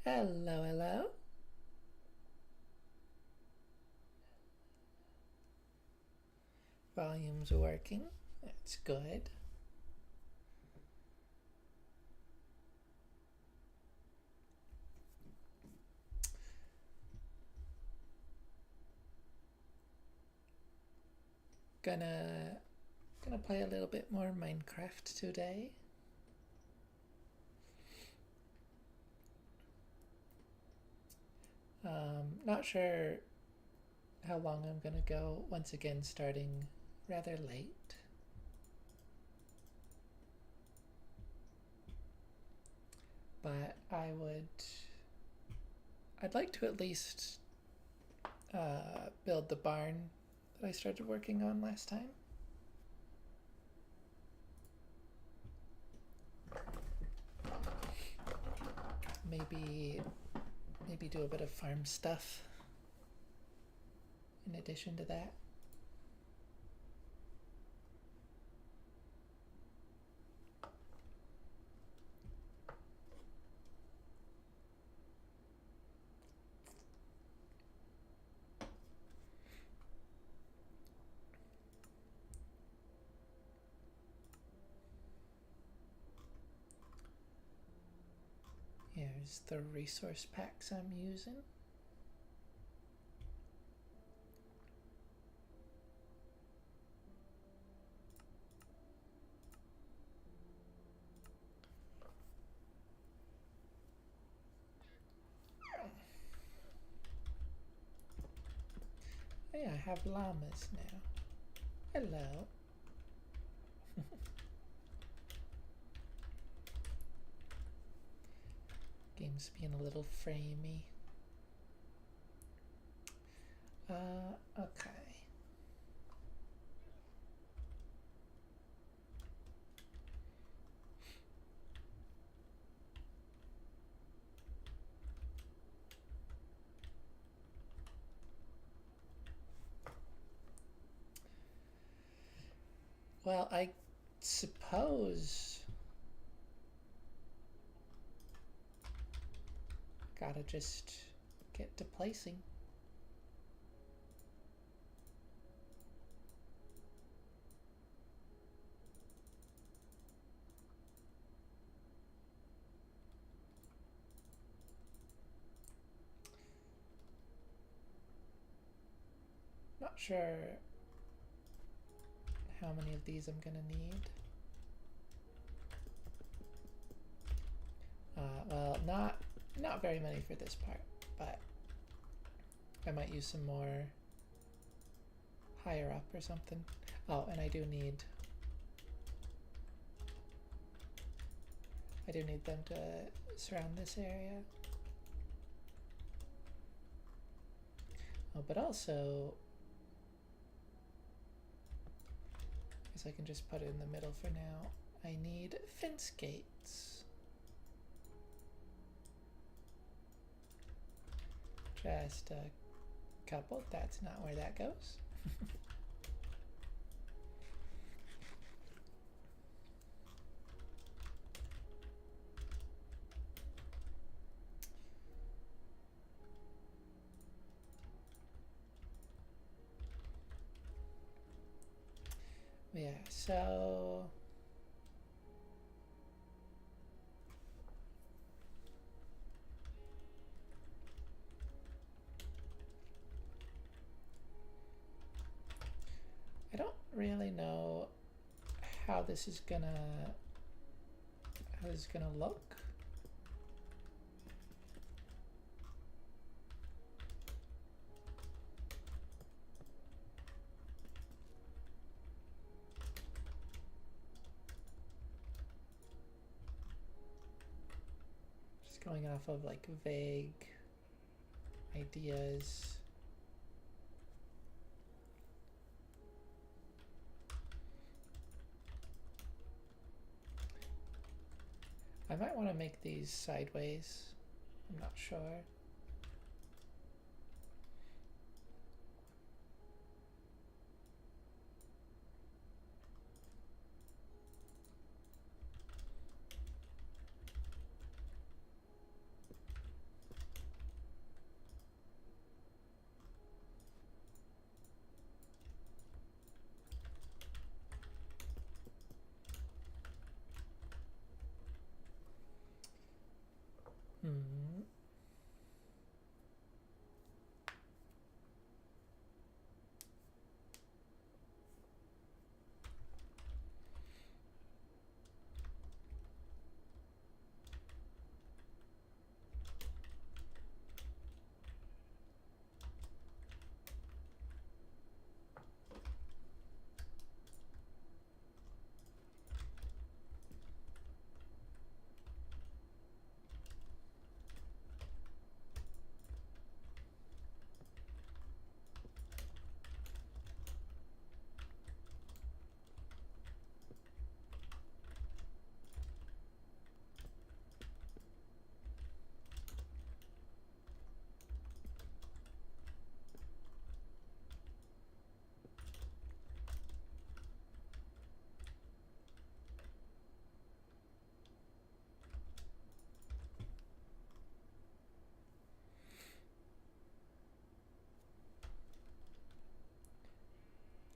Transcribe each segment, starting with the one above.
Hello, hello. Volume's working. That's good. Gonna play a little bit more Minecraft today. Not sure how long I'm gonna go. Once again, starting rather late. But I'd like to at least build the barn that I started working on last time. Maybe do a bit of farm stuff in addition to that. Here's the resource packs I'm using. Hey, I have llamas now. Hello. Game's being a little framey. Okay. Well, I suppose gotta just get to placing. Not sure how many of these I'm gonna need. Well, not very many for this part, but I might use some more higher up or something. Oh, and I do need them to surround this area. Oh, but also, I guess I can just put it in the middle for now. I need fence gates. Just a couple. That's not where that goes. Yeah, so I don't really know how this is gonna look. Just going off of like vague ideas. I might want to make these sideways. I'm not sure. Hmm.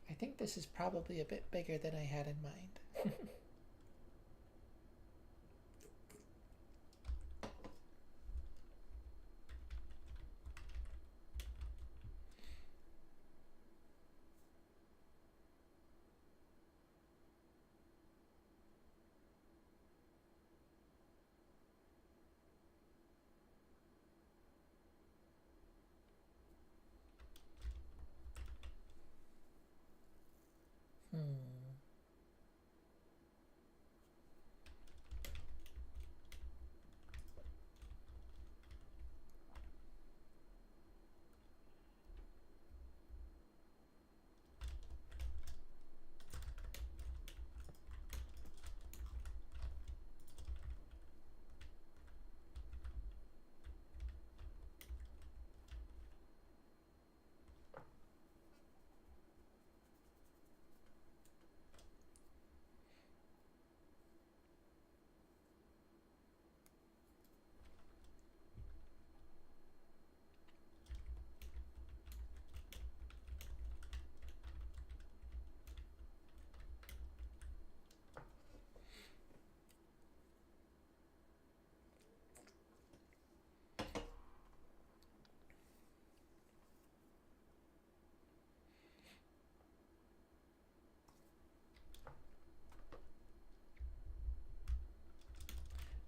I think this is probably a bit bigger than I had in mind. Hmm.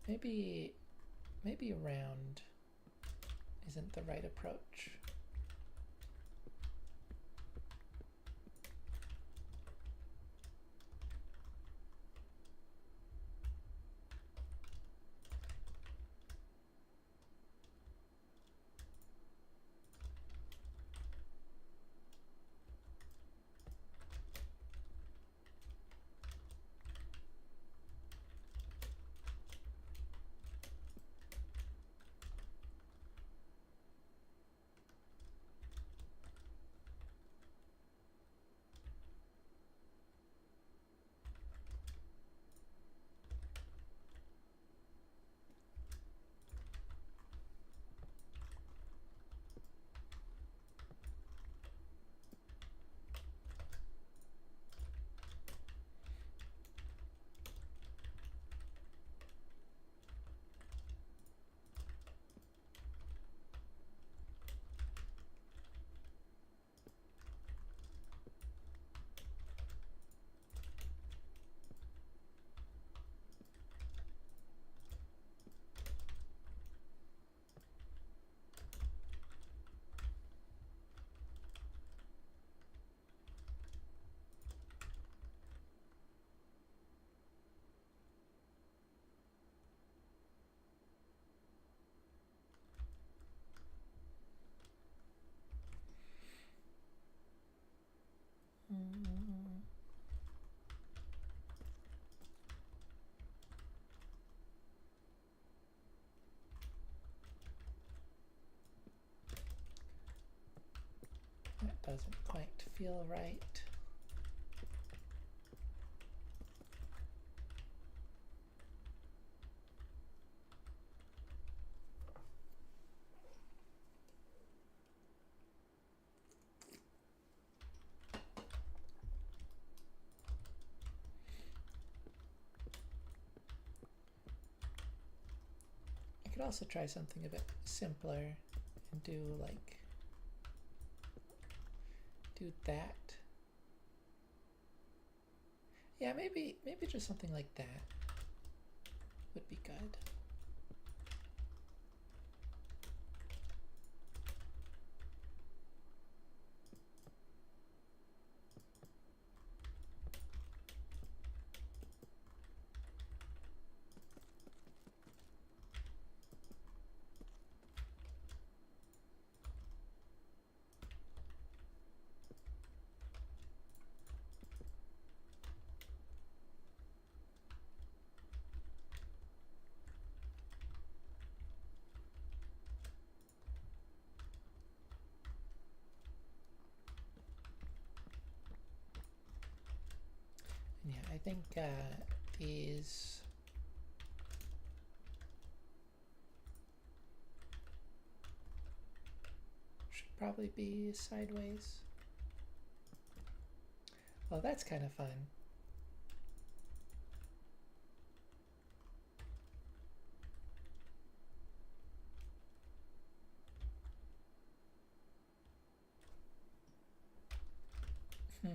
Maybe, maybe round isn't the right approach. Mm. That doesn't quite feel right. could also try something a bit simpler and do that. Yeah, maybe just something like that would be good. Yeah, I think these should probably be sideways. Well, that's kind of fun. Hmm.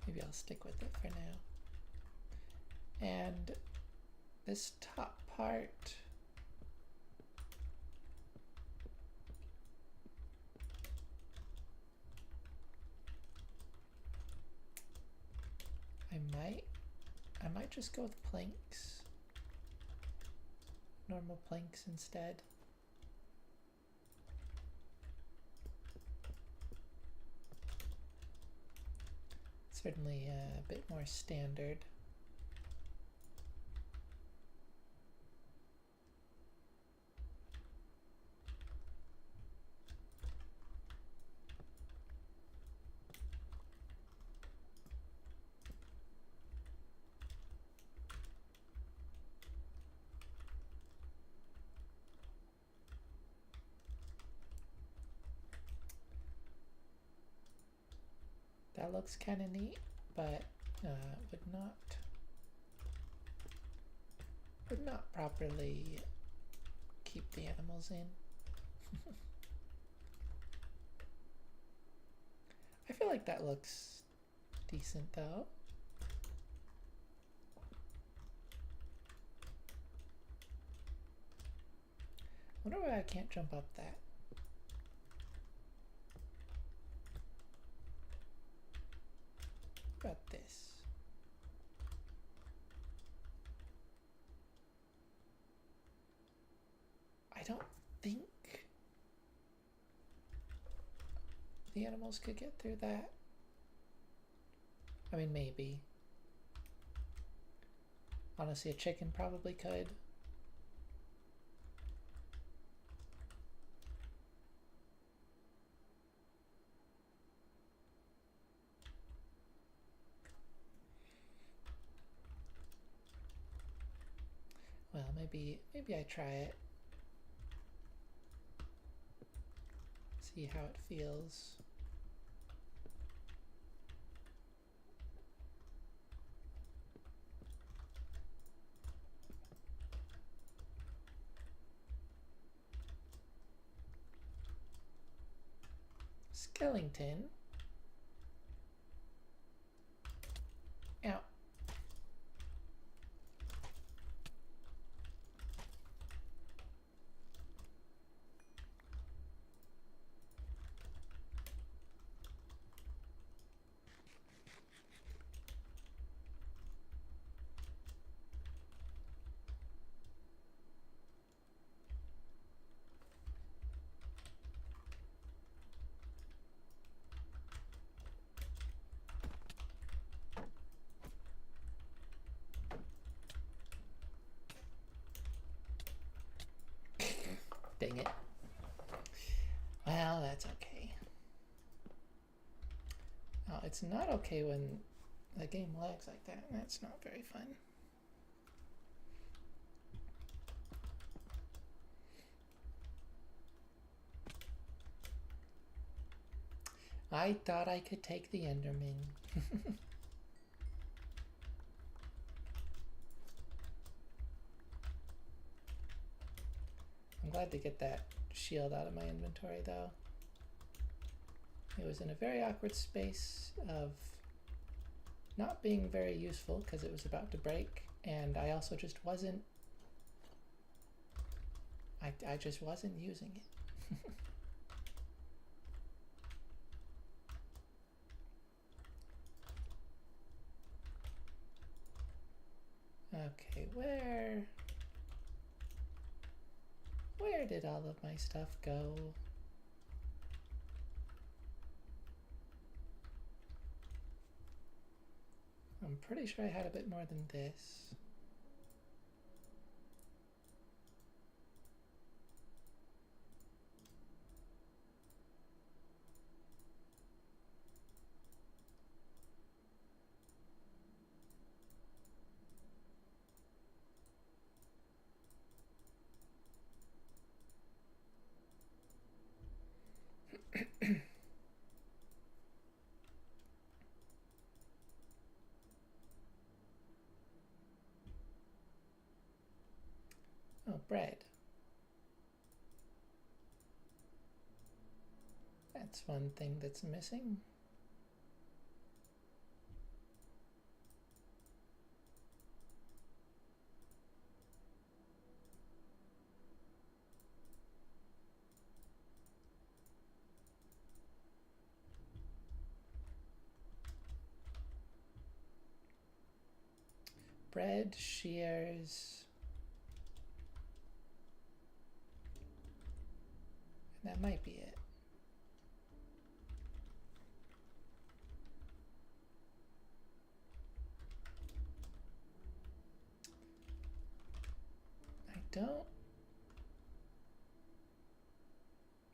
Maybe I'll stick with it for now. And this top part, I might just go with planks. Normal planks instead. Certainly a bit more standard. That looks kind of neat, but would not properly keep the animals in. I feel like that looks decent though. Wonder why I can't jump up that. What about this? I don't think the animals could get through that. I mean, maybe. Honestly, a chicken probably could. Well, maybe I try it. See how it feels. Skellington. Ow. Dang it. Well, that's okay. Oh, it's not okay when the game lags like that, and that's not very fun. I thought I could take the Enderman. I'm glad to get that shield out of my inventory, though. It was in a very awkward space of not being very useful because it was about to break, and I also just wasn't... I just wasn't using it. Okay, where did all of my stuff go? I'm pretty sure I had a bit more than this. Oh, bread. That's one thing that's missing. Bread, shears, and that might be it.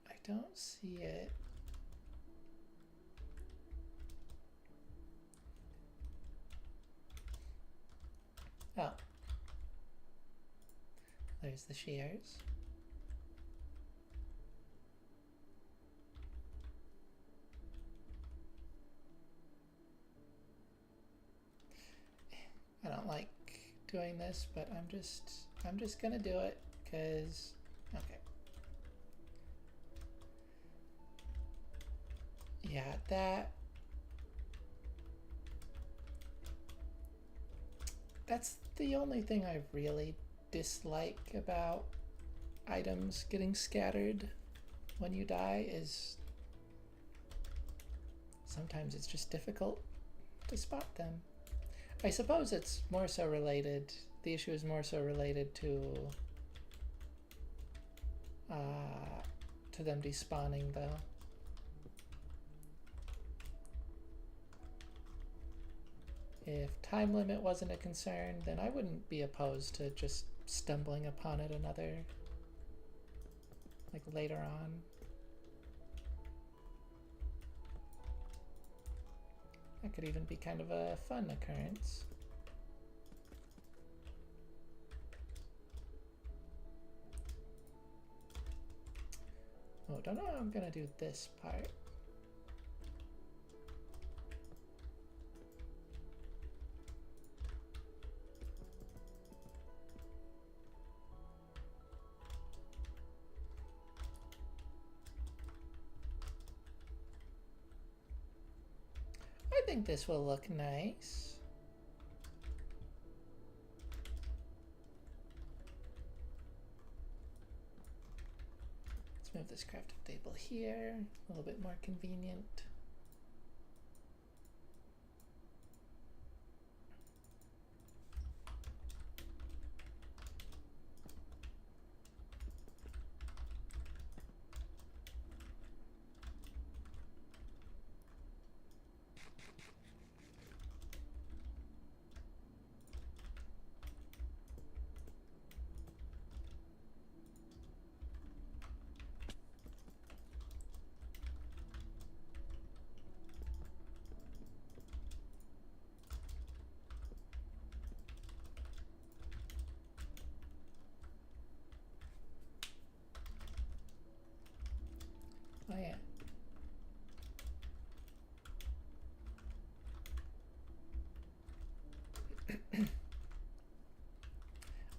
I don't see it. Oh. There's the shears. I don't like doing this, but I'm just gonna do it because okay. Yeah, that's the only thing I really dislike about items getting scattered when you die is sometimes it's just difficult to spot them. I suppose it's more so related, the issue is more so related to them despawning though. If time limit wasn't a concern, then I wouldn't be opposed to just stumbling upon it another, like later on. That could even be kind of a fun occurrence. Oh, don't know how I'm gonna do this part. I think this will look nice. Let's move this crafting table here, a little bit more convenient. Oh yeah.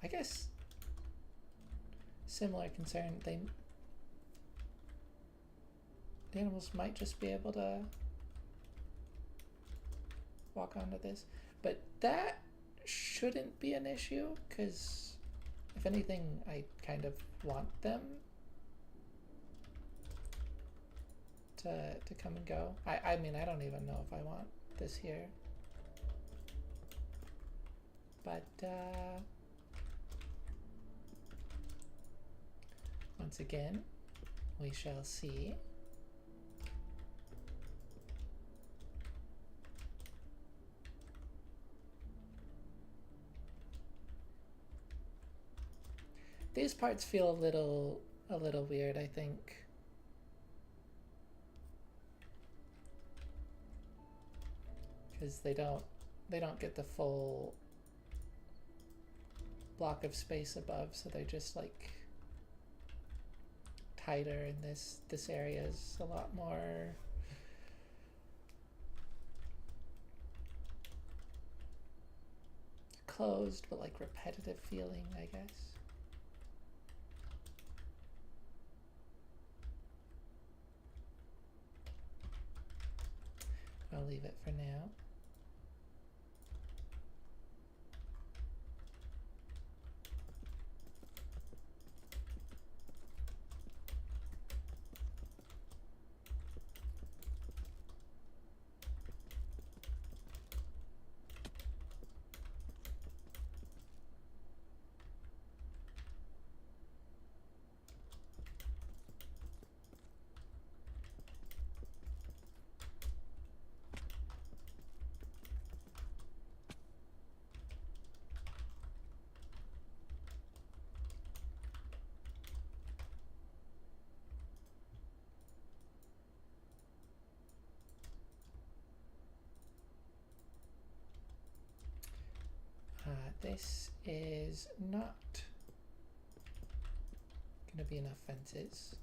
I guess similar concern, the animals might just be able to walk onto this, but that shouldn't be an issue, because if anything, I kind of want them to come and go. I mean, I don't even know if I want this here, but once again, we shall see. These parts feel a little weird, I think. Because they don't get the full block of space above, so they're just like tighter, and this area is a lot more closed, but like repetitive feeling, I guess. I'll leave it for now. This is not gonna be enough fences.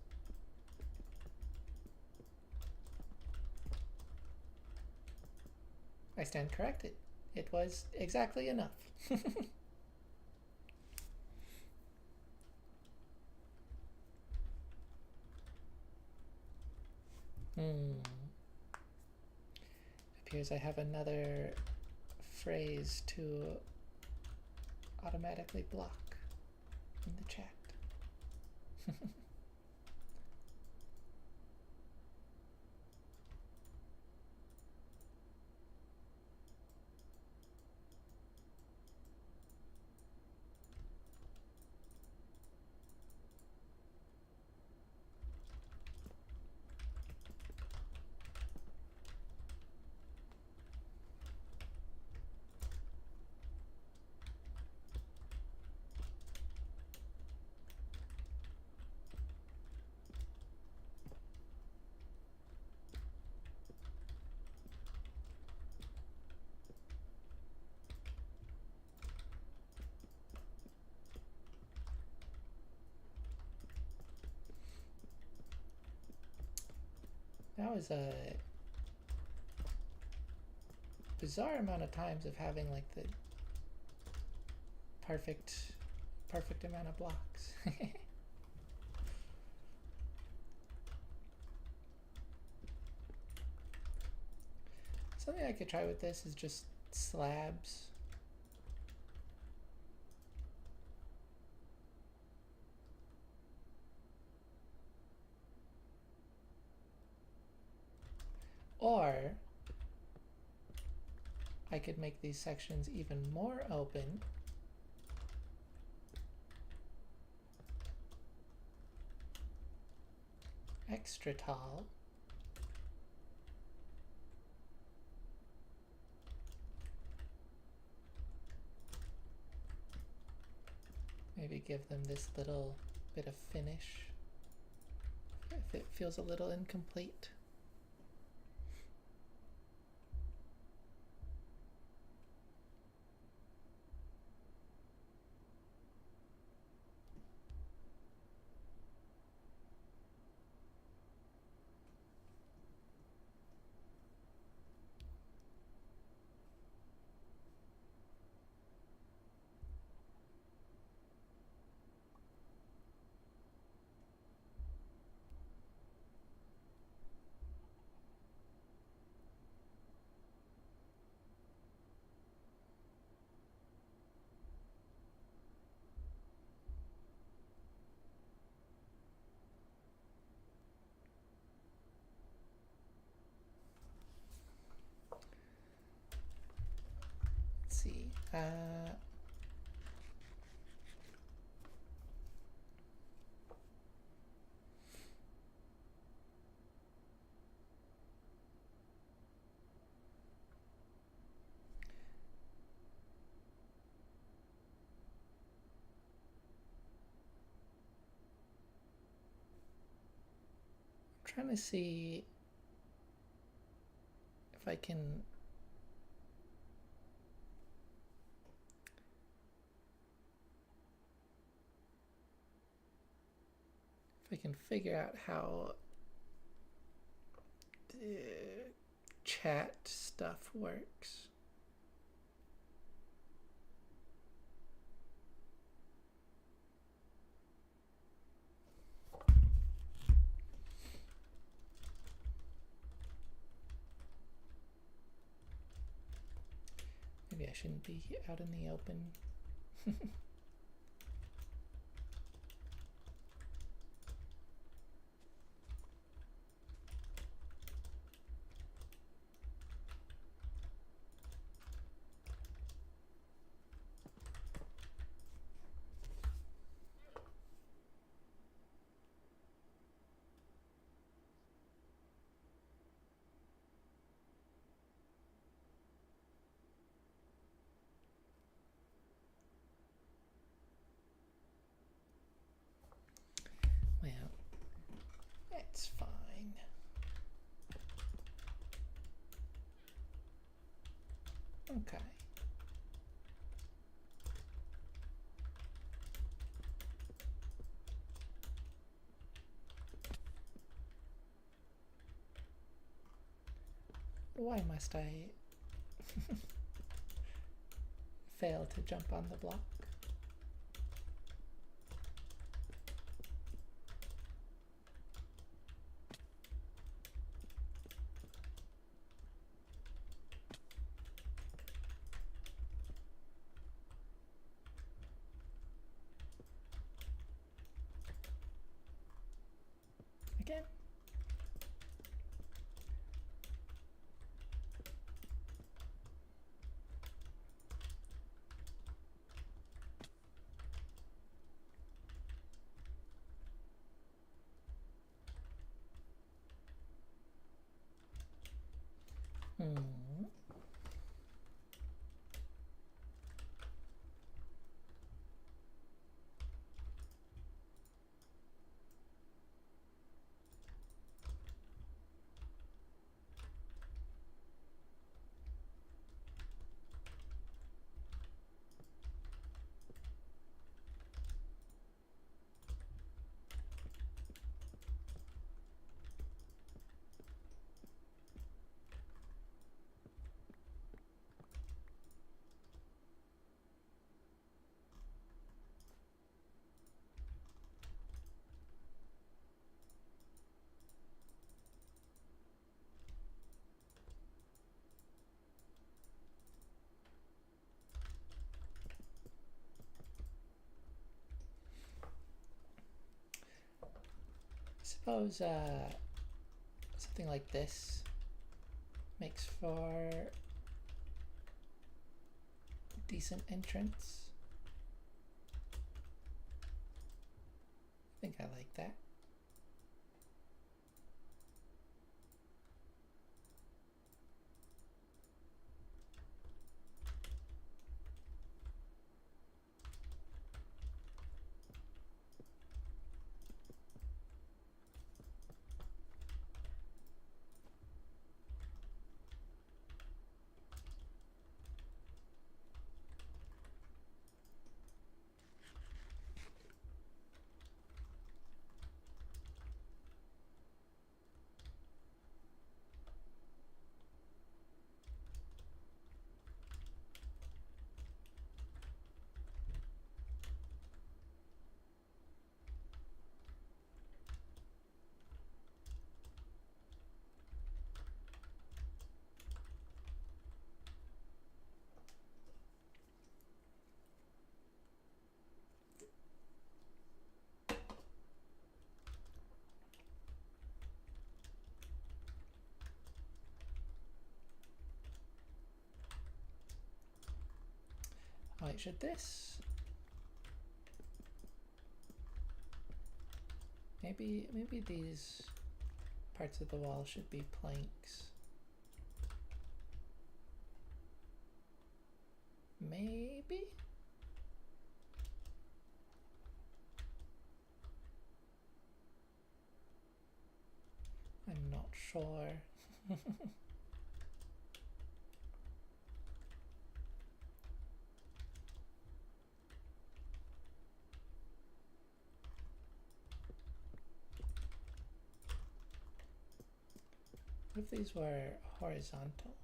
I stand corrected. It was exactly enough. Appears I have another phrase to automatically block in the chat. That was a bizarre amount of times of having like the perfect amount of blocks. Something I could try with this is just slabs. Or I could make these sections even more open. Extra tall. Maybe give them this little bit of finish if it feels a little incomplete. Trying to see if I can figure out how the chat stuff works. Maybe I shouldn't be out in the open. Well, it's fine. Okay. Why must I fail to jump on the block? Again? Suppose something like this makes for decent entrance. I think I like that. Wait, should this... Maybe these parts of the wall should be planks. Maybe? I'm not sure. What if these were horizontal?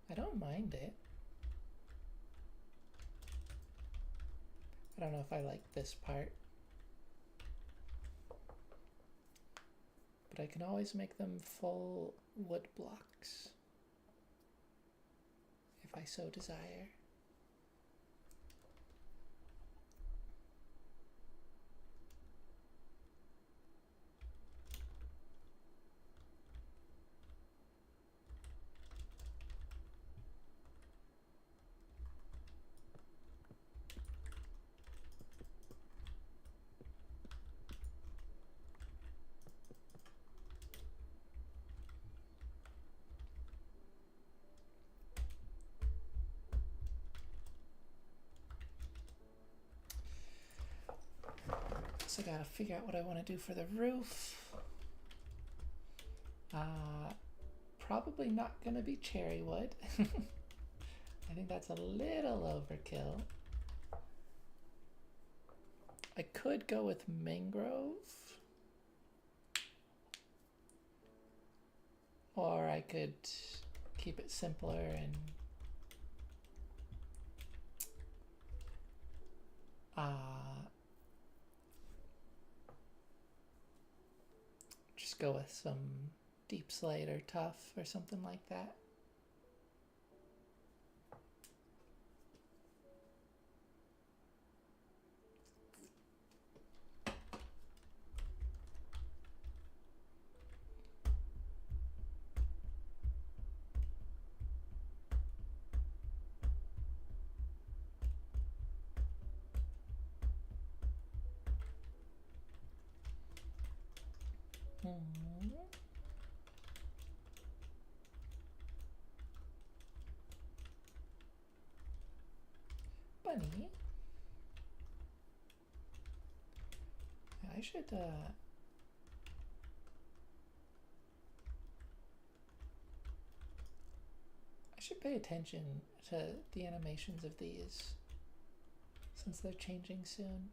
I don't mind it. I don't know if I like this part. But I can always make them full wood blocks if I so desire. So I gotta figure out what I want to do for the roof. Probably not gonna be cherry wood. I think that's a little overkill. I could go with mangrove. Or I could keep it simpler and just go with some deep slate or tough or something like that. Bunny. I should pay attention to the animations of these since they're changing soon.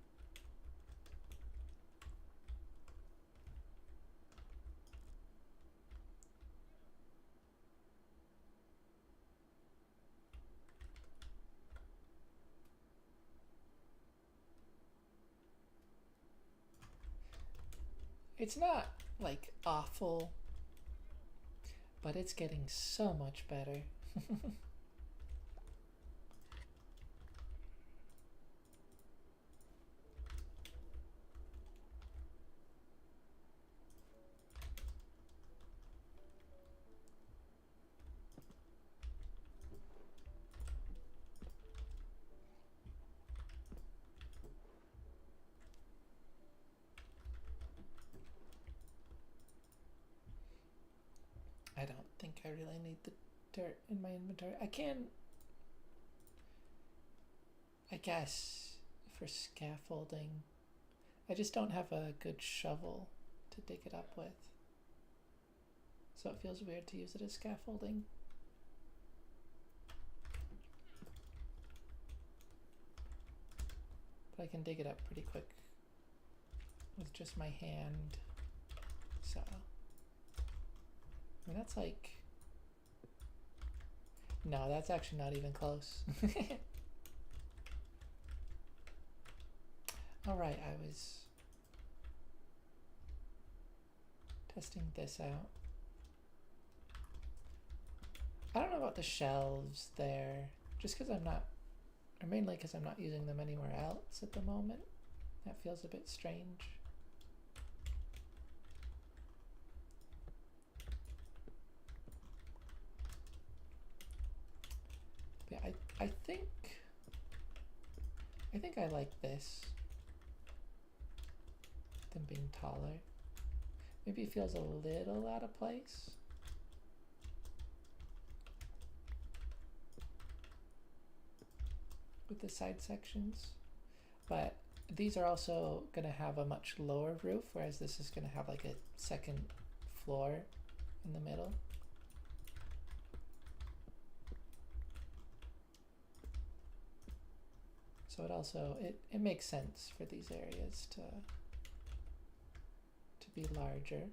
It's not like awful, but it's getting so much better. I don't think I really need the dirt in my inventory. I can, I guess, for scaffolding. I just don't have a good shovel to dig it up with. So it feels weird to use it as scaffolding. But I can dig it up pretty quick with just my hand. So, I mean, that's like, no, that's actually not even close. All right, I was testing this out. I don't know about the shelves there, just because I'm not, or mainly because I'm not using them anywhere else at the moment. That feels a bit strange. Yeah, I think I like this than being taller. Maybe it feels a little out of place. With the side sections, but these are also going to have a much lower roof, whereas this is going to have like a second floor in the middle. So it also, it makes sense for these areas to be larger.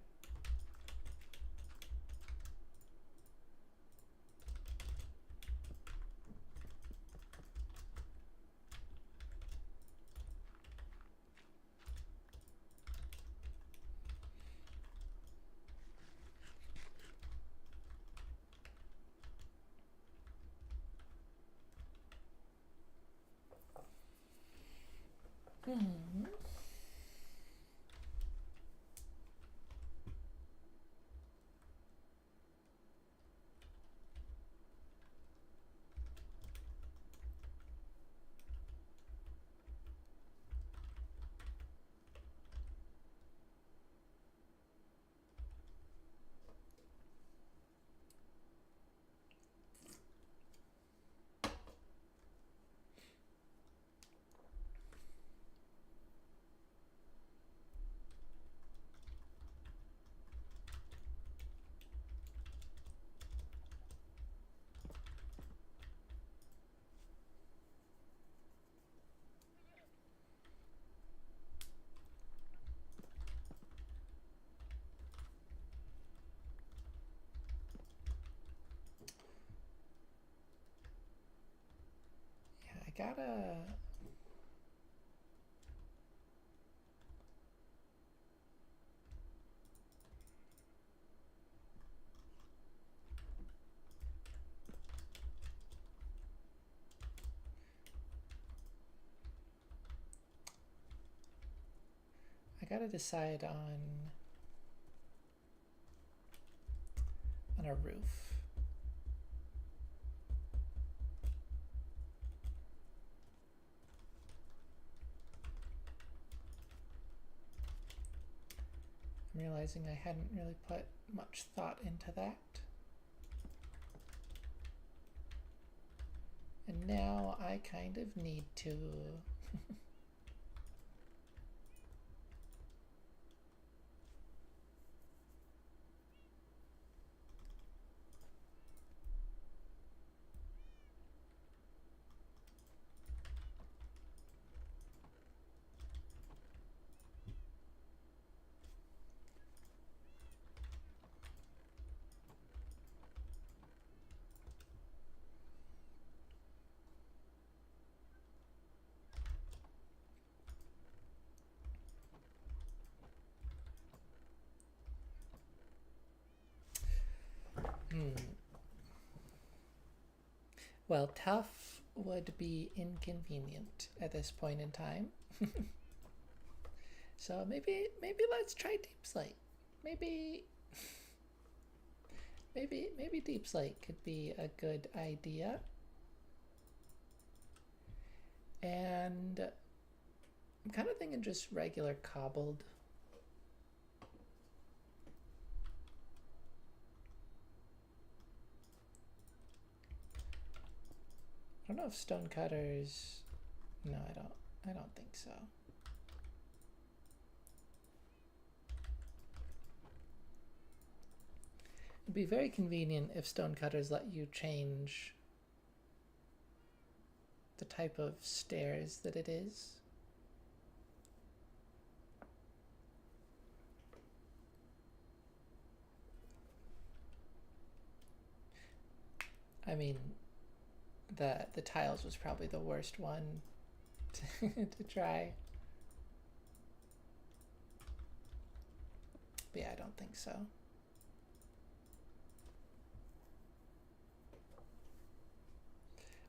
I gotta decide on a roof. I'm realizing I hadn't really put much thought into that. And now I kind of need to. Well, tough would be inconvenient at this point in time. So maybe let's try Deep Slate. Maybe Deep Slate could be a good idea. And I'm kind of thinking just regular cobbled. I don't know if stonecutters. No, I don't think so. It'd be very convenient if stonecutters let you change the type of stairs that it is. I mean, the tiles was probably the worst one to try. But yeah, I don't think so.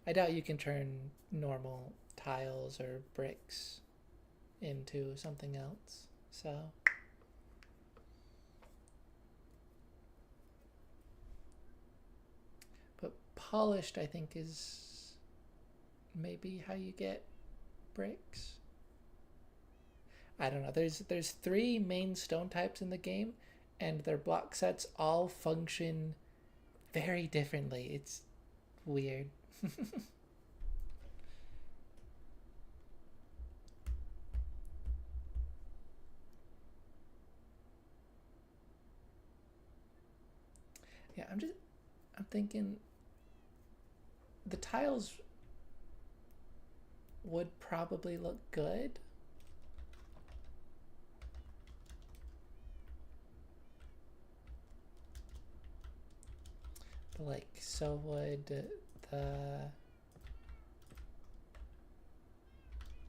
I doubt you can turn normal tiles or bricks into something else. So but polished, I think, is maybe how you get bricks. I don't know. There's 3 main stone types in the game, and their block sets all function very differently. It's weird. Yeah, I'm thinking the tiles would probably look good. But like, so would the,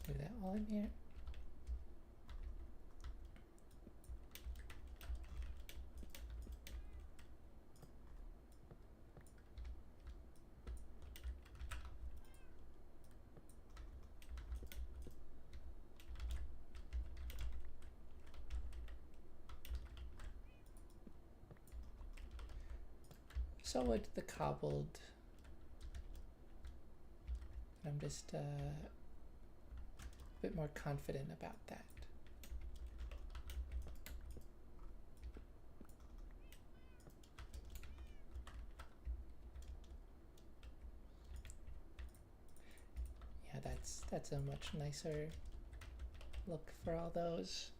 do that while I'm here. So would the cobbled. I'm just a bit more confident about that. Yeah, that's a much nicer look for all those.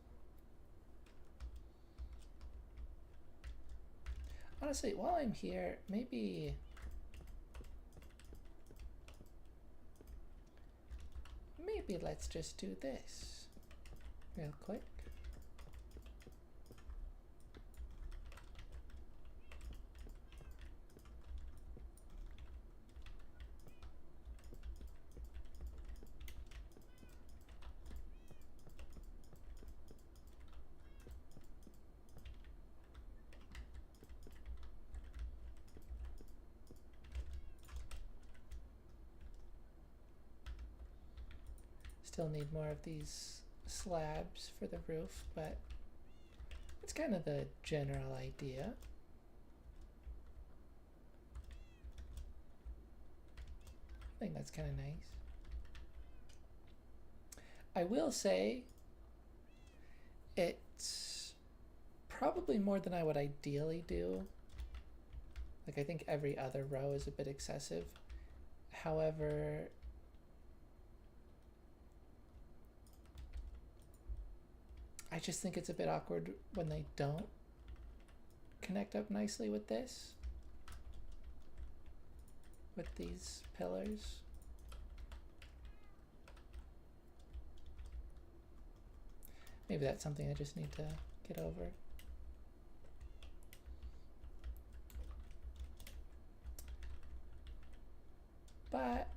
Honestly, while I'm here, maybe let's just do this real quick. Still need more of these slabs for the roof, but it's kind of the general idea. I think that's kind of nice. I will say it's probably more than I would ideally do. Like, I think every other row is a bit excessive. However, I just think it's a bit awkward when they don't connect up nicely with this, with these pillars. Maybe that's something I just need to get over. But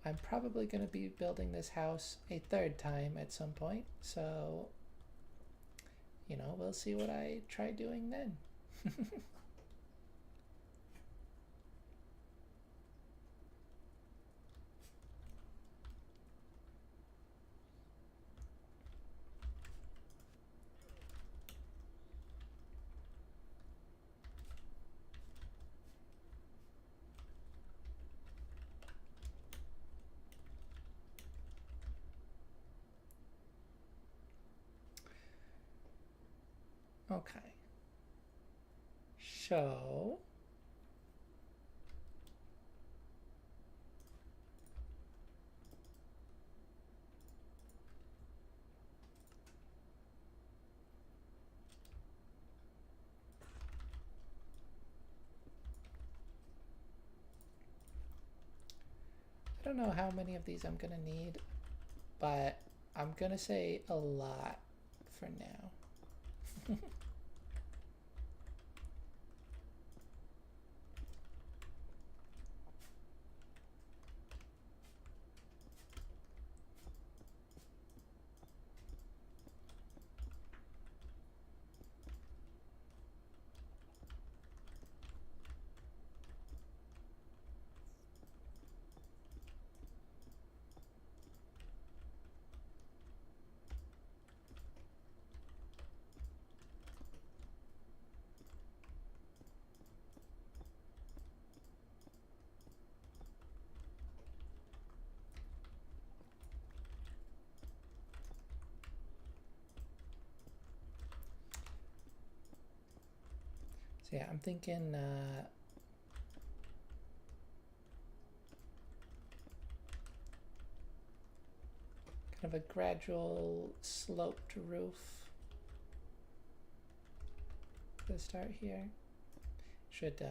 I'm probably going to be building this house a 3rd time at some point, so, you know, we'll see what I try doing then. Okay. So I don't know how many of these I'm gonna need, but I'm gonna say a lot for now. Yeah, I'm thinking kind of a gradual sloped roof to start here. Should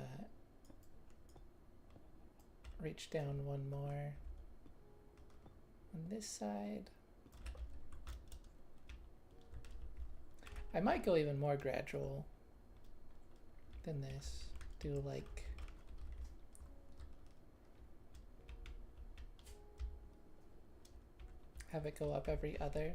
reach down one more on this side. I might go even more gradual than this. Do like have it go up every other.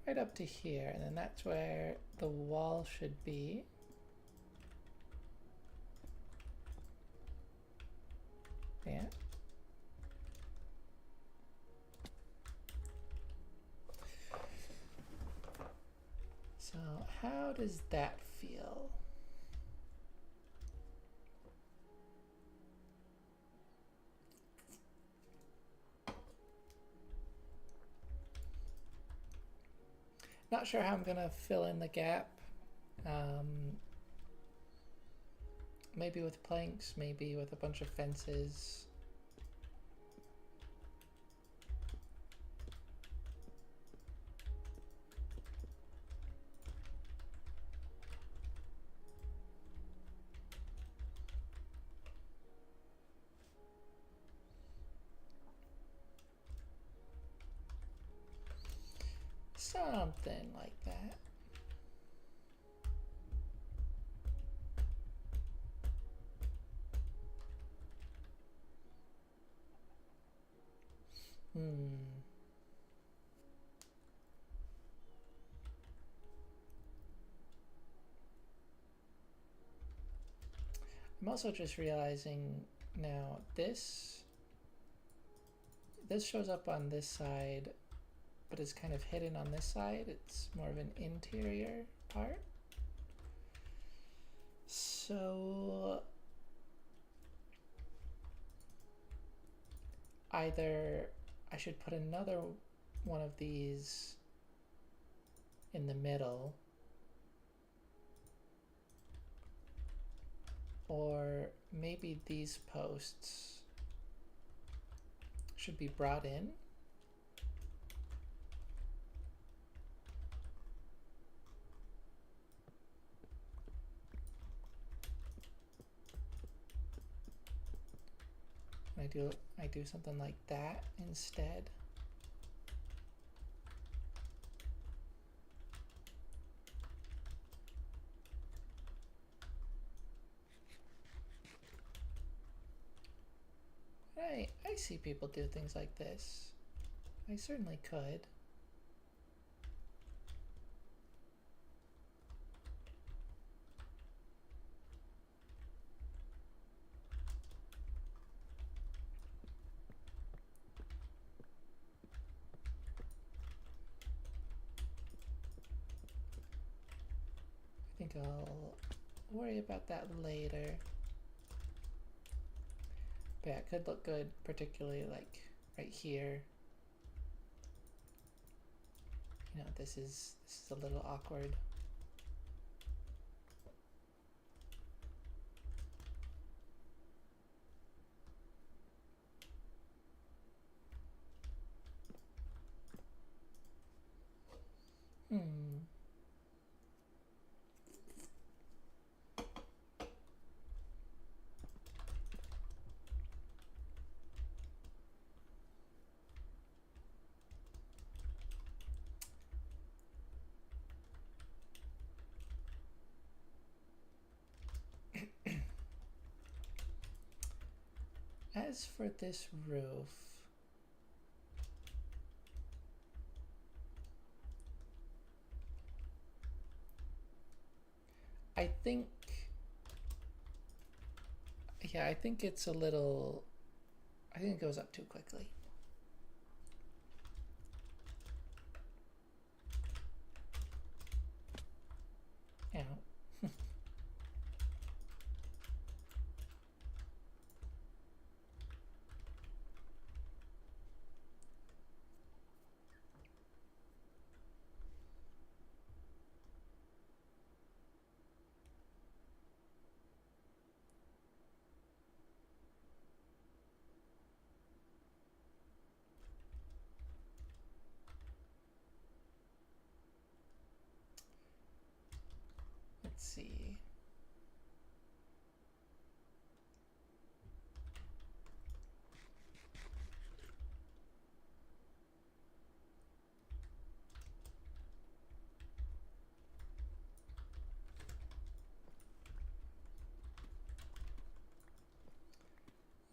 Right up to here, and then that's where the wall should be. Yeah. So how does that feel? Not sure how I'm gonna fill in the gap. Maybe with planks, maybe with a bunch of fences. Something like that. I'm also just realizing now this shows up on this side, but it's kind of hidden on this side. It's more of an interior part. So either I should put another one of these in the middle, or maybe these posts should be brought in. I do something like that instead. I see people do things like this. I certainly could. I think I'll worry about that later. But yeah, it could look good, particularly like right here. You know, this is a little awkward. As for this roof, I think it's a little, I think it goes up too quickly. let's see.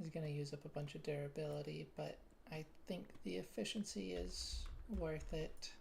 Is going to use up a bunch of durability, but I think the efficiency is worth it.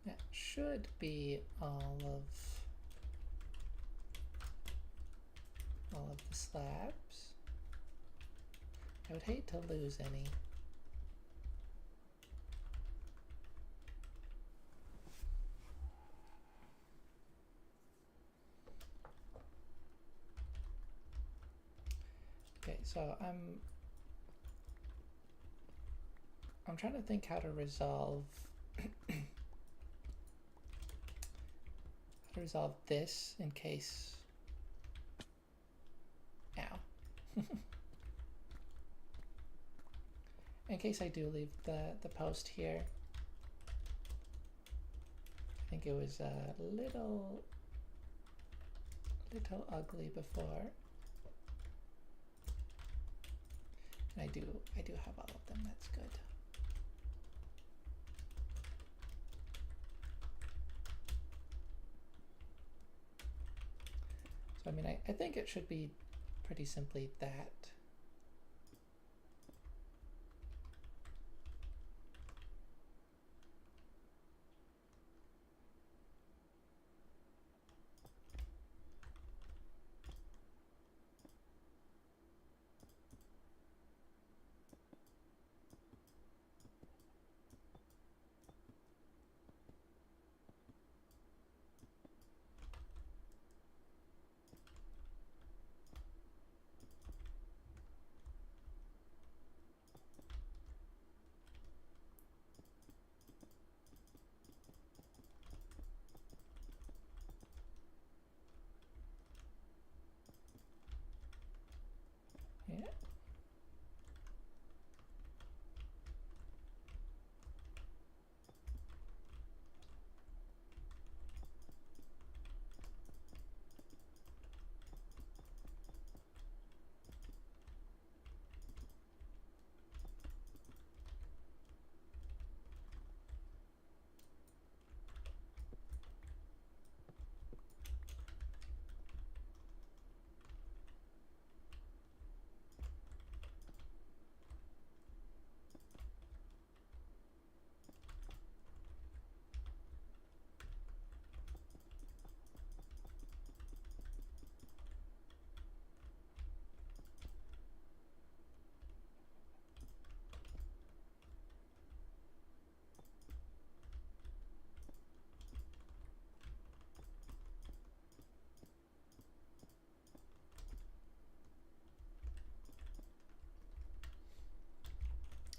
That should be all of the slabs. I would hate to lose any. Okay, so I'm trying to think how to resolve this in case. Ow. In case I do leave the post here. I think it was a little ugly before. And I do have all of them, that's good. So I mean I think it should be pretty simply that. Yeah.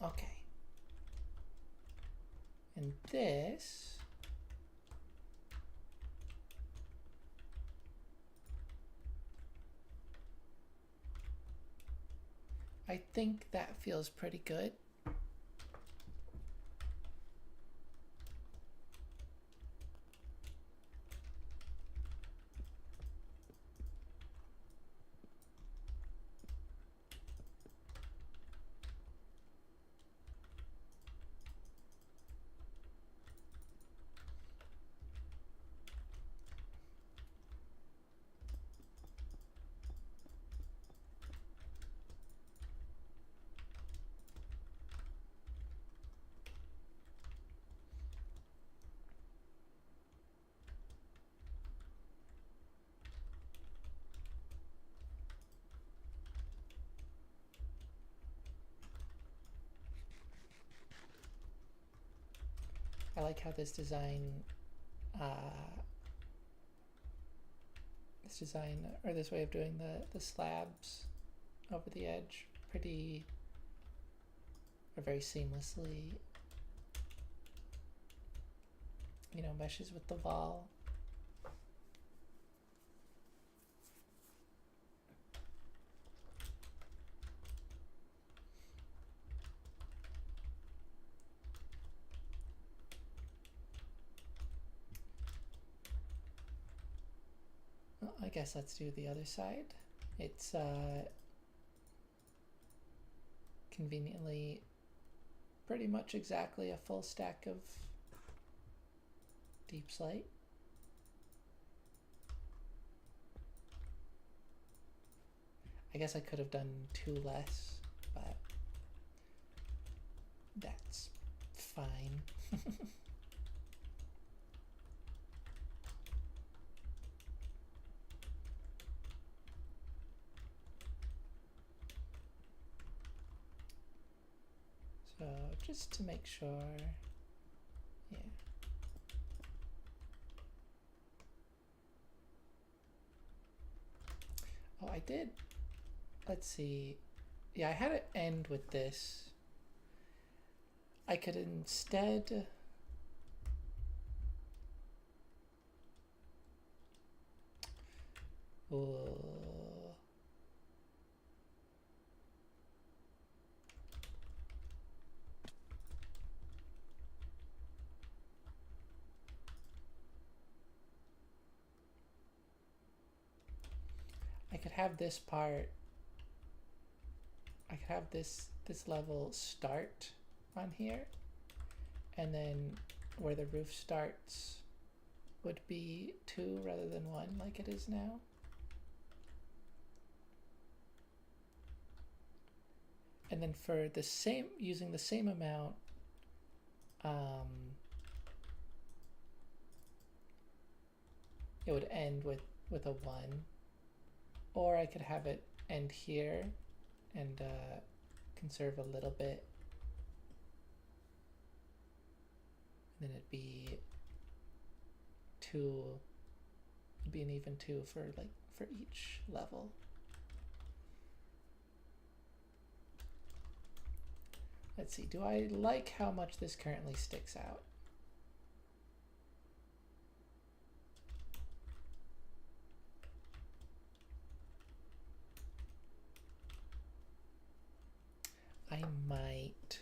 Okay. And this I think that feels pretty good. I like how this design, or this way of doing the slabs over the edge or very seamlessly, you know, meshes with the vol. Well, I guess let's do the other side. It's conveniently pretty much exactly a full stack of deep slate. I guess I could have done 2 less, but that's fine. So just to make sure, yeah. Oh, I did, let's see. Yeah, I had it end with this. I could instead, I could have this part, I could have this level start on here, and then where the roof starts would be 2 rather than 1 like it is now. And then for the same, using the same amount, it would end with a 1. Or I could have it end here and conserve a little bit. And then it'd be 2, it'd be an even 2 for each level. Let's see, do I like how much this currently sticks out? I might.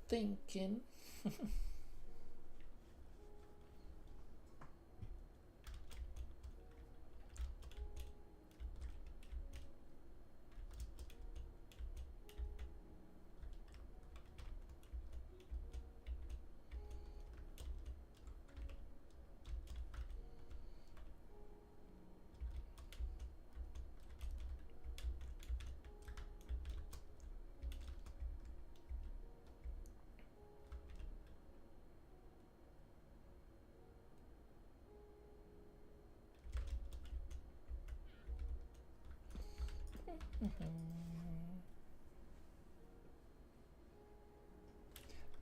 Thinking.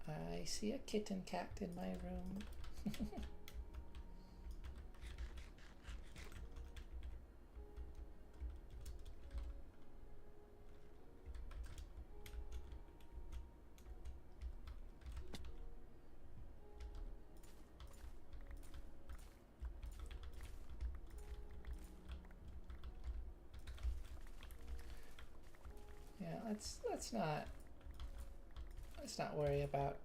I see a kitten cat in my room. Yeah, let's not worry about.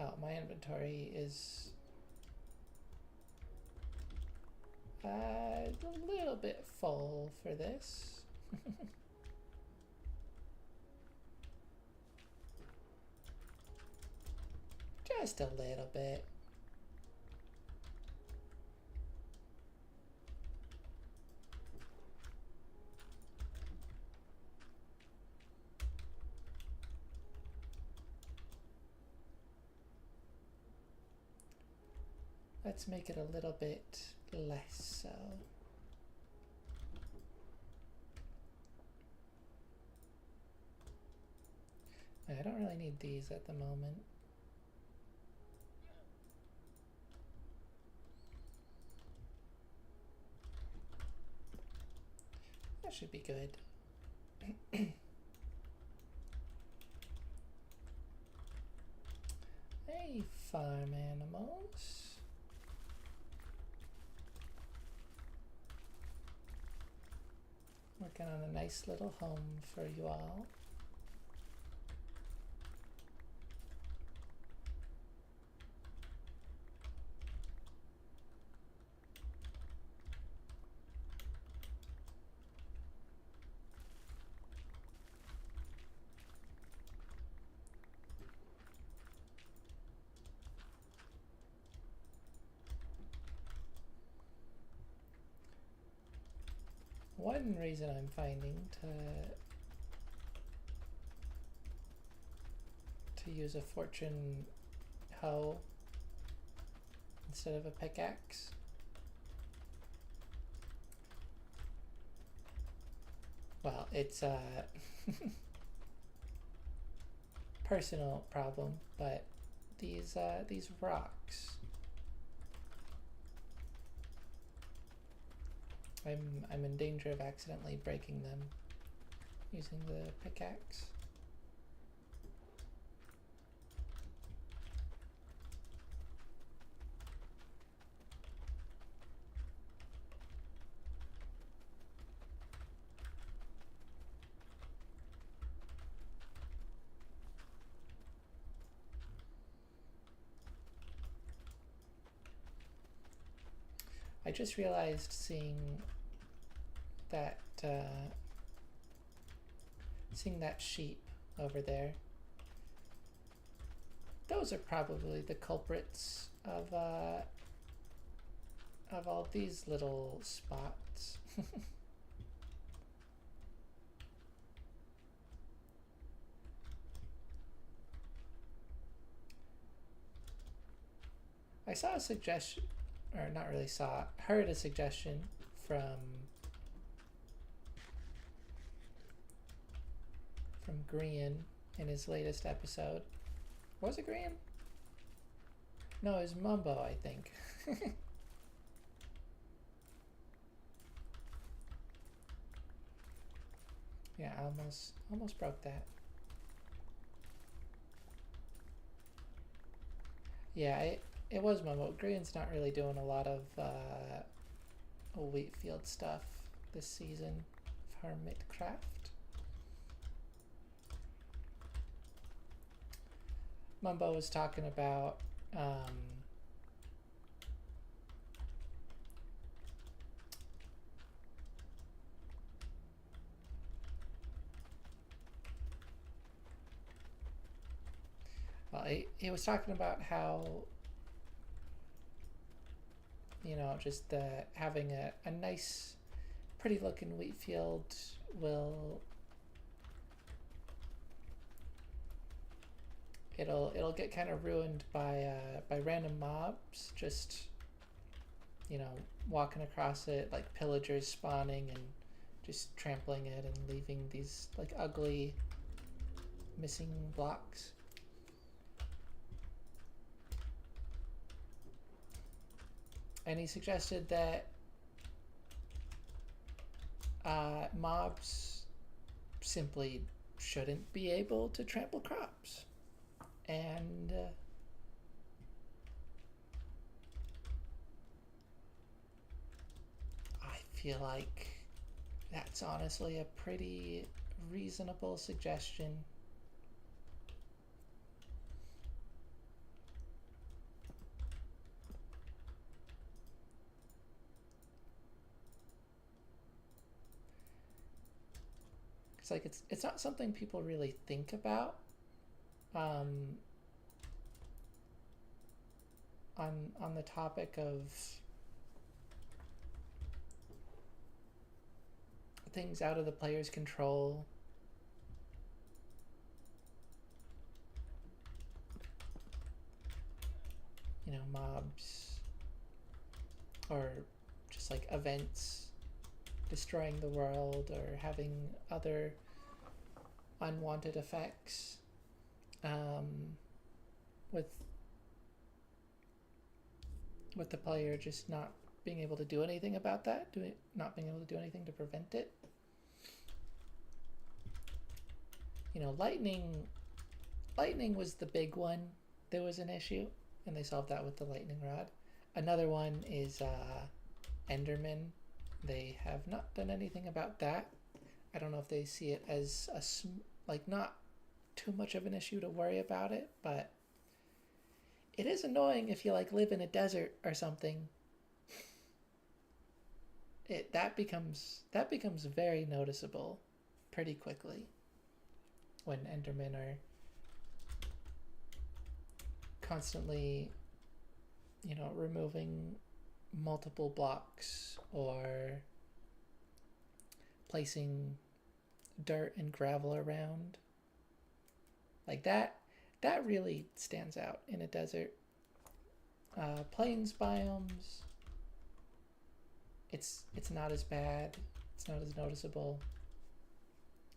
Oh, my inventory is a little bit full for this. Just a little bit. Let's make it a little bit less so. I don't really need these at the moment. That should be good. Hey, farm animals. Working on a nice little home for you all. One reason I'm finding to use a fortune hoe instead of a pickaxe well, it's a personal problem, but these rocks, I'm in danger of accidentally breaking them using the pickaxe. I just realized seeing that sheep over there. Those are probably the culprits of all these little spots. I saw a suggestion, or not really saw, heard a suggestion from Grian in his latest episode. Was it Grian? No, it was Mumbo, I think. Yeah, almost broke that. Yeah, it was Mumbo. Grian's not really doing a lot of wheat field stuff this season of Hermitcraft. Mumbo was talking about well, he was talking about how, you know, just having a nice, pretty looking wheat field will it'll get kind of ruined by random mobs just, you know, walking across it, like pillagers spawning and just trampling it and leaving these like ugly missing blocks. And he suggested that mobs simply shouldn't be able to trample crops. And I feel like That's honestly a pretty reasonable suggestion. It's like it's not something people really think about um, on the topic of things out of the player's control. You know, mobs or just like events destroying the world or having other unwanted effects with the player just not being able to do anything about that, not being able to do anything to prevent it. You know, lightning was the big one. There was an issue, and they solved that with the lightning rod. Another one is Enderman. They have not done anything about that. I don't know if they see it as like not too much of an issue to worry about it, but it is annoying if you like live in a desert or something. That becomes very noticeable pretty quickly when Endermen are constantly, you know, removing multiple blocks or placing dirt and gravel around. Like that really stands out in a desert. Plains biomes, it's not as bad. It's not as noticeable.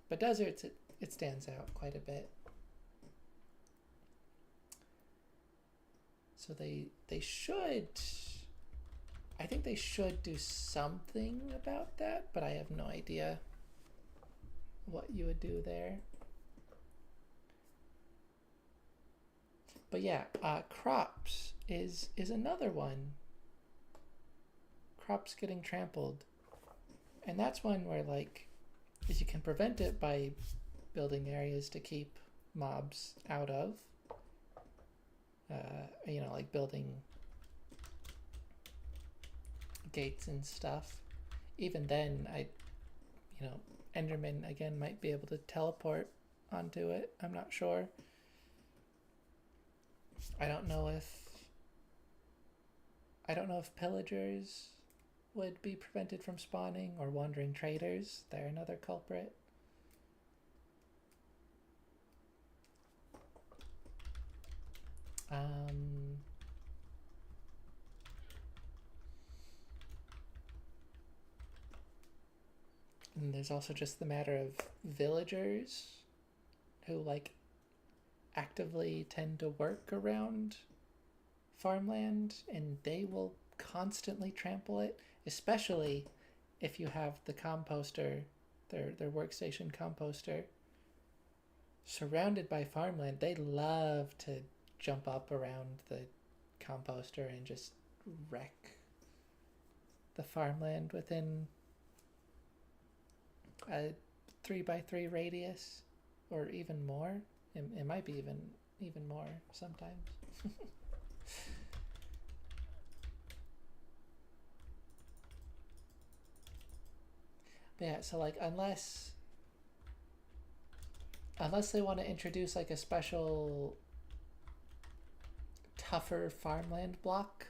But deserts, it stands out quite a bit. So they should, I think they should do something about that, but I have no idea what you would do there. But yeah, crops is another one. Crops getting trampled. And that's one where, like, if you can prevent it by building areas to keep mobs out of, you know, like building gates and stuff. Even then, you know, Enderman again might be able to teleport onto it. I'm not sure. I don't know if pillagers would be prevented from spawning, or wandering traders. They're another culprit. And there's also just the matter of villagers who like actively tend to work around farmland, and they will constantly trample it, especially if you have the composter, their workstation composter, surrounded by farmland. They love to jump up around the composter and just wreck the farmland within a 3x3 radius, or even more. It might be even more sometimes. But yeah, so like unless they want to introduce like a special tougher farmland block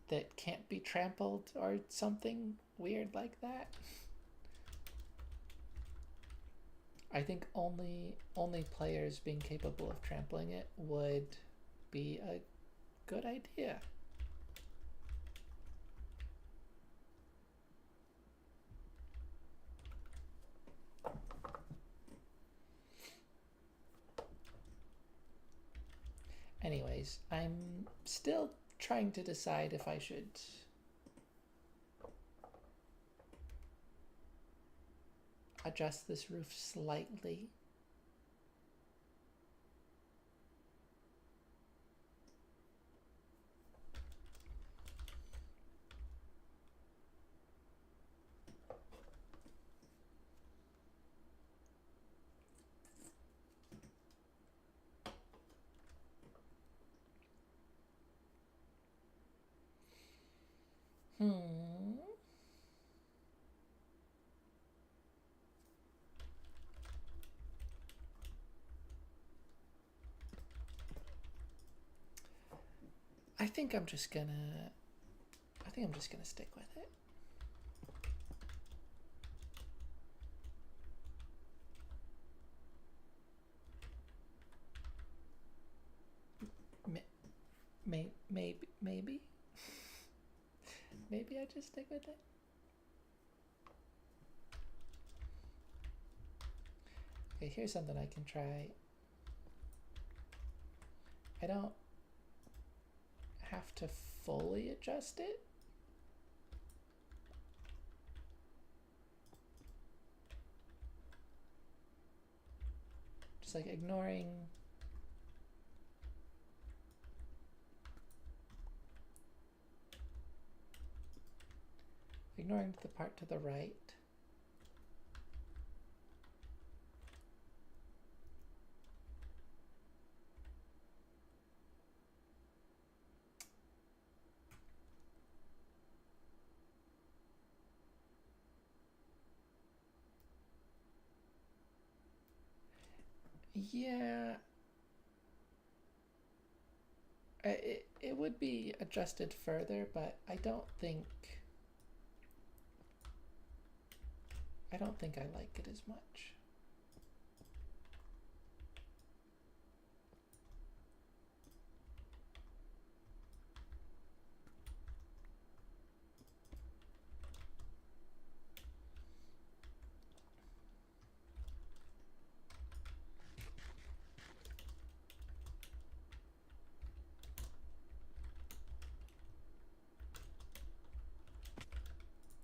that can't be trampled or something weird like that, I think only players being capable of trampling it would be a good idea. Anyways, I'm still trying to decide if I should adjust this roof slightly. Hmm. I think I'm just gonna stick with it. Maybe maybe I just stick with it. Okay, here's something I can try. I don't have to fully adjust it. Just like ignoring the part to the right. Yeah, it would be adjusted further, but I don't think I like it as much.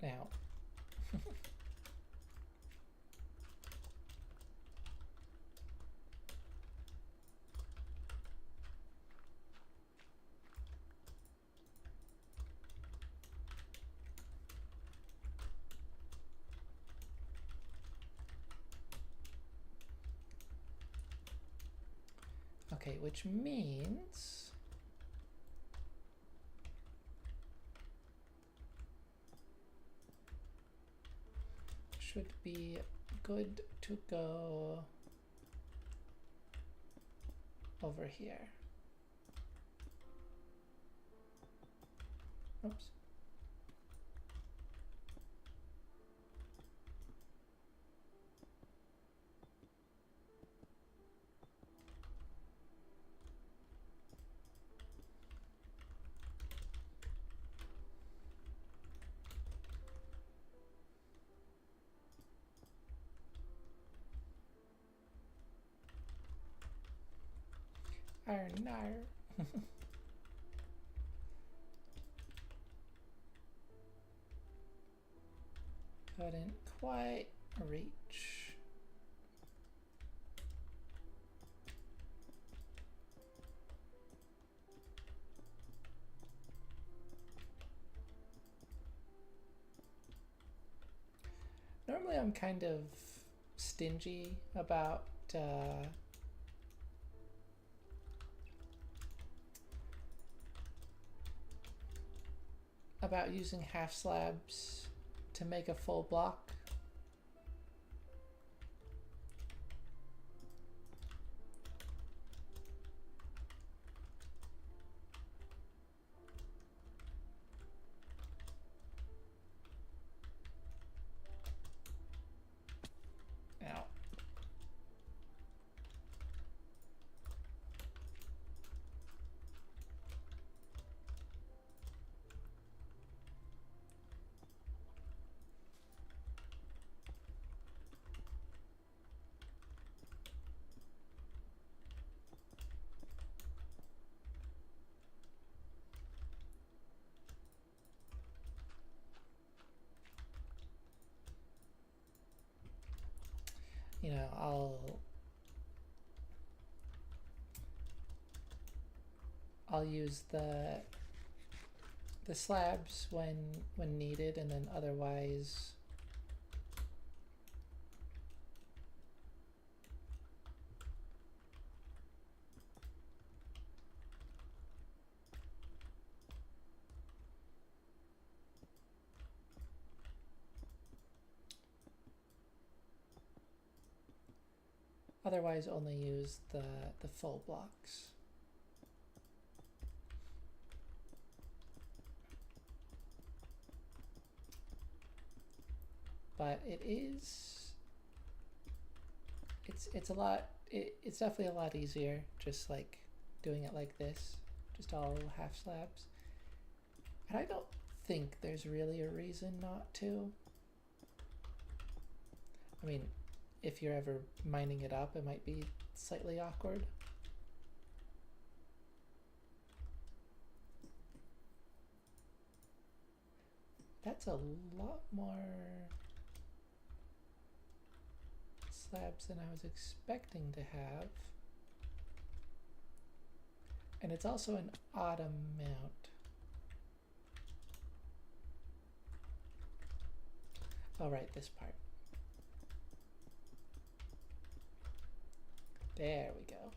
Now, okay, which means should be good to go over here. Oops. Arnar. Couldn't quite reach. Normally I'm kind of stingy about using half slabs to make a full block. Now, you know, I'll use the slabs when needed, and then otherwise Otherwise only use the full blocks. But it's a lot, it's definitely a lot easier just like doing it like this, just all half slabs. And I don't think there's really a reason not to. I mean, if you're ever mining it up, it might be slightly awkward. That's a lot more slabs than I was expecting to have. And it's also an odd amount. Oh, right, this part. There we go.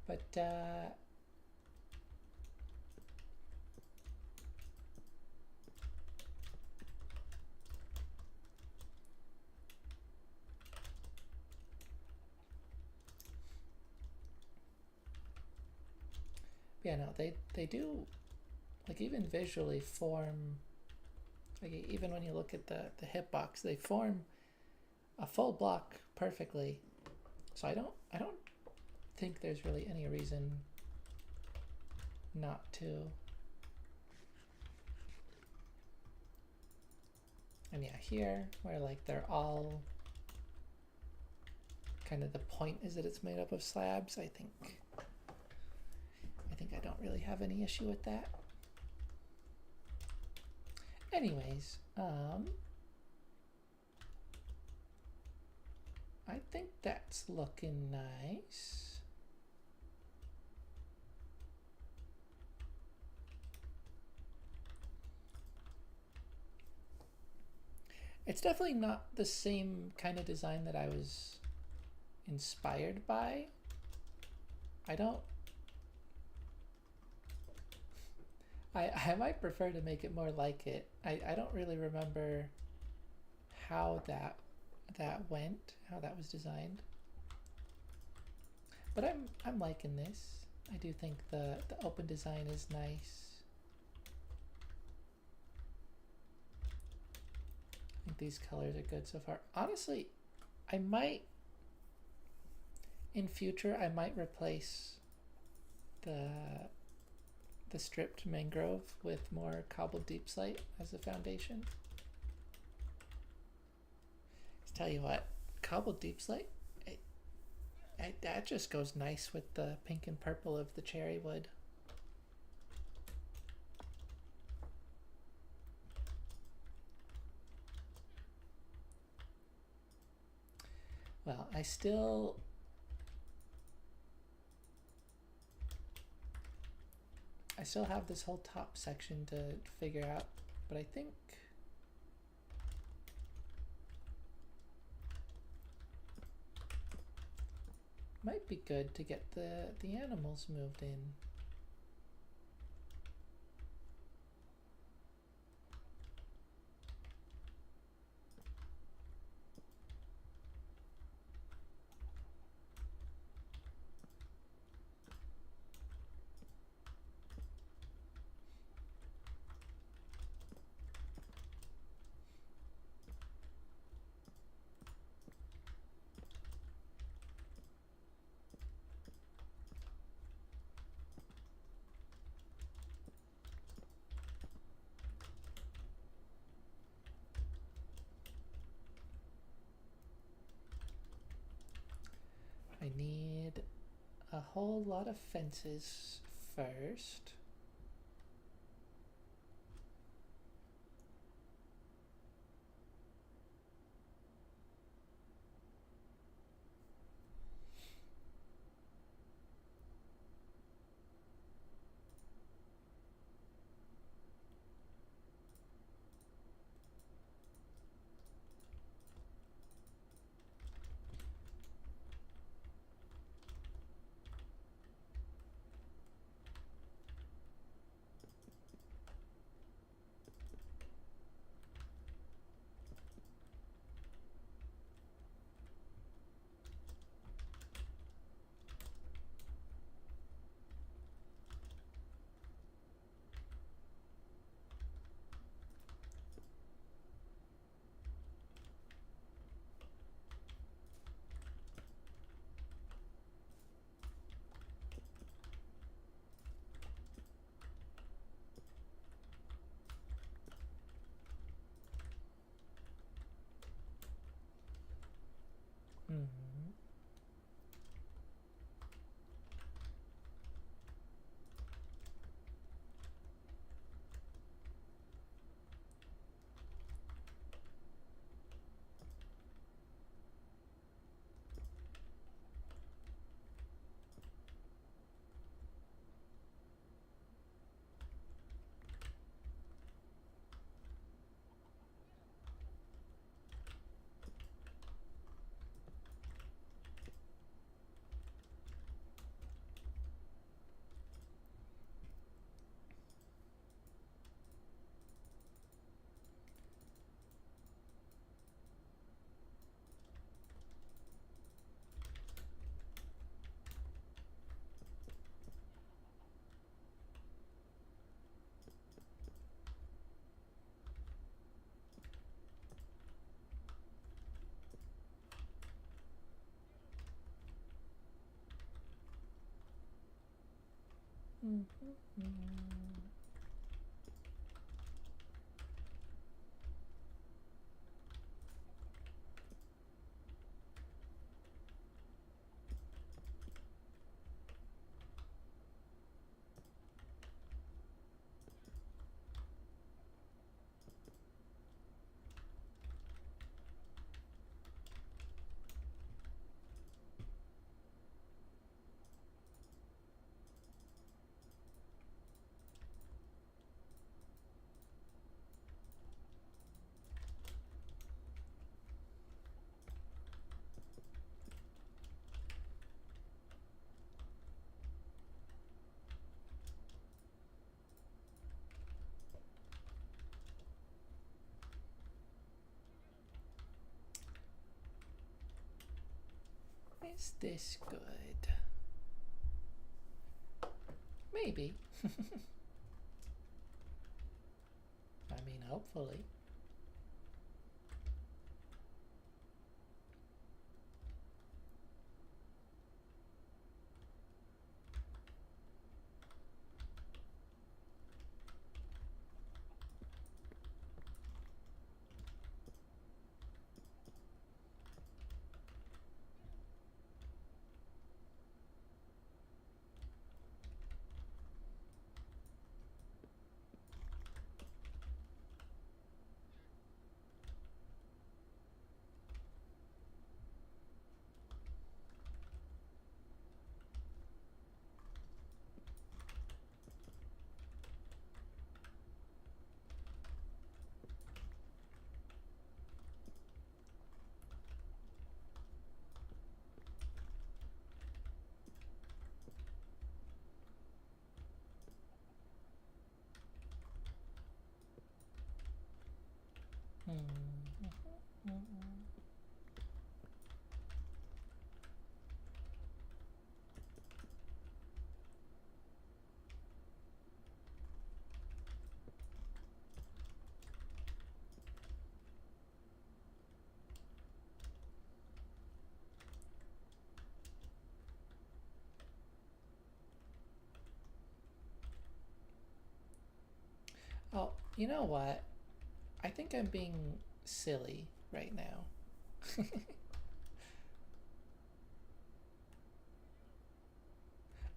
But yeah, no, they do, like, even visually form, like, even when you look at the hitbox, they form a full block perfectly. So I don't think there's really any reason not to. And yeah, here where like they're all kind of, the point is that it's made up of slabs, I think I don't really have any issue with that. Anyways, I think that's looking nice. It's definitely not the same kind of design that I was inspired by. I might prefer to make it more like it. I don't really remember how that went, how that was designed. But I'm liking this. I do think the open design is nice. I think these colors are good so far. Honestly, I might, in future, I might replace the stripped mangrove with more cobbled deep slate as a foundation. Let's tell you what, cobbled deep slate, that just goes nice with the pink and purple of the cherry wood. Well, I still have this whole top section to figure out, but I think it might be good to get the animals moved in. I need a whole lot of fences first. Is this good? Maybe. I mean, hopefully. Oh, you know what? I think I'm being silly right now.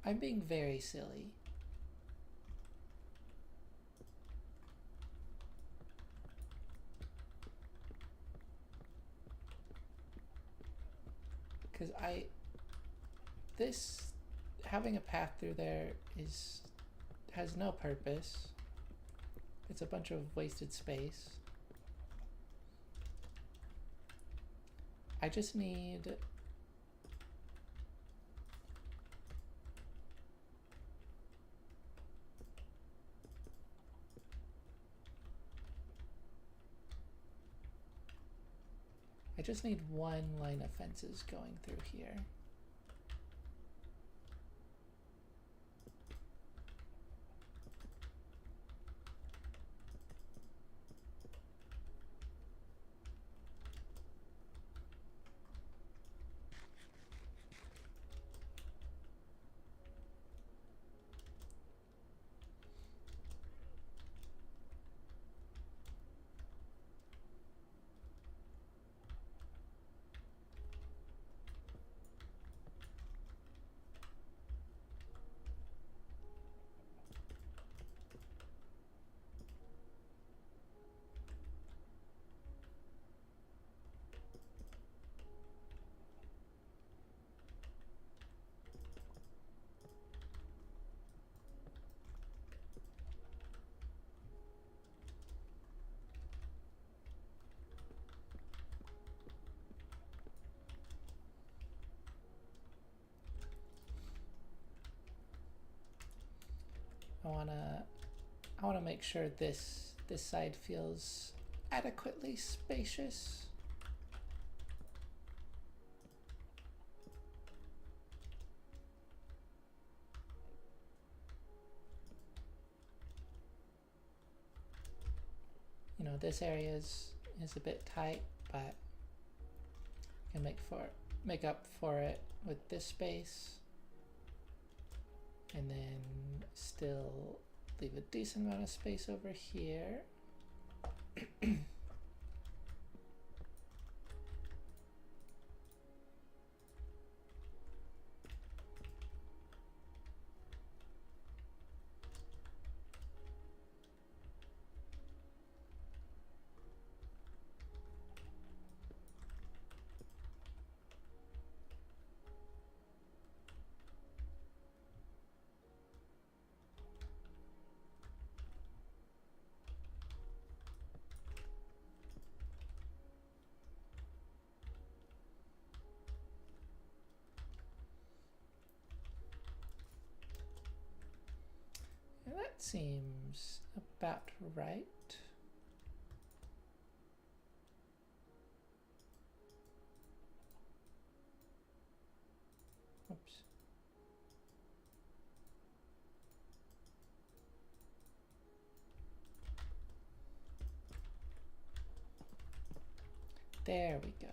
I'm being very silly. Because this, having a path through there has no purpose. It's a bunch of wasted space. I just need one line of fences going through here. I wanna make sure this side feels adequately spacious. You know, this area is a bit tight, but I can make up for it with this space. And then still leave a decent amount of space over here. That seems about right. Oops. There we go.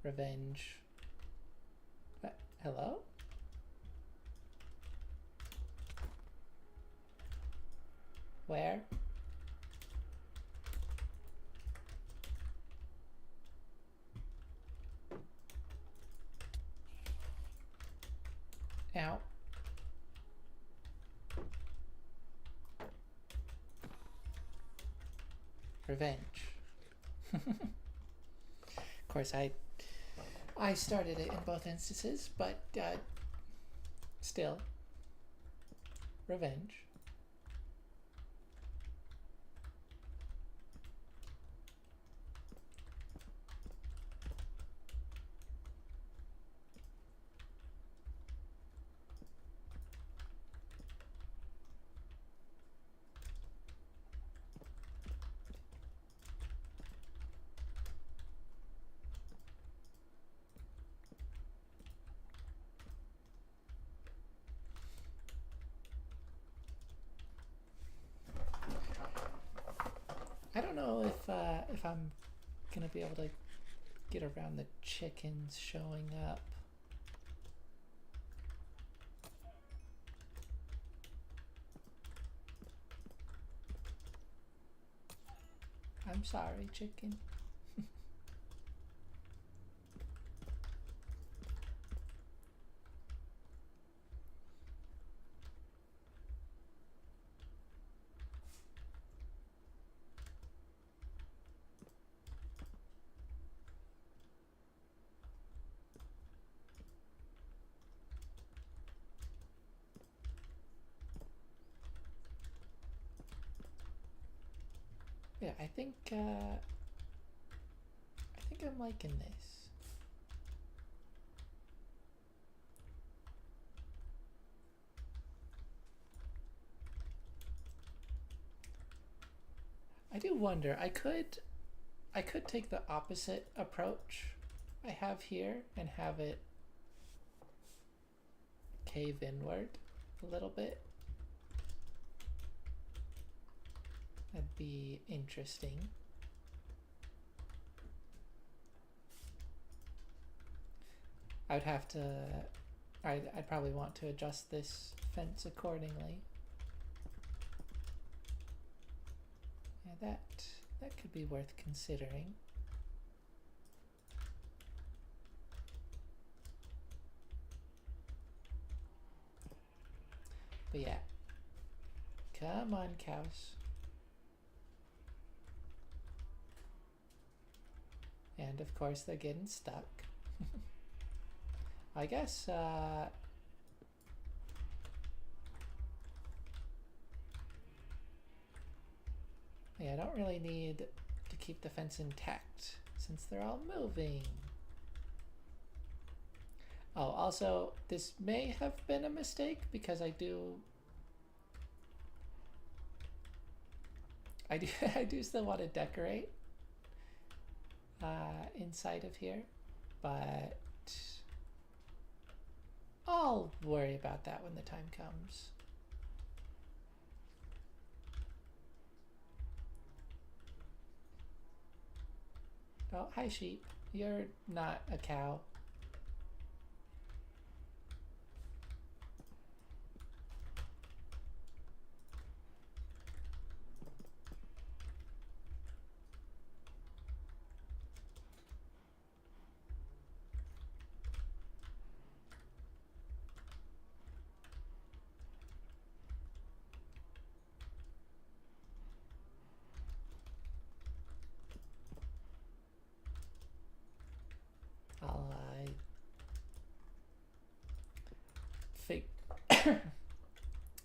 Revenge. Hello? Where? Ow. Revenge. Of course, I started it in both instances, but still, revenge. I don't know if I'm gonna be able to get around the chickens showing up. I'm sorry, chicken. Yeah, I think I'm liking this. I do wonder, I could take the opposite approach I have here and have it cave inward a little bit. That'd be interesting. I'd have to, I'd probably want to adjust this fence accordingly. Yeah, that could be worth considering. But yeah, come on, cows. And of course they're getting stuck. I guess yeah, I don't really need to keep the fence intact since they're all moving. Oh, also, this may have been a mistake because I do I do still want to decorate inside of here, but I'll worry about that when the time comes. Oh, hi sheep. You're not a cow.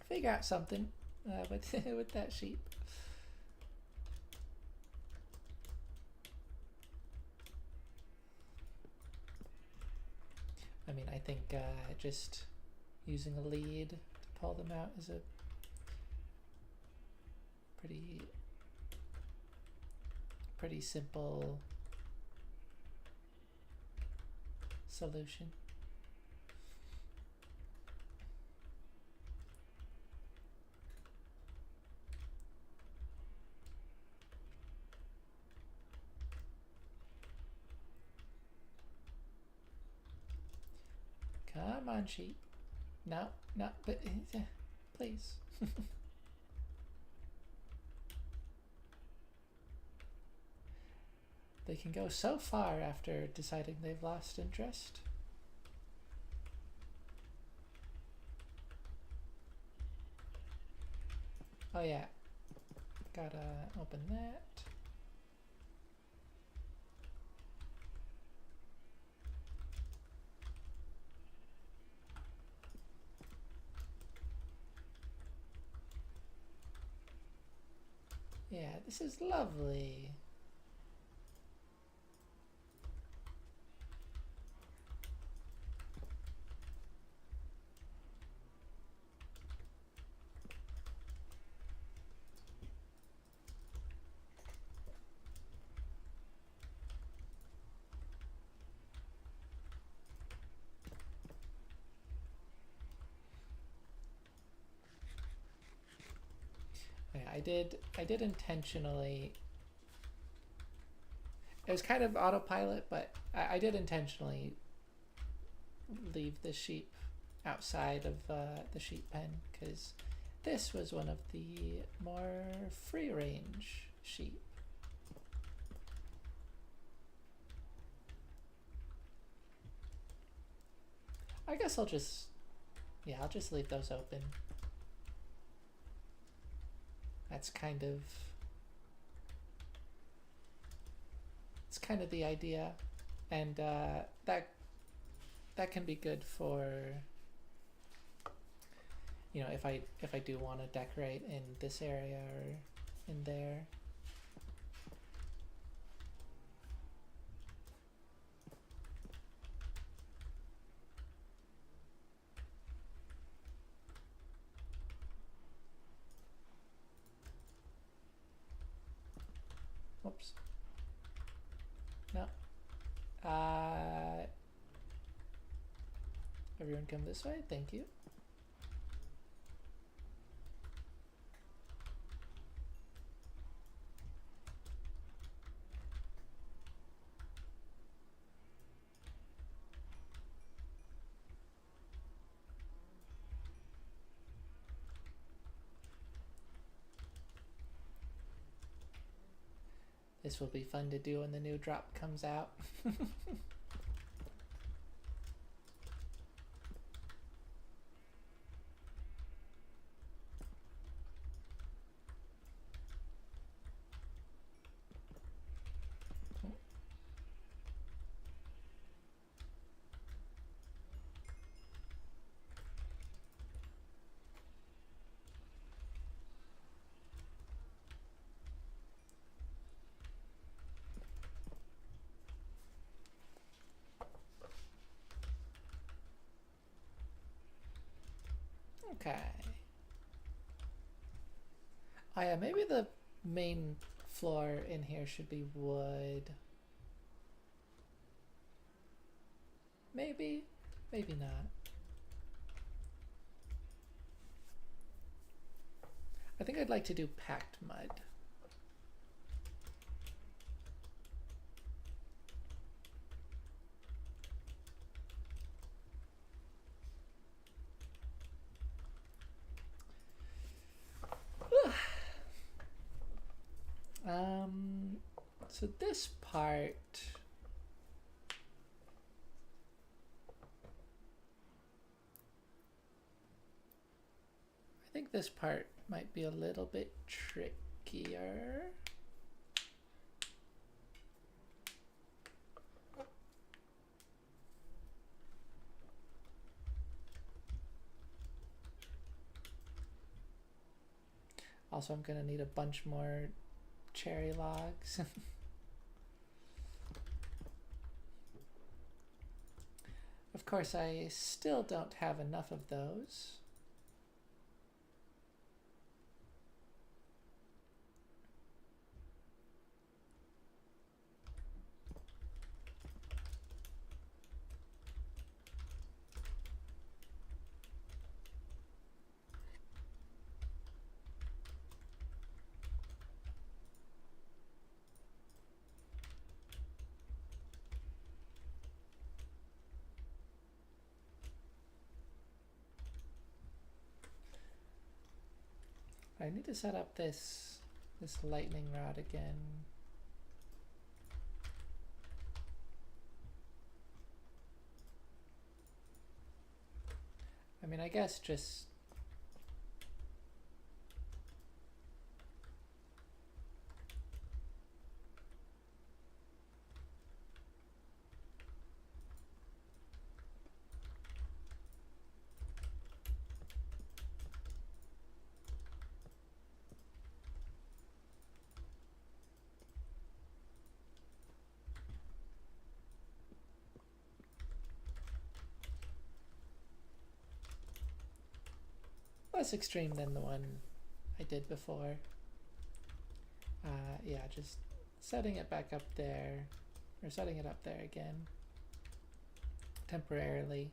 figure out something with with that sheep. I mean, I think just using a lead to pull them out is a pretty simple solution. Come on, sheep. No, but please. They can go so far after deciding they've lost interest. Oh yeah, gotta open that. Yeah, this is lovely. Yeah, I did intentionally. It was kind of autopilot, but I did intentionally leave the sheep outside of the sheep pen because this was one of the more free range sheep. I guess I'll just leave those open. That's kind of the idea, and that can be good for, you know, if I do want to decorate in this area or in there. Oops. No. Everyone come this way. Thank you. This will be fun to do when the new drop comes out. Okay. Oh yeah, maybe the main floor in here should be wood. Maybe, maybe not. I think I'd like to do packed mud. So this part, I think this part might be a little bit trickier. Also, I'm gonna need a bunch more cherry logs. Of course, I still don't have enough of those. I need to set up this lightning rod again. I mean, I guess just less extreme than the one I did before. Yeah, just setting it back up there, or setting it up there again, temporarily.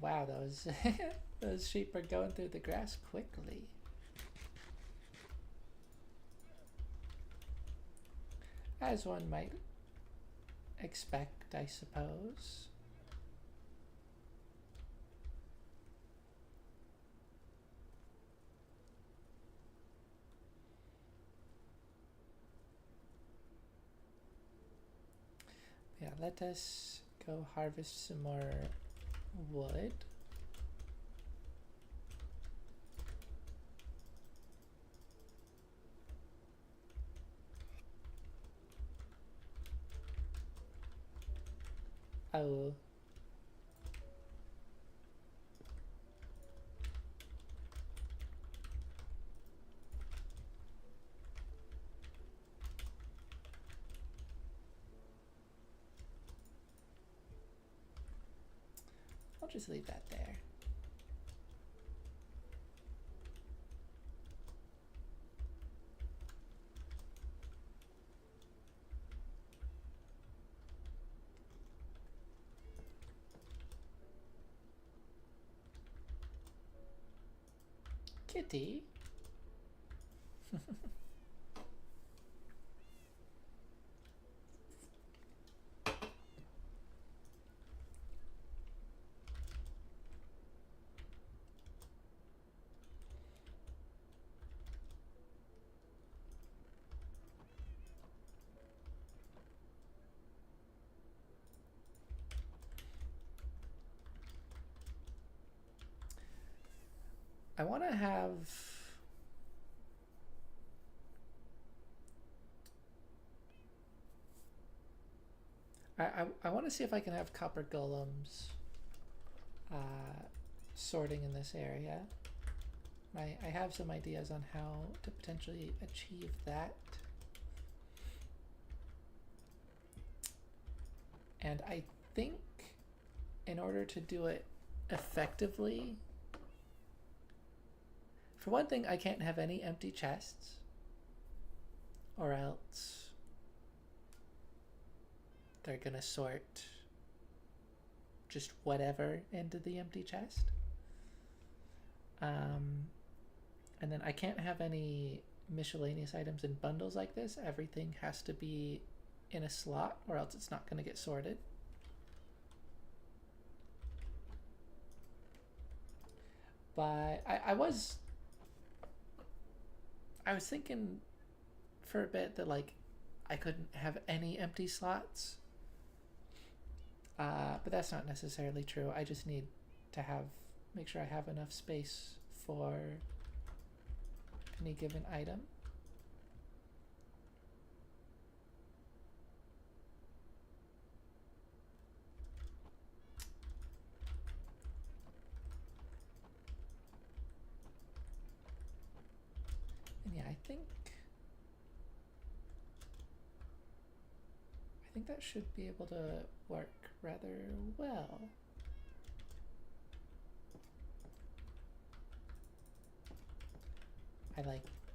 Wow, those sheep are going through the grass quickly. As one might expect, I suppose. Yeah, let us go harvest some more wood. Oh. I'll just leave that there. Kitty? I want to have... I want to see if I can have copper golems sorting in this area. I have some ideas on how to potentially achieve that. And I think in order to do it effectively, for one thing, I can't have any empty chests, or else they're gonna sort just whatever into the empty chest. And then I can't have any miscellaneous items in bundles like this. Everything has to be in a slot, or else it's not gonna get sorted. But I was thinking for a bit that like I couldn't have any empty slots. But that's not necessarily true. I just need to make sure I have enough space for any given item. And yeah, I think that should be able to work rather well.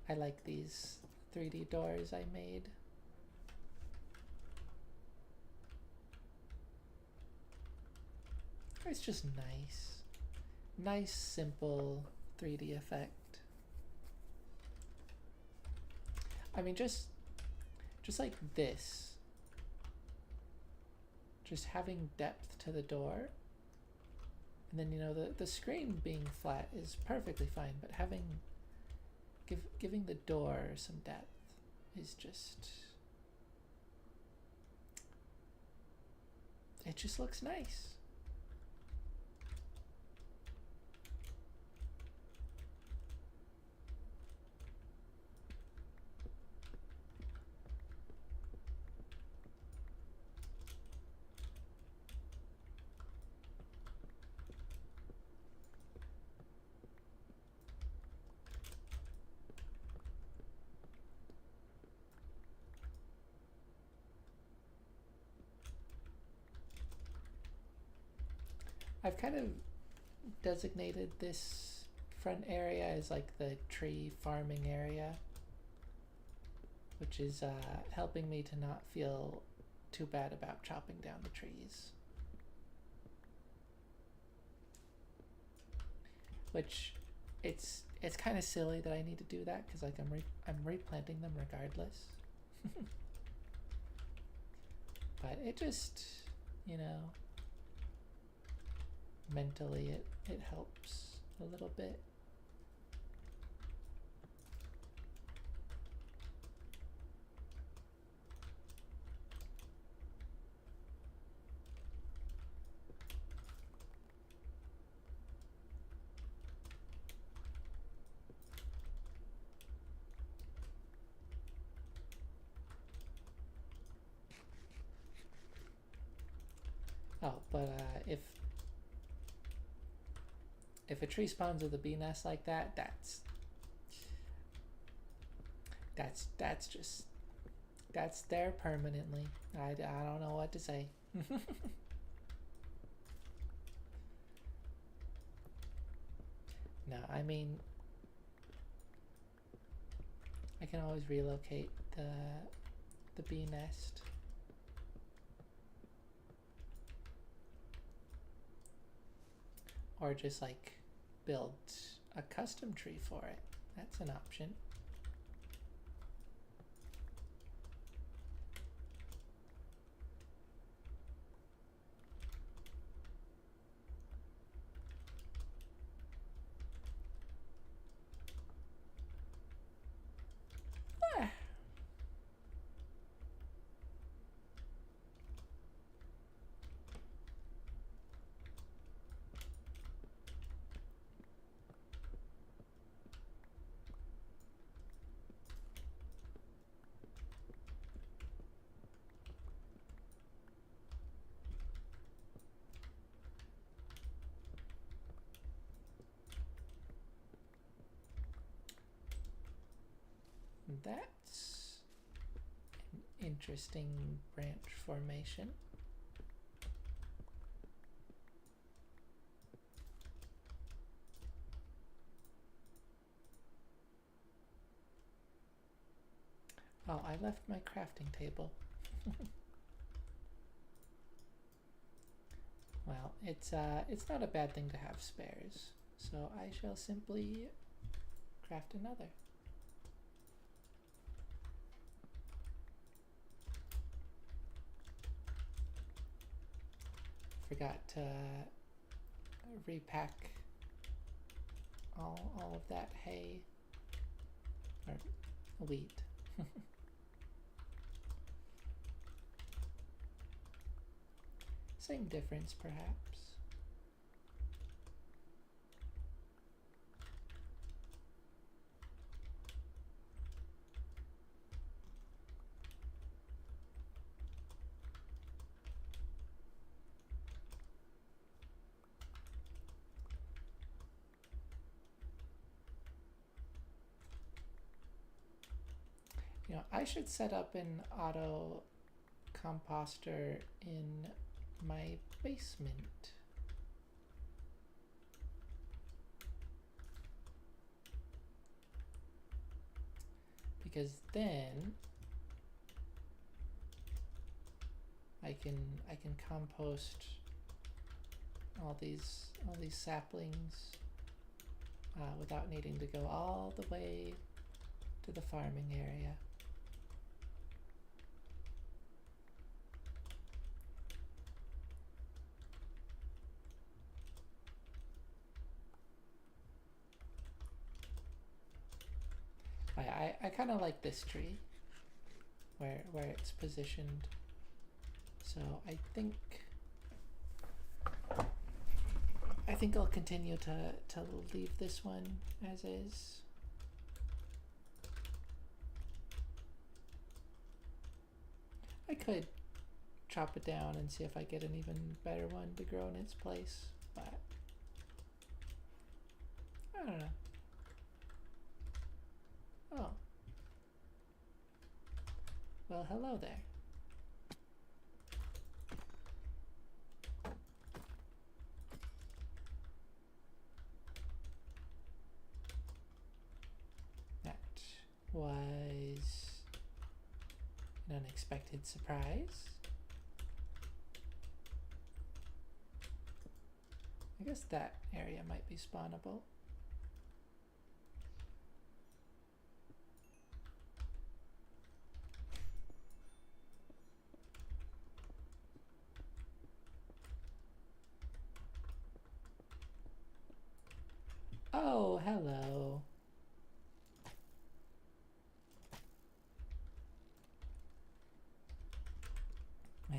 I like these 3D doors I made. It's just nice. Nice, simple 3D effect. I mean, just like this. Just having depth to the door. And then, you know, the screen being flat is perfectly fine, but giving the door some depth is just, it just looks nice. I've kind of designated this front area as like the tree farming area, which is helping me to not feel too bad about chopping down the trees. Which it's kind of silly that I need to do that, because like I'm replanting them regardless. But it just, you know, mentally it helps a little bit. Oh, but if a tree spawns with a bee nest like that, that's there permanently. I don't know what to say. No, I mean, I can always relocate the bee nest. Or just like build a custom tree for it. That's an option. That's an interesting branch formation. Oh, I left my crafting table. Well, it's not a bad thing to have spares, so I shall simply craft another. Forgot to repack all of that hay or wheat. Same difference, perhaps. You know, I should set up an auto composter in my basement. Because then I can compost all these saplings without needing to go all the way to the farming area. I kind of like this tree where it's positioned. So I think I'll continue to leave this one as is. I could chop it down and see if I get an even better one to grow in its place, but I don't know. Oh. Well, hello there. That was an unexpected surprise. I guess that area might be spawnable. Oh, hello. I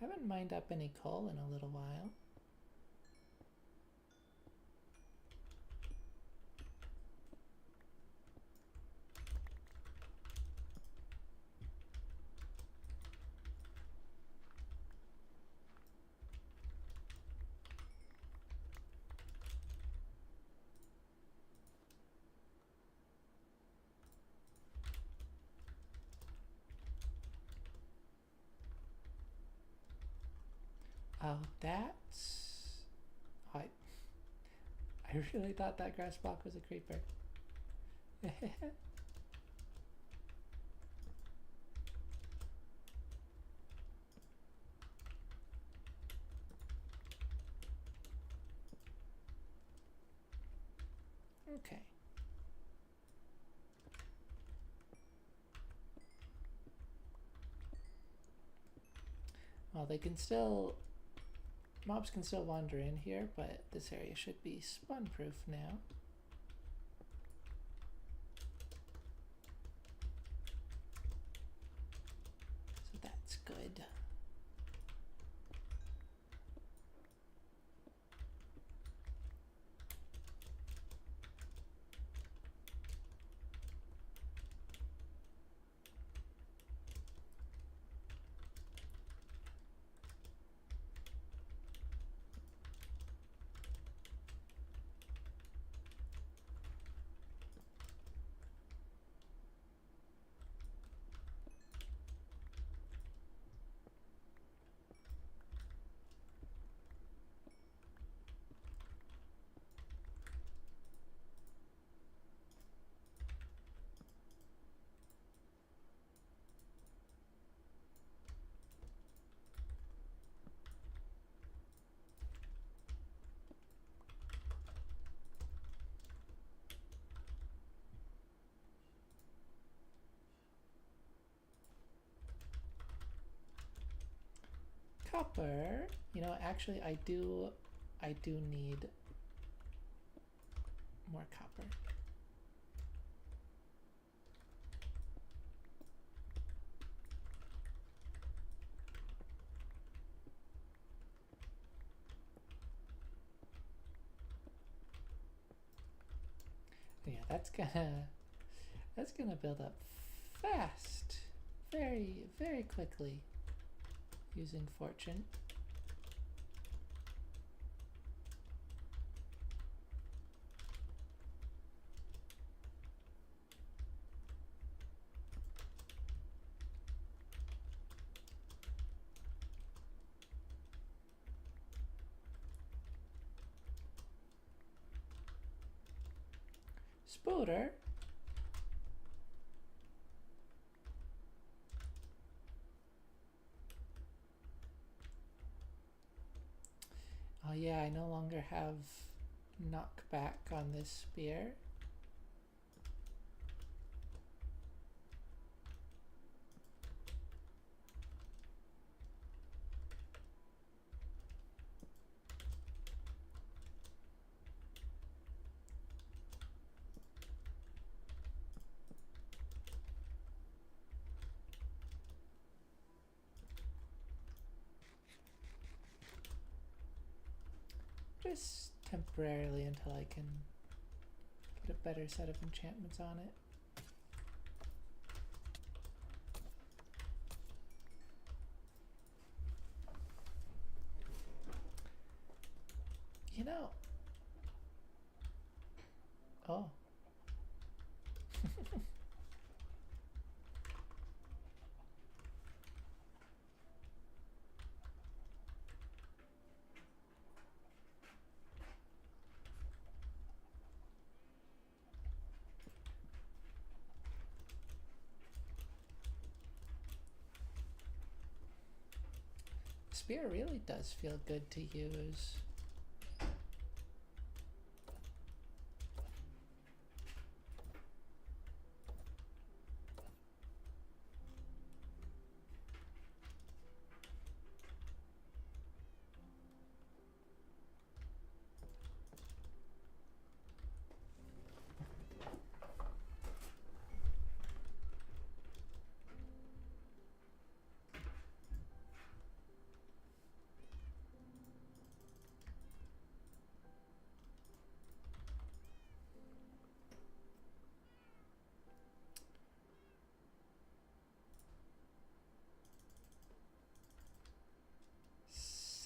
haven't mined up any coal in a little while. Oh, that's... I really thought that grass block was a creeper. Okay. Well, they can still... Mobs can still wander in here, but this area should be spawn-proof now. So that's good. Copper, you know, actually I do need more copper. Yeah, that's gonna That's gonna build up fast. Very, very quickly. Using fortune. Spooter. Oh yeah, I no longer have knockback on this spear. Just temporarily until I can put a better set of enchantments on it. You know. Oh. Spear really does feel good to use.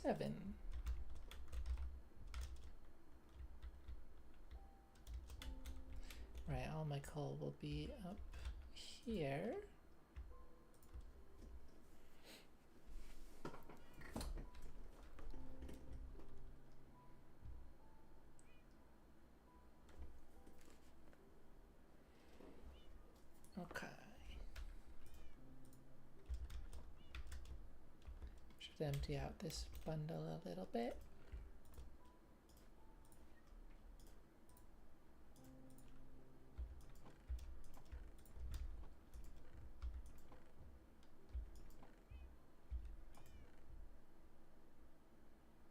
Seven. Right, all my coal will be up here. Okay. Should empty out this bundle a little bit.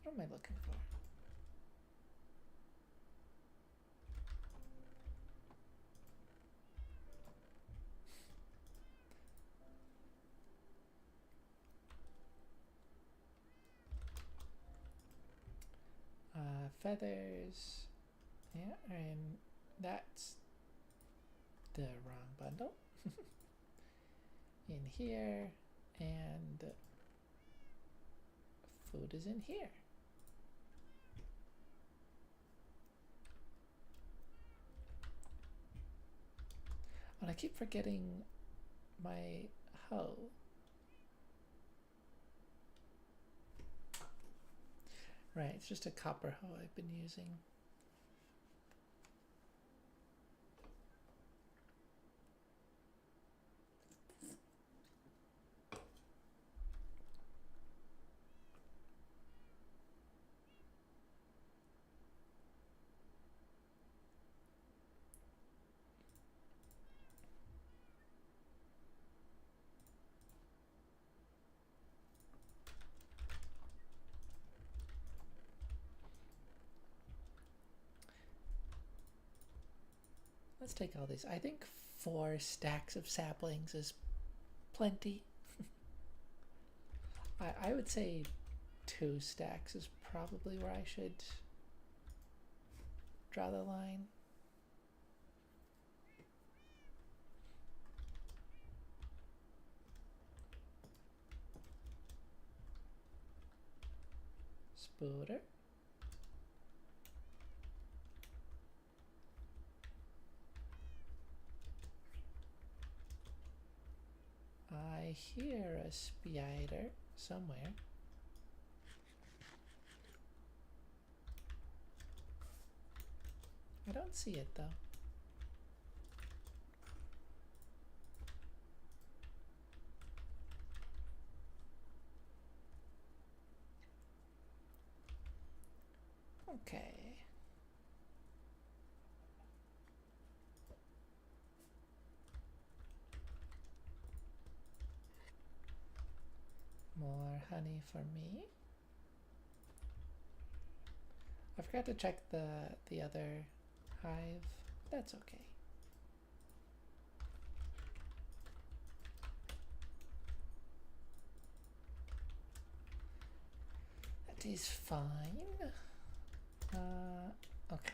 What am I looking for? Feathers. Yeah, and that's the wrong bundle. In here, and food is in here. And I keep forgetting my hoe. Right, it's just a copper hoe I've been using. Let's take all these. I think 4 stacks of saplings is plenty. I would say 2 stacks is probably where I should draw the line. Transporter. I hear a spider somewhere. I don't see it though. Okay. More honey for me. I forgot to check the other hive. That's okay. That is fine. Okay.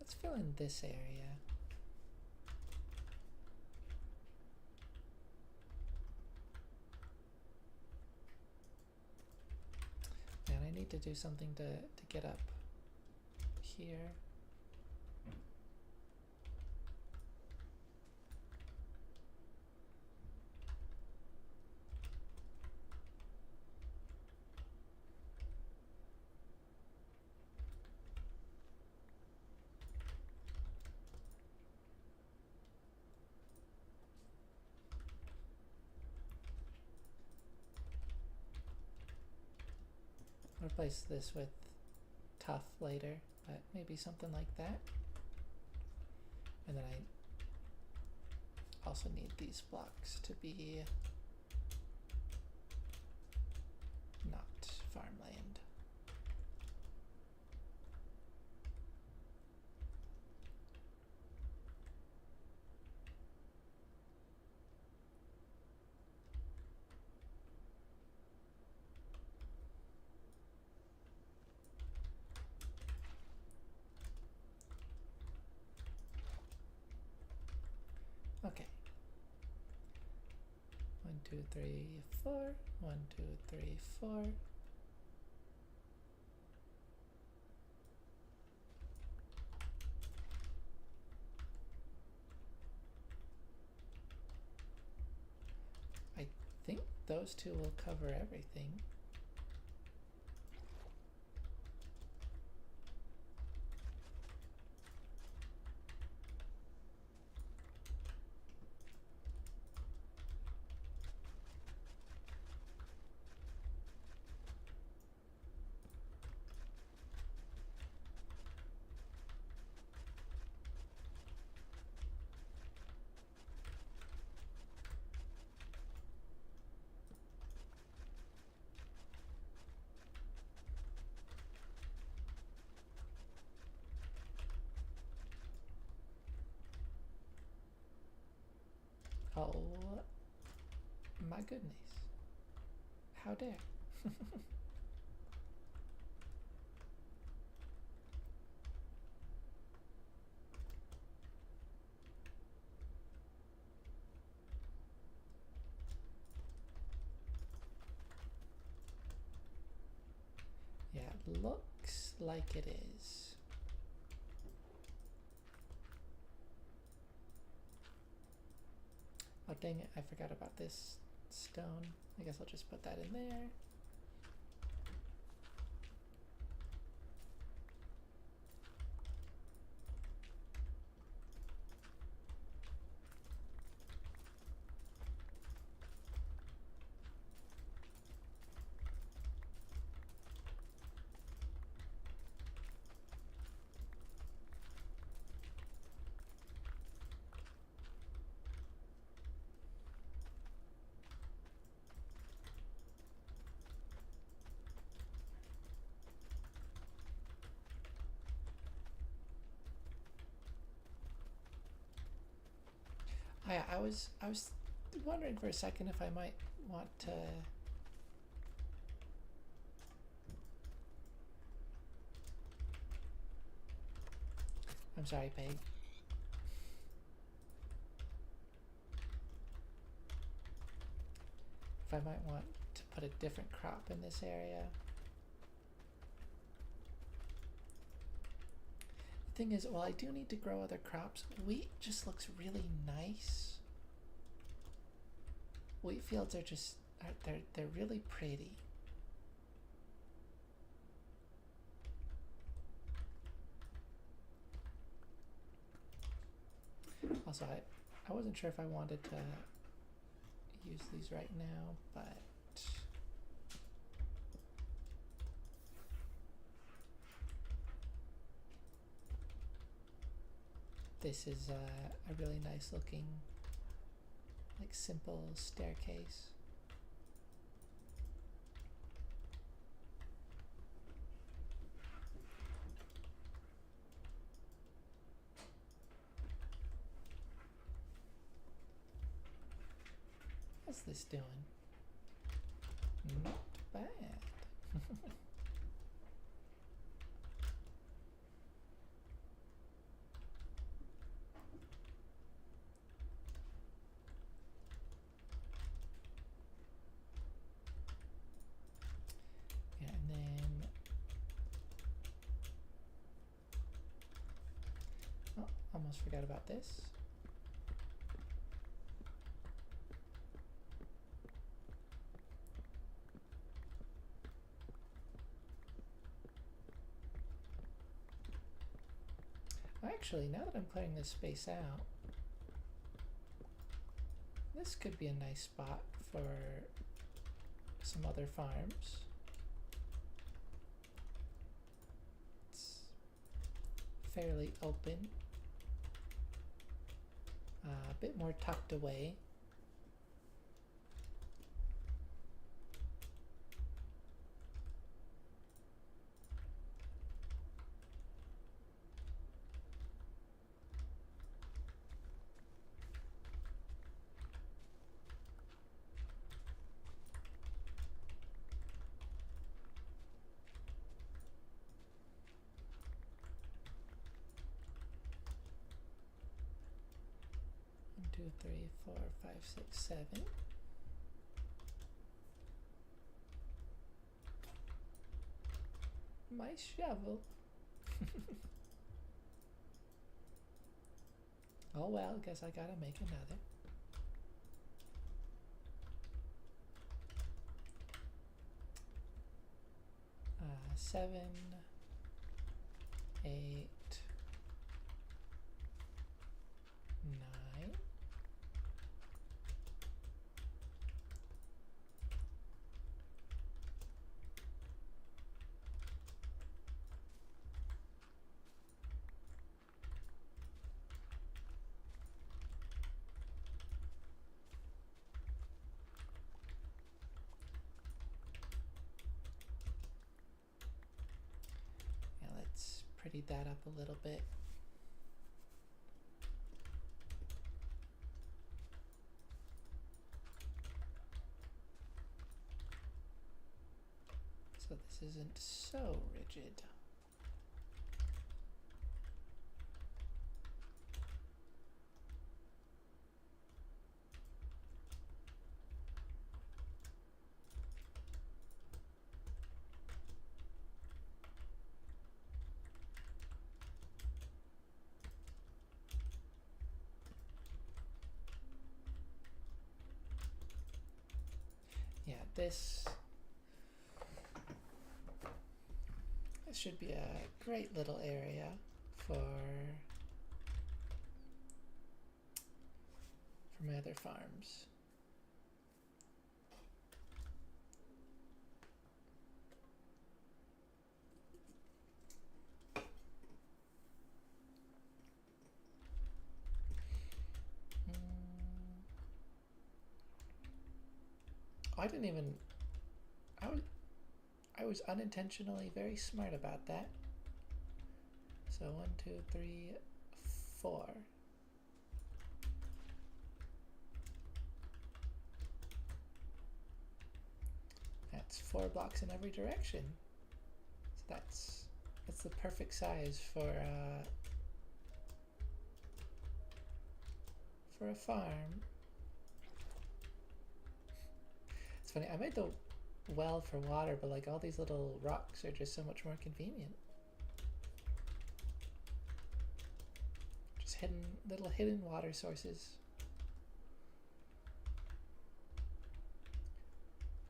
Let's fill in this area. And I need to do something to get up here. Replace this with tough later, but maybe something like that. And then I also need these blocks to be not farmland. Okay. 1, 2, 3, 4. 1, 2, 3, 4. I think those two will cover everything. Oh my goodness. How dare. Yeah, it looks like it is. Oh dang it, I forgot about this stone. I guess I'll just put that in there. Yeah, I was wondering for a second if I might want to. I'm sorry, Peg. If I might want to put a different crop in this area. The thing is, well, I do need to grow other crops. Wheat just looks really nice. Wheat fields are just, they're really pretty. Also, I wasn't sure if I wanted to use these right now, but this is a really nice looking, like, simple staircase. What's this doing? Not bad. Yeah, and then oh, almost forgot about this. Actually, now that I'm clearing this space out, this could be a nice spot for some other farms. It's fairly open, a bit more tucked away. Two, three, four, five, six, seven. My shovel. Oh well, guess I gotta make another. Seven, 8, 9. Yeah, let's pretty that up a little bit. So this isn't so rigid. Yeah, this should be a great little area for my other farms. I didn't even, I was unintentionally very smart about that. So 1, 2, 3, 4. that's 4 blocks in every direction. So that's the perfect size for a farm. It's funny, I made the well for water, but like all these little rocks are just so much more convenient. Just little hidden water sources.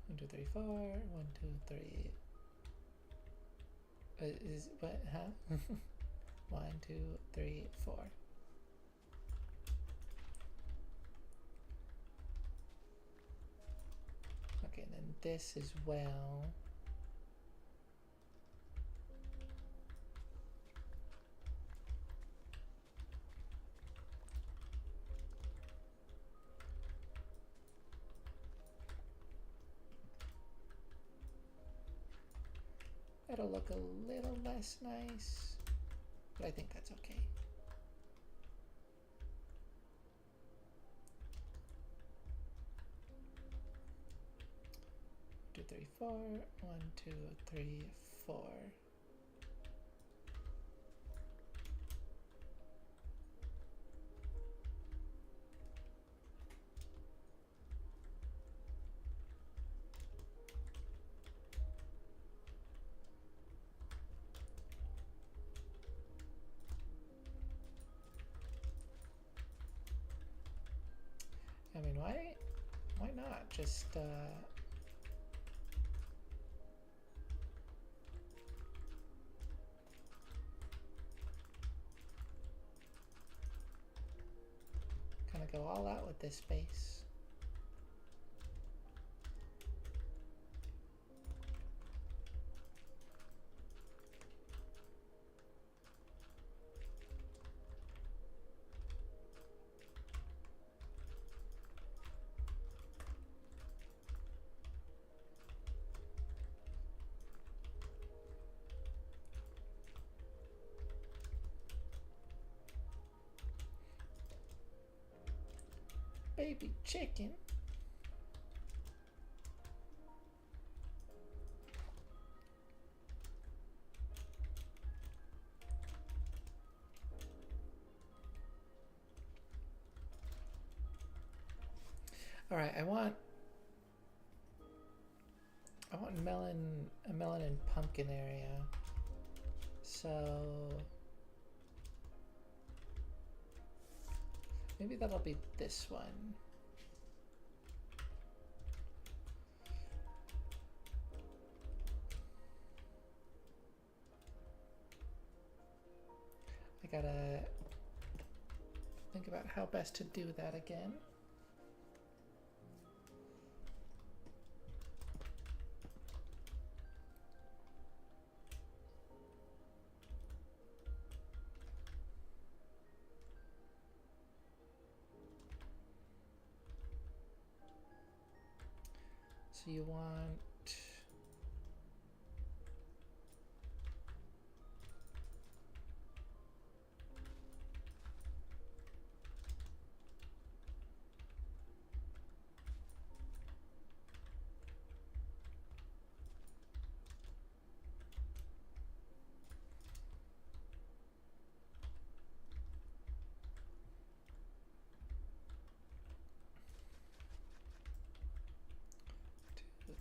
1, 2, 3, 4. 1, 2, 3. Is what? Huh? 1, 2, 3, 4. Okay, and then this as well. That'll look a little less nice, but I think that's okay. Two, 3, 4. 1, 2, 3, 4. I mean, why not just kind of go all out with this space. Baby chicken. All right, I want a melon and pumpkin area. So maybe that'll be this one. I gotta think about how best to do that again. So you want two,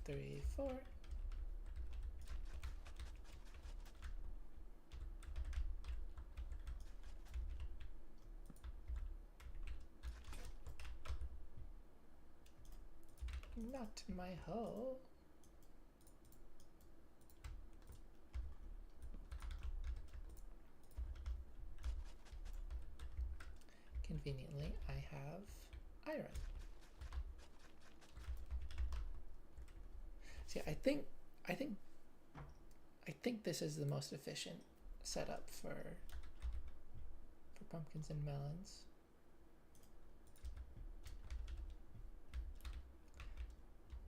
3, 4. Not my hole. Conveniently, I have iron. See, I think this is the most efficient setup for pumpkins and melons.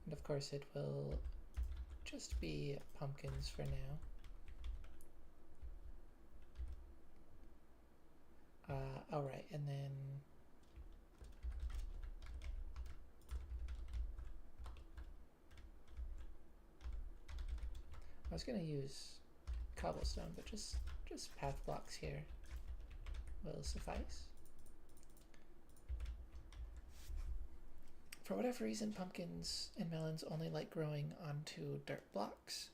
And of course it will just be pumpkins for now. All right, and then I was gonna use cobblestone, but just path blocks here will suffice. For whatever reason, pumpkins and melons only like growing onto dirt blocks.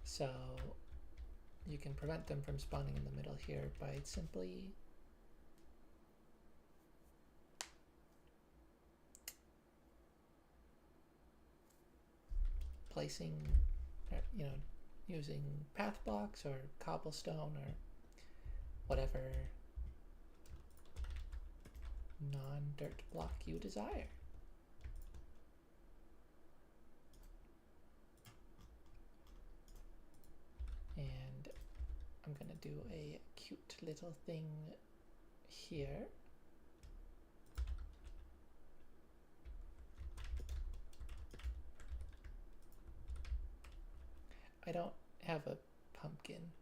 So you can prevent them from spawning in the middle here by simply placing, you know, using path blocks or cobblestone or whatever non-dirt block you desire. And I'm gonna do a cute little thing here. I don't have a pumpkin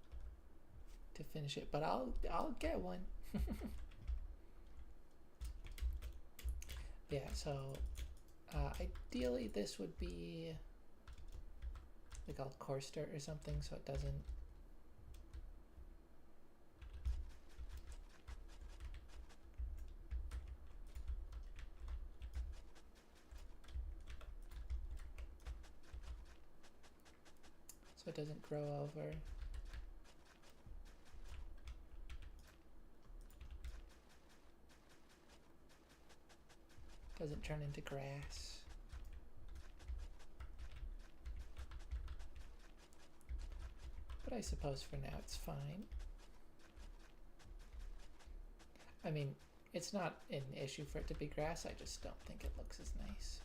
to finish it, but I'll get one. Yeah, so ideally this would be like all coarse dirt or something, so it doesn't grow over. Doesn't turn into grass. But I suppose for now it's fine. I mean, it's not an issue for it to be grass, I just don't think it looks as nice.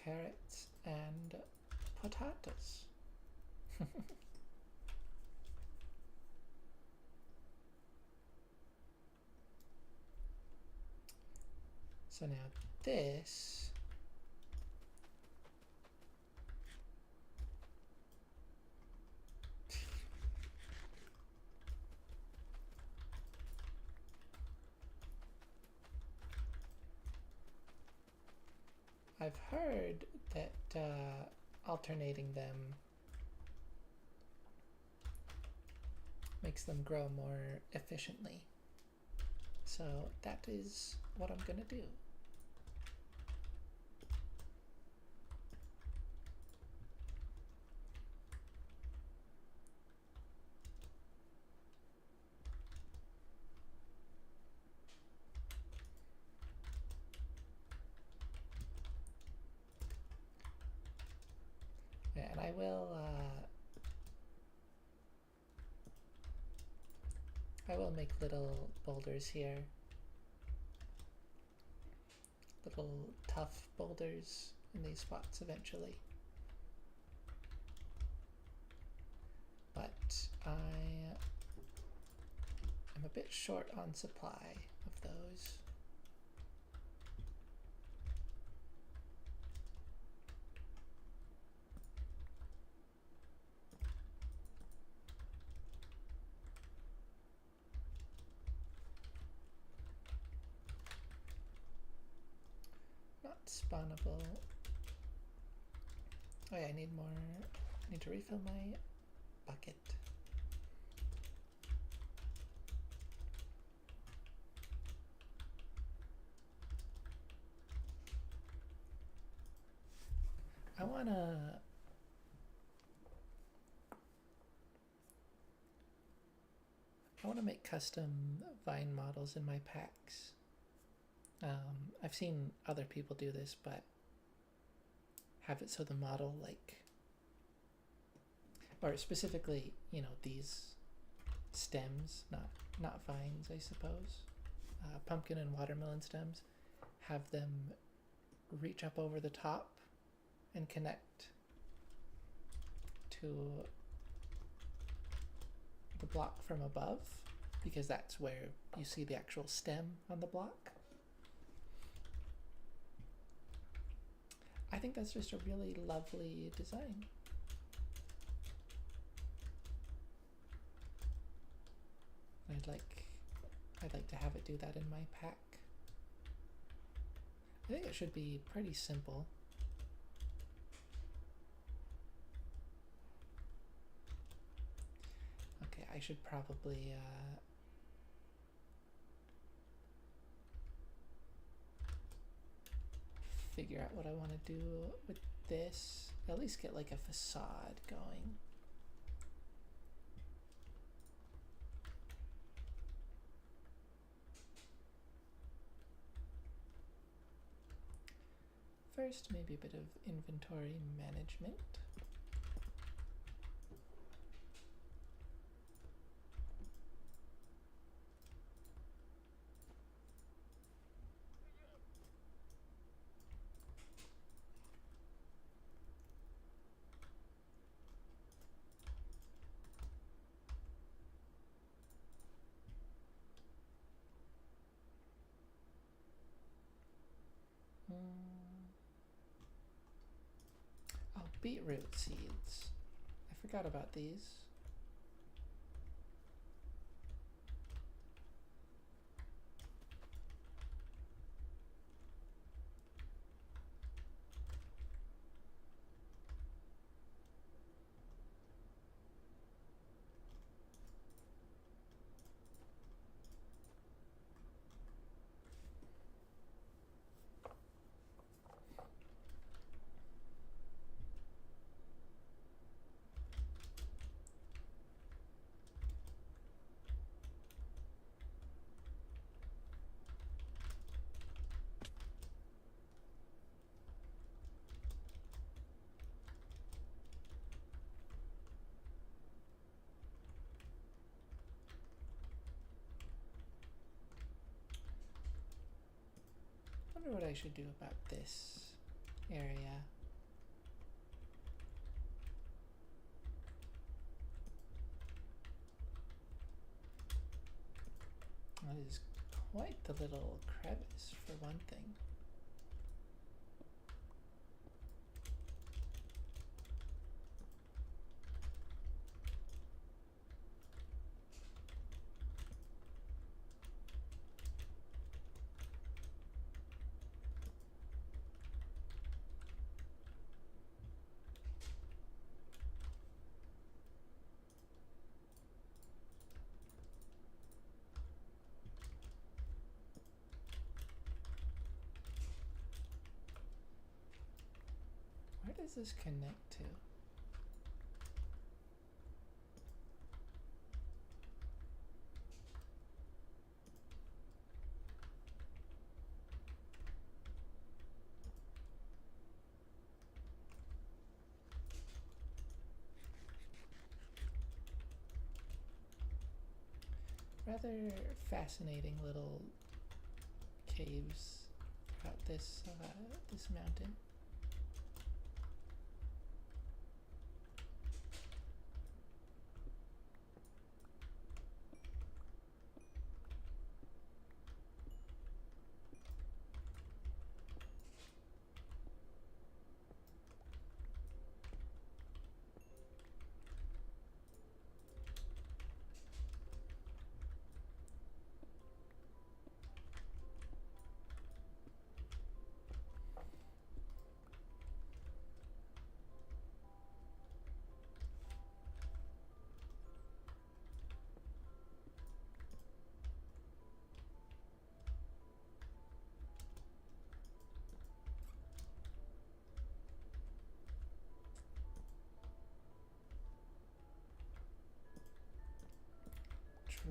Carrots and potatoes. So now this I've heard that alternating them makes them grow more efficiently. So that is what I'm gonna do. And I will make little boulders here. Little tough boulders in these spots eventually. But I am a bit short on supply of those. Spawnable. Oh yeah, I need more. I need to refill my bucket. I wanna make custom vine models in my packs. I've seen other people do this, but have it so the model, like, or specifically, you know, these stems, not vines, I suppose, pumpkin and watermelon stems, have them reach up over the top and connect to the block from above, because that's where you see the actual stem on the block. I think that's just a really lovely design. I'd like to have it do that in my pack. I think it should be pretty simple. Okay, I should probably figure out what I want to do with this. At least get like a facade going. First, maybe a bit of inventory management. Oh, beetroot seeds. I forgot about these. I wonder what I should do about this area. That is quite the little crevice for one thing. Where does this connect to? Rather fascinating little caves throughout this this mountain.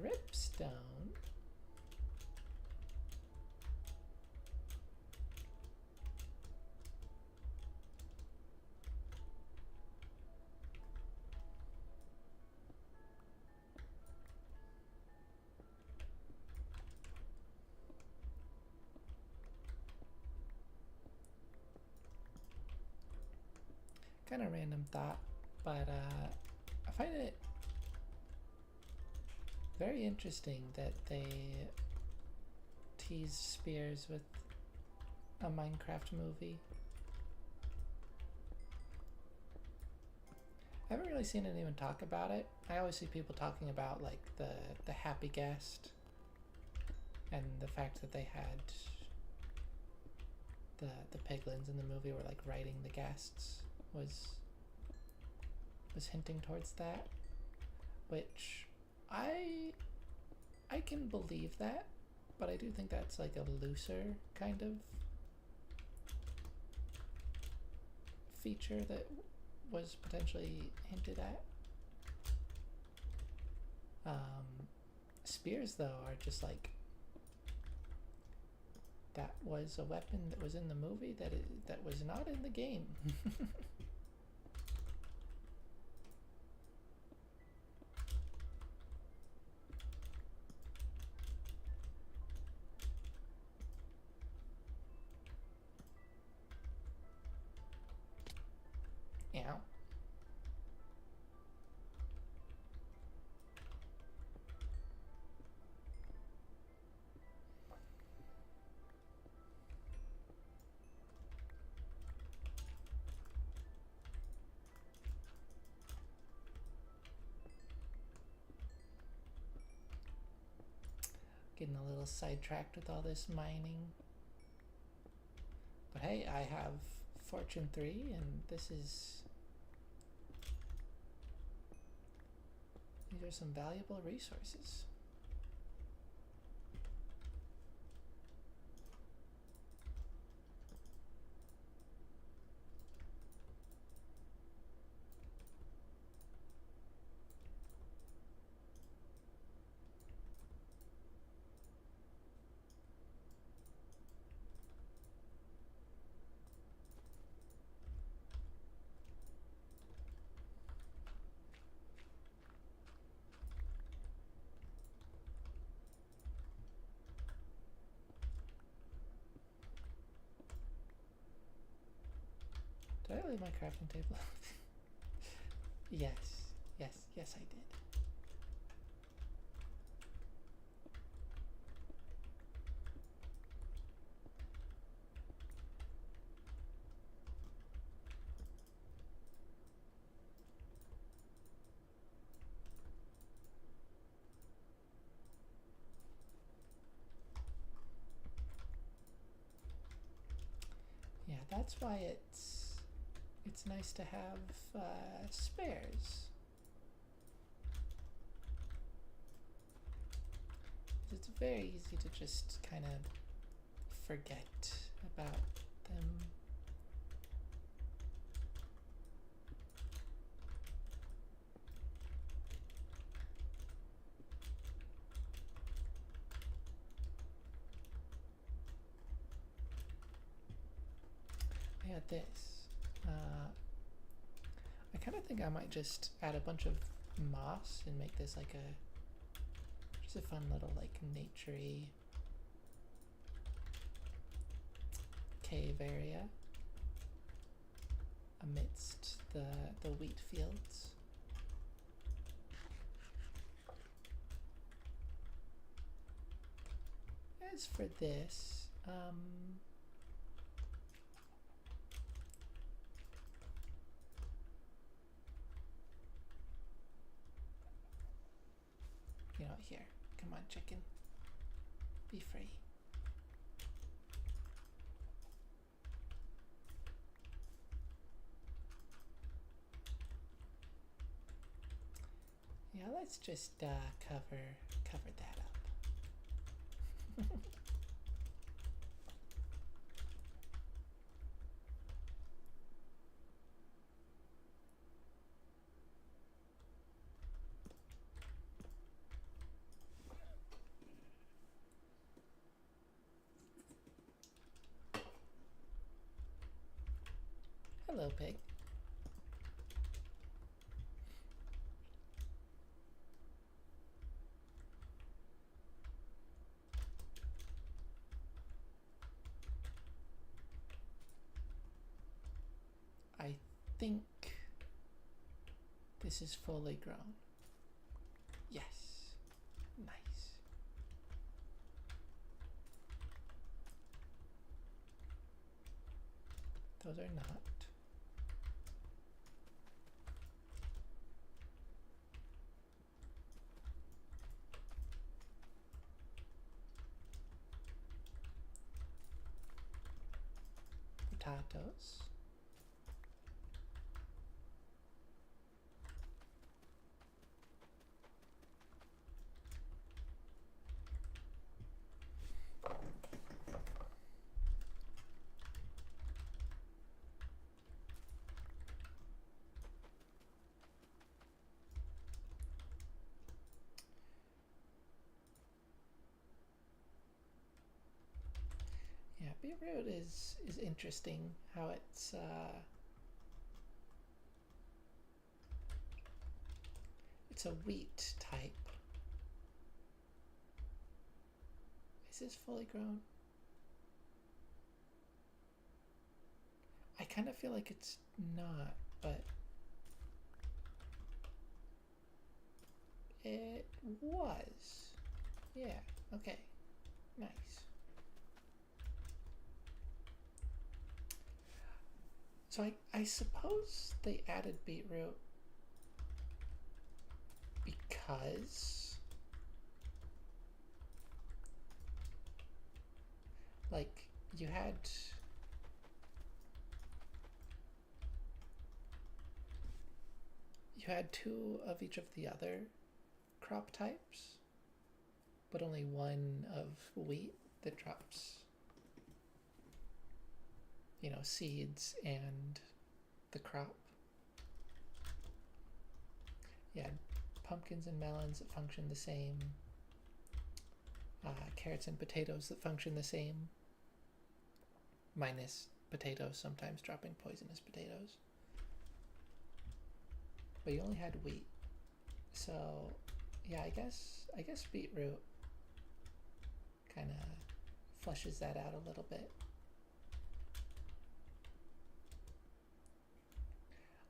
Dripstone. kind of random thought, but I find it very interesting that they tease Spears with a Minecraft movie. I haven't really seen anyone talk about it. I always see people talking about like the Happy Guest and the fact that they had the piglins in the movie were like writing the guests was hinting towards that, which I can believe that, but I do think that's like a looser kind of feature that was potentially hinted at. Spears though are just like, that was a weapon that was in the movie that was not in the game. Ow. Getting a little sidetracked with all this mining. But hey, I have Fortune 3 and these are some valuable resources. Did I leave my crafting table? Yes, yes I did. Yeah, that's why it's nice to have spares. It's very easy to just kind of forget about them. I got this. I kind of think I might just add a bunch of moss and make this like just a fun little like naturey cave area amidst the wheat fields. As for this, you know, here, come on, chicken, be free. Yeah, let's just cover that up. Hello, pig. I think this is fully grown. Yes. Nice. Those are not. Potatoes. Yeah, beetroot is interesting how it's a wheat type. Is this fully grown? I kind of feel like it's not, but it was. Yeah, okay. Nice. So I suppose they added beetroot because like you had two of each of the other crop types, but only one of wheat that drops, you know, seeds and the crop. Yeah, pumpkins and melons that function the same, carrots and potatoes that function the same, minus potatoes sometimes dropping poisonous potatoes. But you only had wheat, so yeah, I guess beetroot kind of flushes that out a little bit.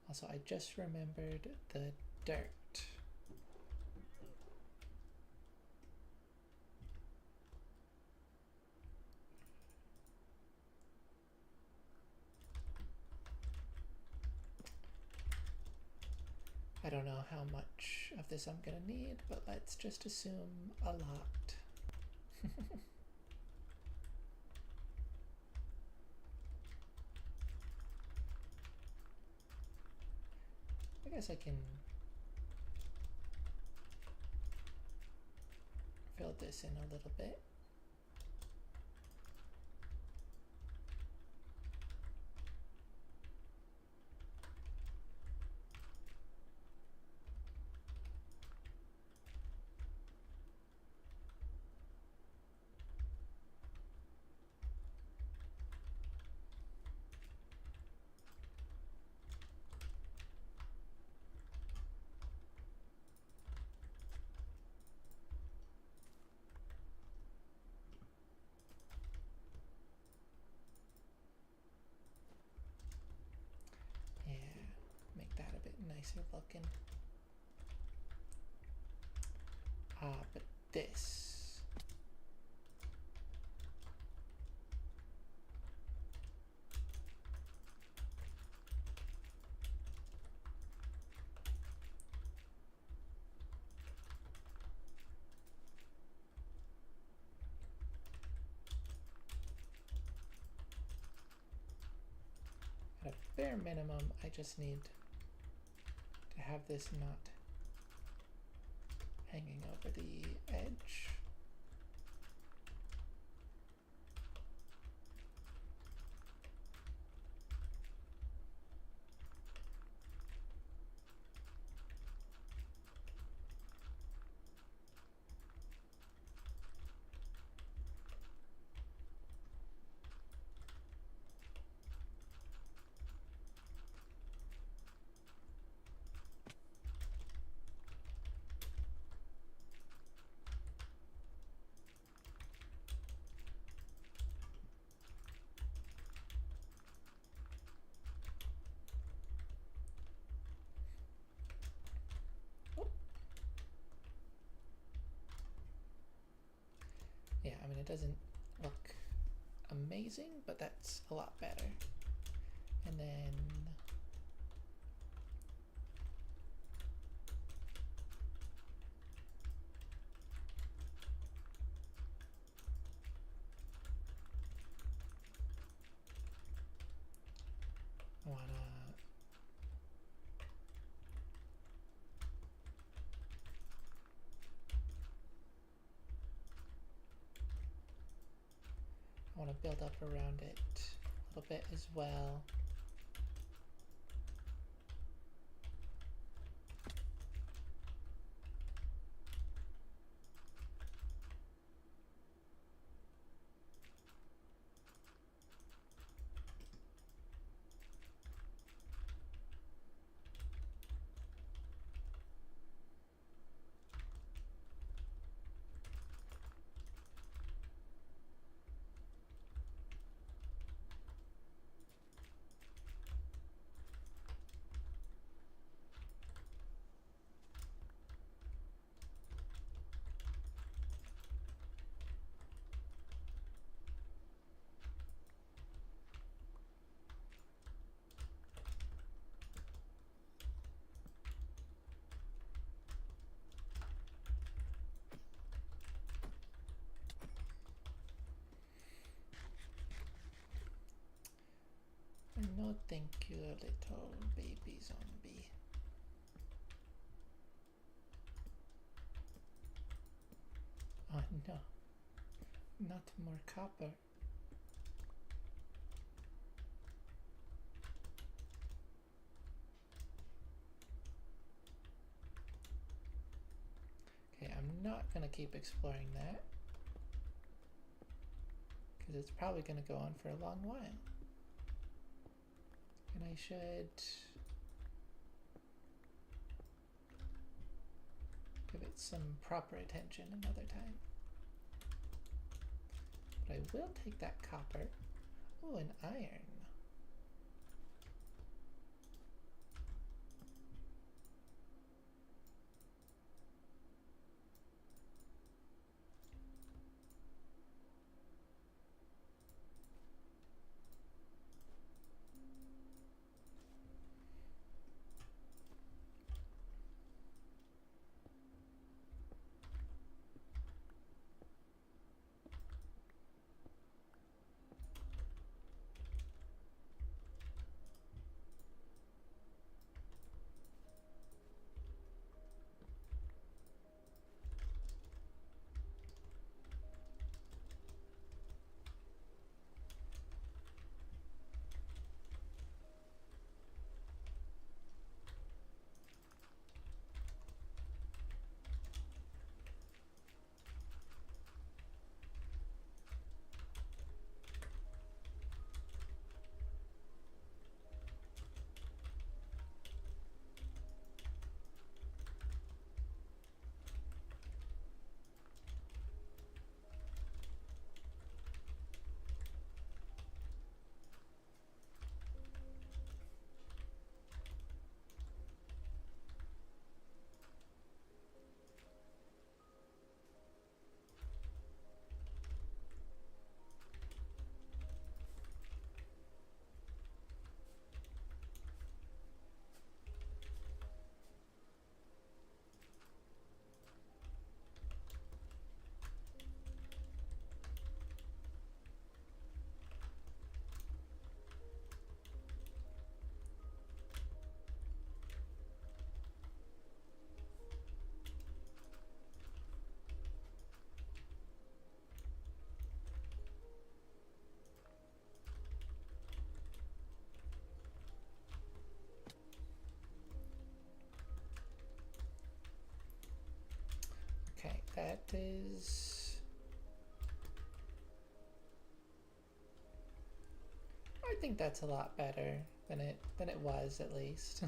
Also, I just remembered the dirt. I don't know how much of this I'm gonna need, but let's just assume a lot. I guess I can fill this in a little bit. Nicer looking. But this. At a bare minimum, I just need to have this not hanging over the edge. doesn't look amazing, but that's a lot better. And then I want to build up around it a little bit as well. No, thank you, little baby zombie. Oh no, not more copper. Okay, I'm not gonna keep exploring that because it's probably gonna go on for a long while. And I should give it some proper attention another time. But I will take that copper. Oh, an iron. Okay, that is... I think that's a lot better than it was, at least.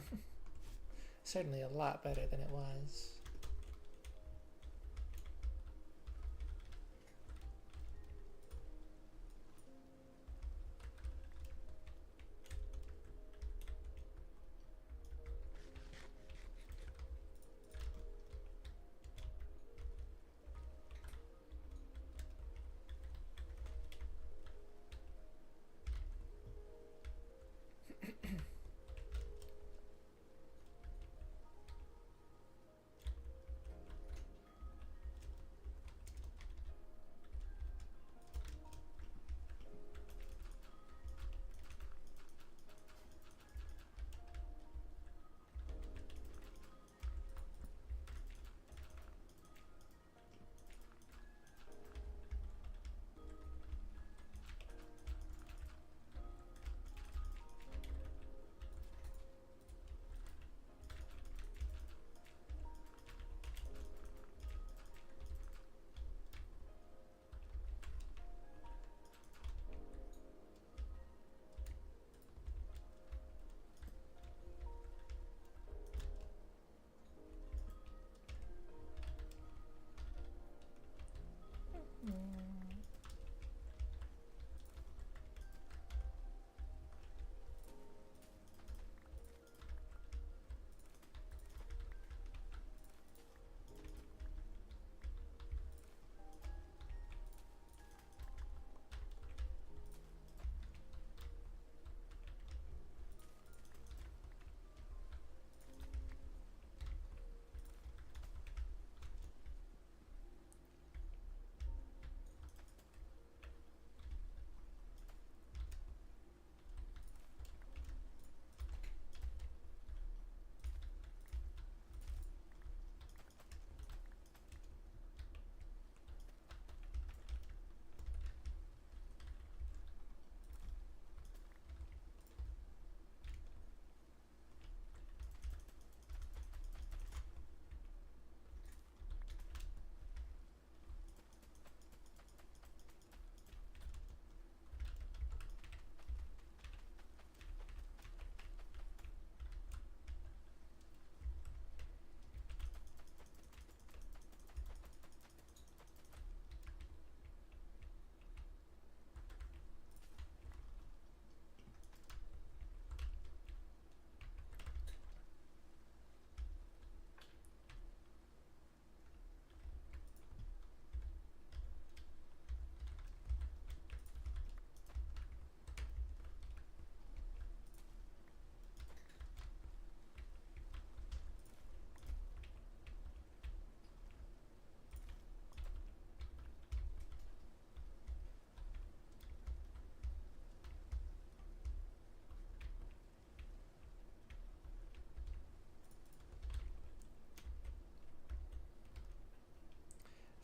Certainly a lot better than it was.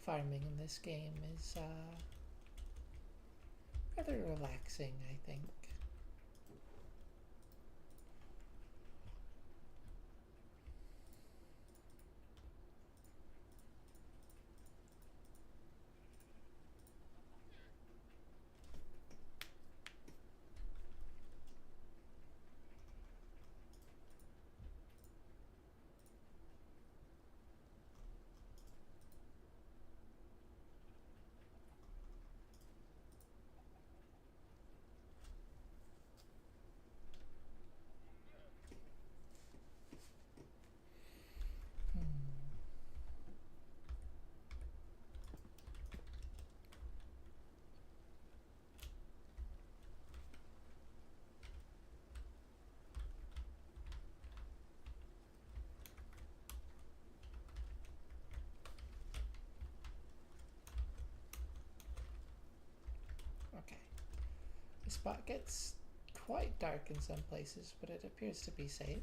farming in this game is rather relaxing, I think. Okay. The spot gets quite dark in some places, but it appears to be safe.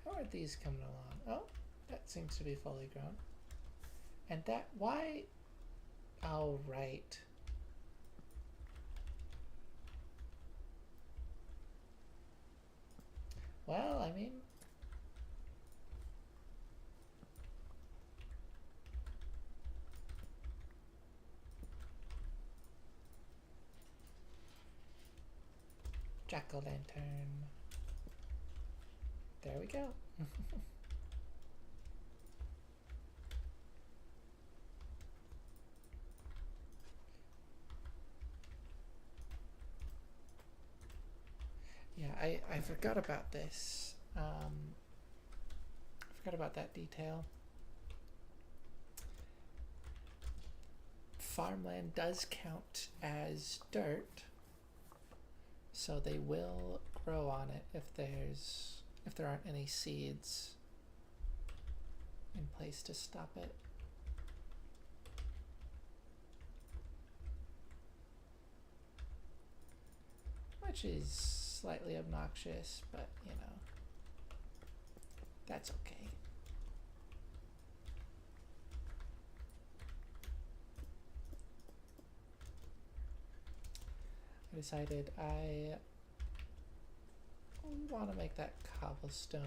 How are these coming along? Oh, that seems to be fully grown. And that, why? Oh, right. Well, I mean, jack-o'-lantern. There we go. Yeah, I forgot about this. I forgot about that detail. Farmland does count as dirt, so they will grow on it if there aren't any seeds in place to stop it. Which is slightly obnoxious, but you know, that's okay. I decided I want to make that cobblestone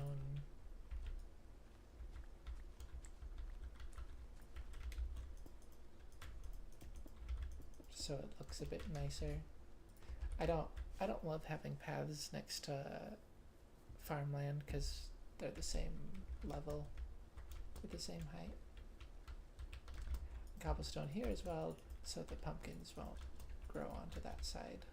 so it looks a bit nicer. I don't love having paths next to farmland because they're the same level with the same height. Cobblestone here as well so the pumpkins won't grow onto that side.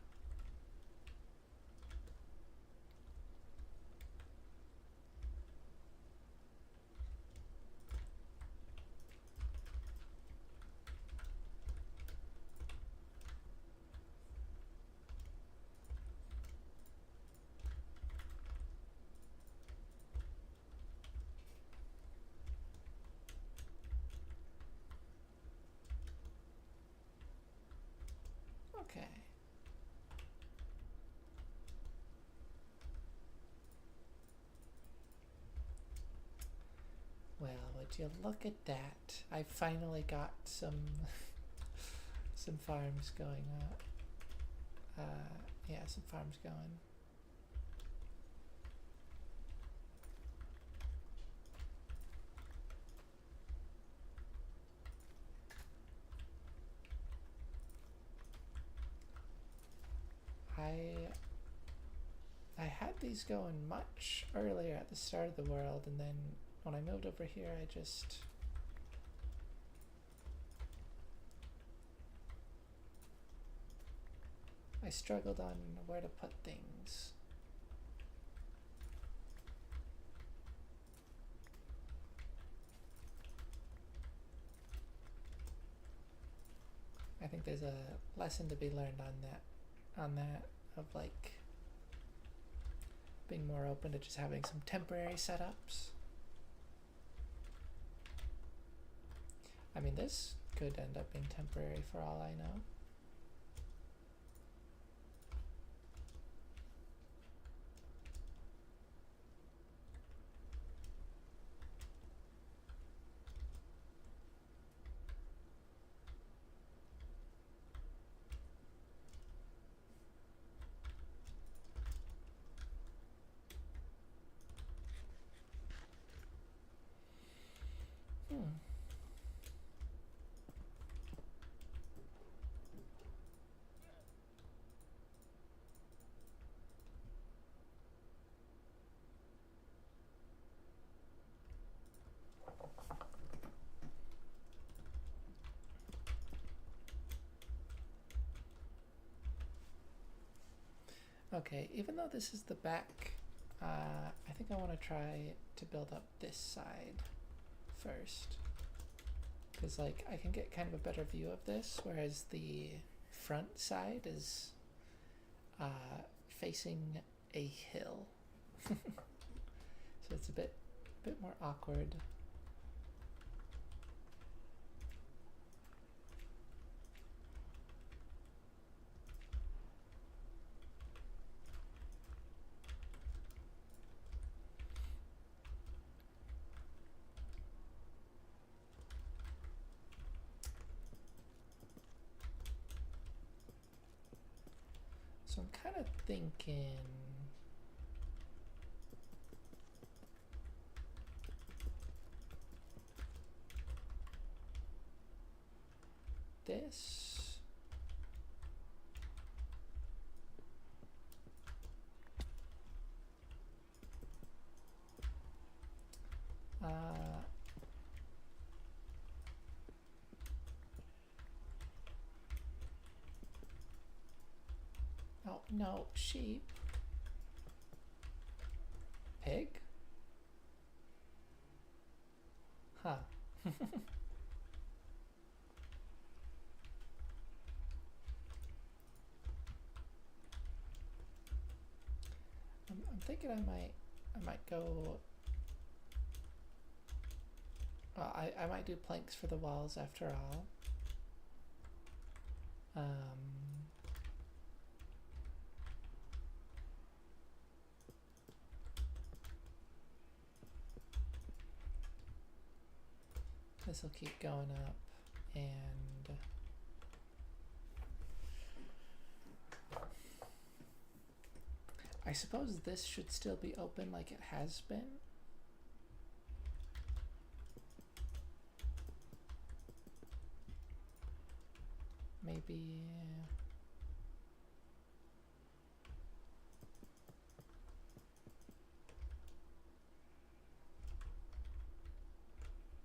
Okay. Well, would you look at that? I finally got some some farms going up. Yeah, some farms going. I had these going much earlier at the start of the world, and then when I moved over here, I struggled on where to put things. I think there's a lesson to be learned on that of like being more open to just having some temporary setups. I mean, this could end up being temporary for all I know. Okay, even though this is the back, I think I want to try to build up this side first. Because like I can get kind of a better view of this, whereas the front side is facing a hill. So it's a bit more awkward. So I'm kind of thinking this. Oh no, sheep. Pig? Huh. I'm thinking I might go. I might do planks for the walls after all. This will keep going up, and I suppose this should still be open like it has been. Maybe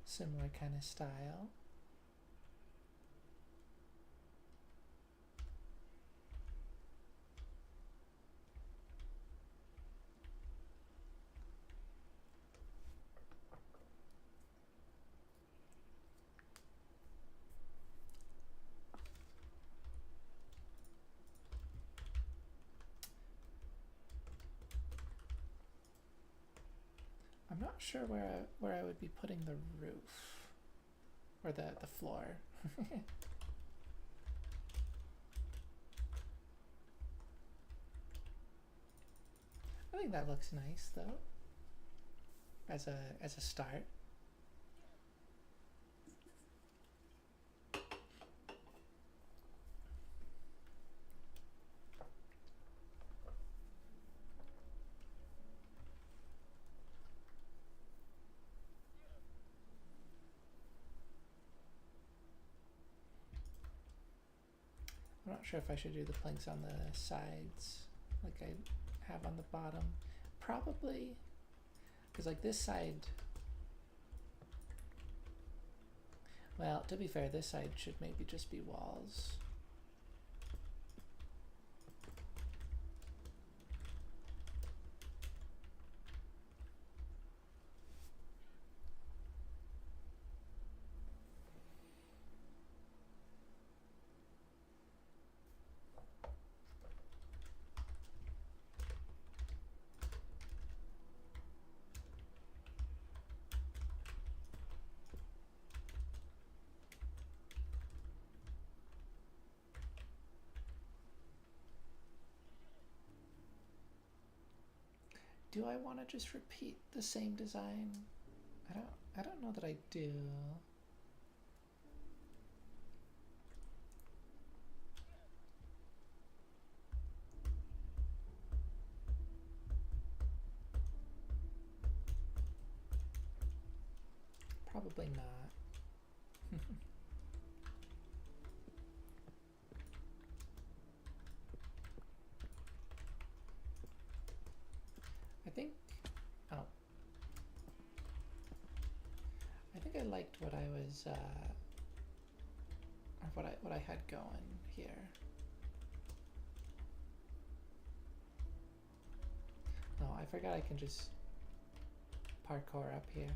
similar kind of style. I'm not sure where I would be putting the roof or the floor. I think that looks nice though, as a start. I'm not sure if I should do the planks on the sides like I have on the bottom. Probably, because like this side, well, to be fair, this side should maybe just be walls. Do I want to just repeat the same design? I don't know that I do. Probably not. I think, oh, I think I liked what I was, or what I had going here. Oh, I forgot I can just parkour up here.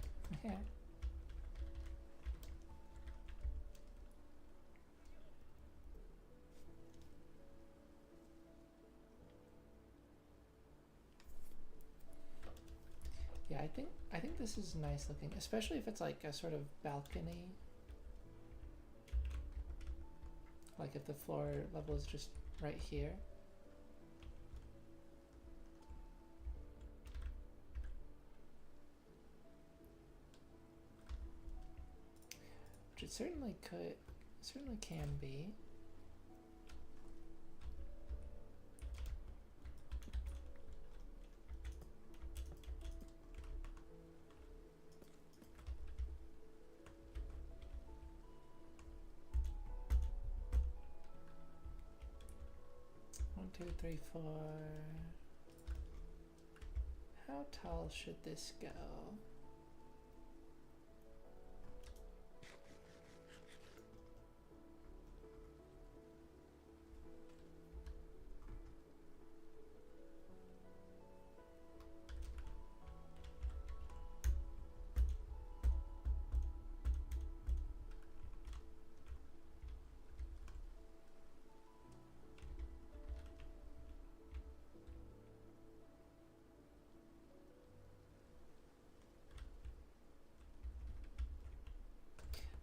Yeah, I think this is nice looking, especially if it's like a sort of balcony. Like if the floor level is just right here. Which it certainly can be. One, two, three, four. How tall should this go?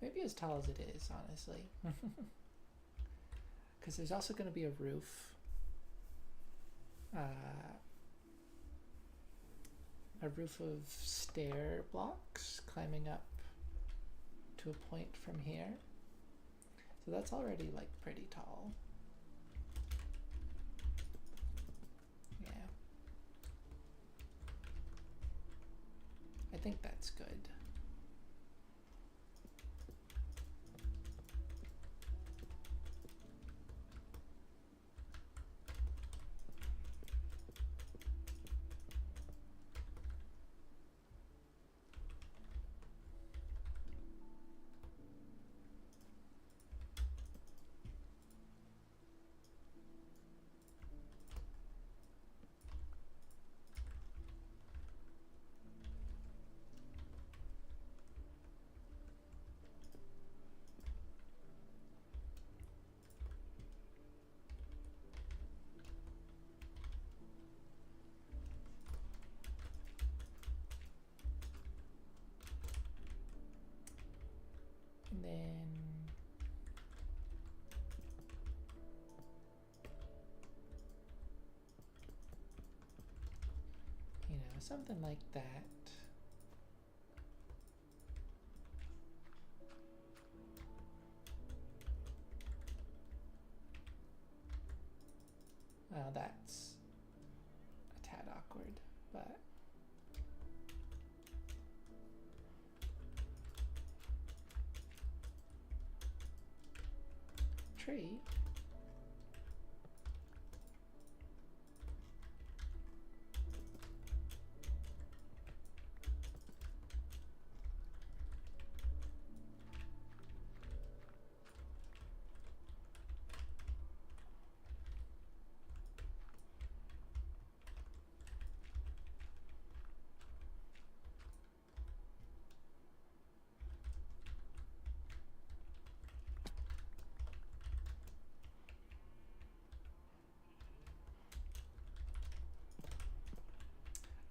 Maybe as tall as it is, honestly. Because there's also going to be a roof. A roof of stair blocks climbing up to a point from here. So that's already like pretty tall. Yeah. I think that's good. And then something like that. Well, that's a tad awkward, but tree.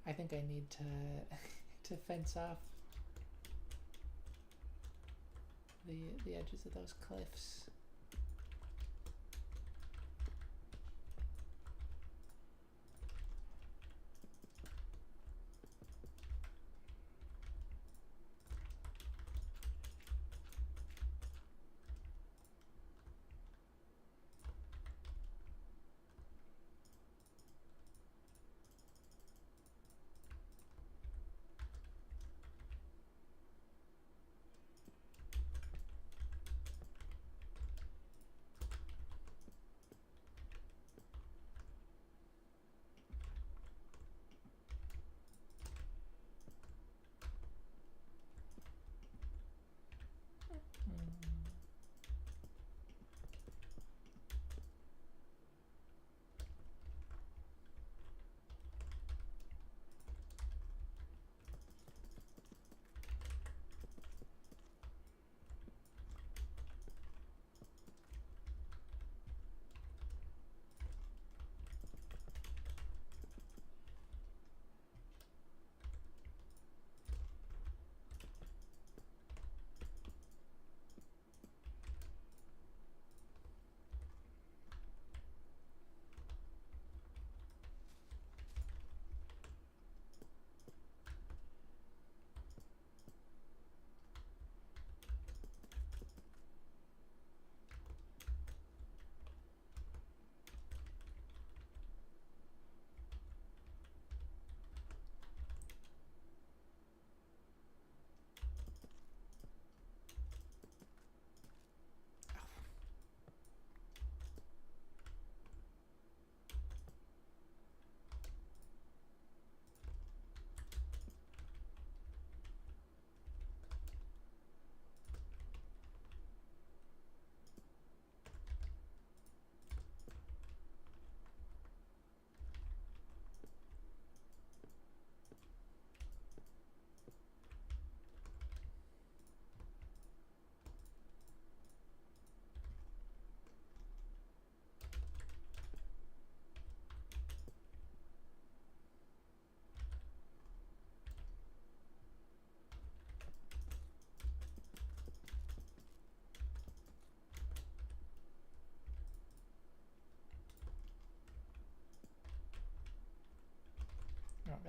I think I need to to fence off the edges of those cliffs.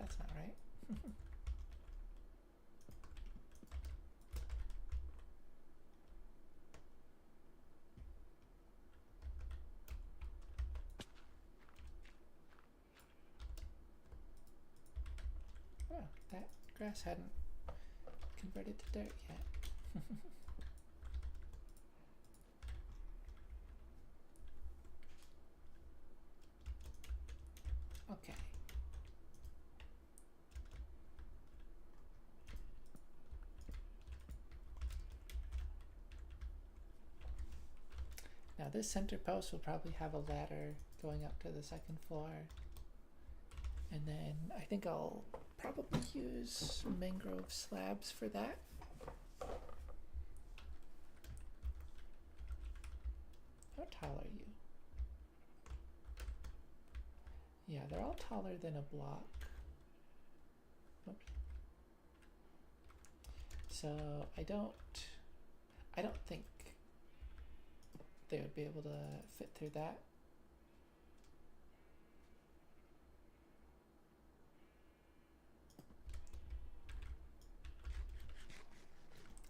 that's not right. Oh, that grass hadn't converted to dirt yet. Okay. Now this center post will probably have a ladder going up to the second floor. And then I think I'll probably use mangrove slabs for that. How tall are you? Yeah, they're all taller than a block. Oops. So I don't think they would be able to fit through that.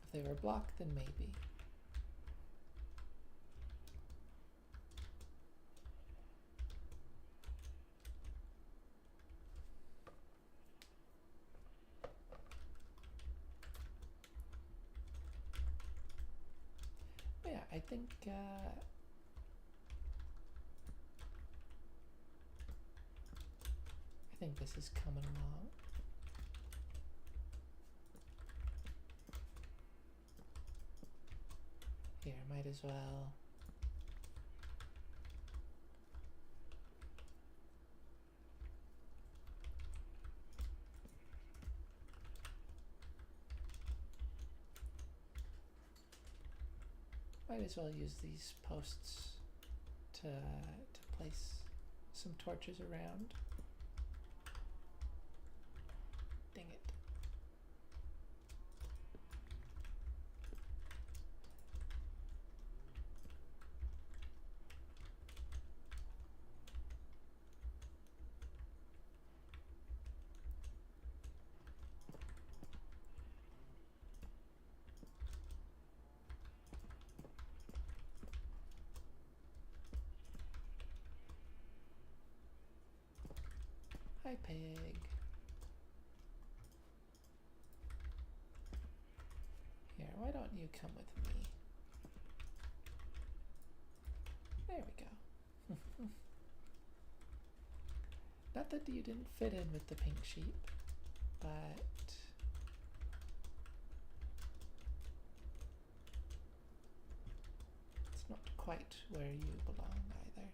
If they were blocked, then maybe. Yeah, I think this is coming along. Here, might as well. Might as well use these posts to place some torches around. Dang it. Hi, pig. Here, why don't you come with me? There we go. Not that you didn't fit in with the pink sheep, but it's not quite where you belong either.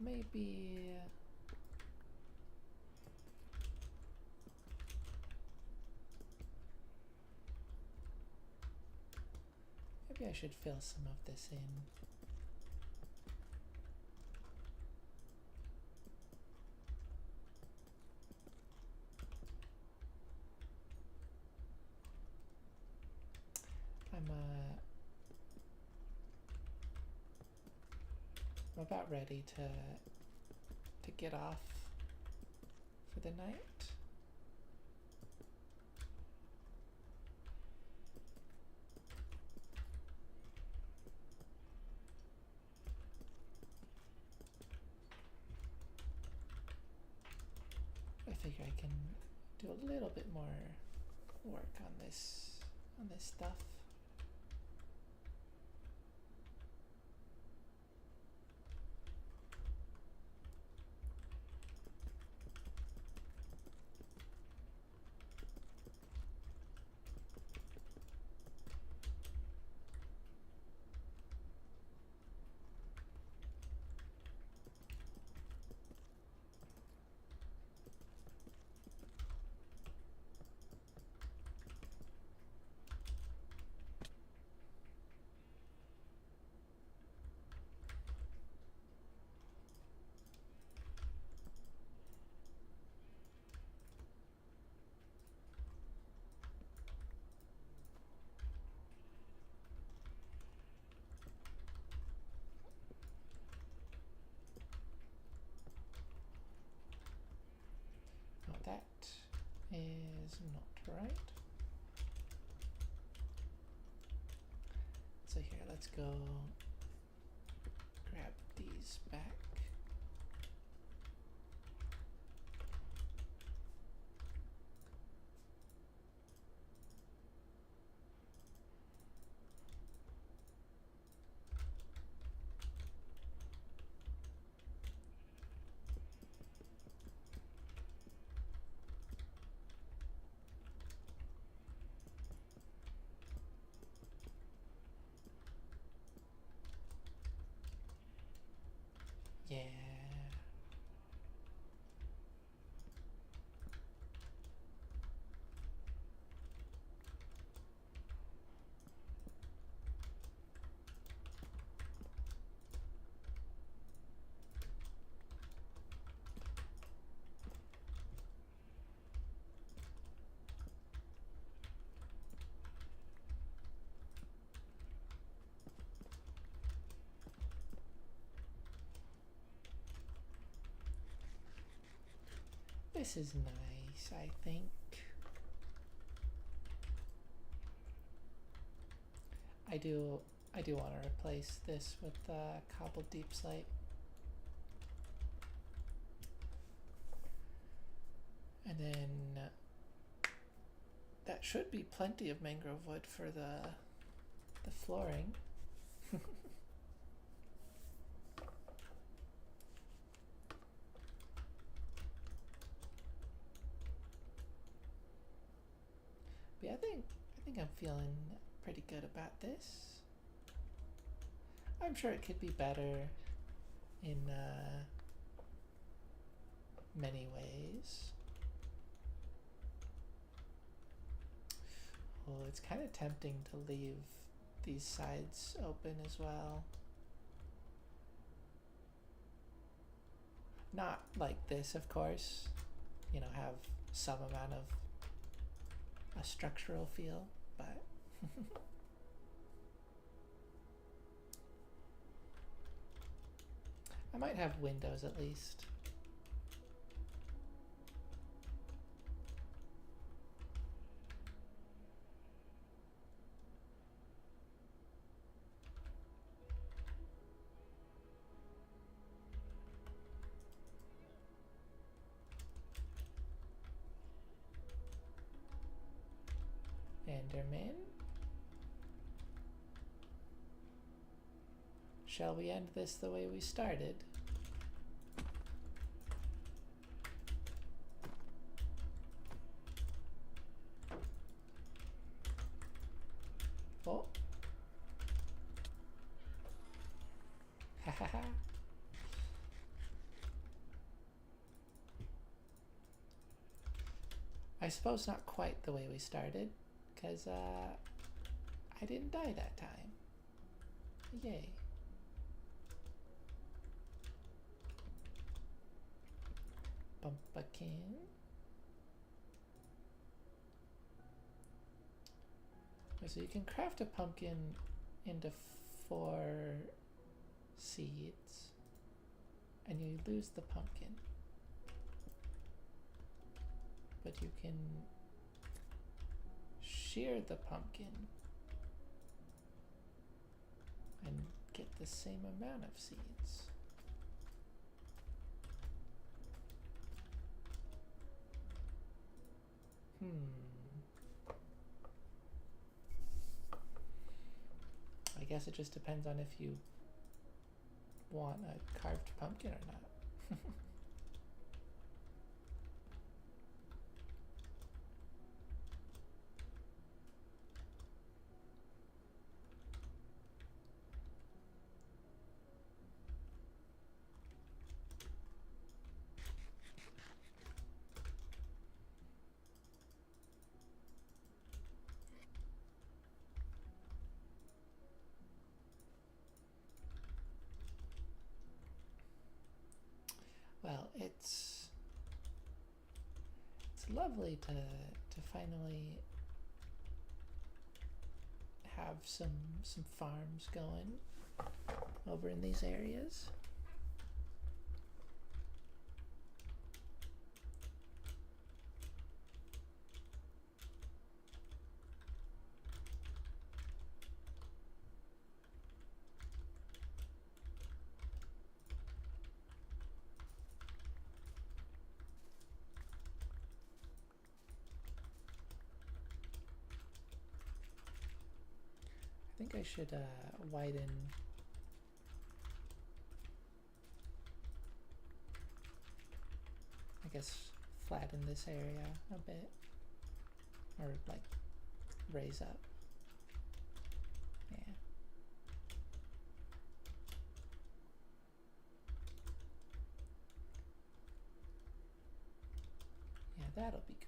Maybe I should fill some of this in. I'm about ready to get off for the night. I figure I can do a little bit more work on this stuff. is not right. So here, let's go grab these back. Yeah. This is nice, I think. I do want to replace this with cobbled deep slate. And then that should be plenty of mangrove wood for the flooring. But yeah, I think I'm feeling pretty good about this. I'm sure it could be better in many ways. Oh, it's kind of tempting to leave these sides open as well. Not like this, of course. You know, have some amount of a structural feel, but I might have windows at least. Enderman. Shall we end this the way we started? Oh. Ha ha ha. I suppose not quite the way we started, because I didn't die that time. Yay. Pumpkin. So you can craft a pumpkin into 4 seeds, and you lose the pumpkin. But you can shear the pumpkin and get the same amount of seeds. I guess it just depends on if you want a carved pumpkin or not. Well, it's lovely to finally have some farms going over in these areas. think I should widen. I guess flatten this area a bit, or like raise up. Yeah. Yeah, that'll be good.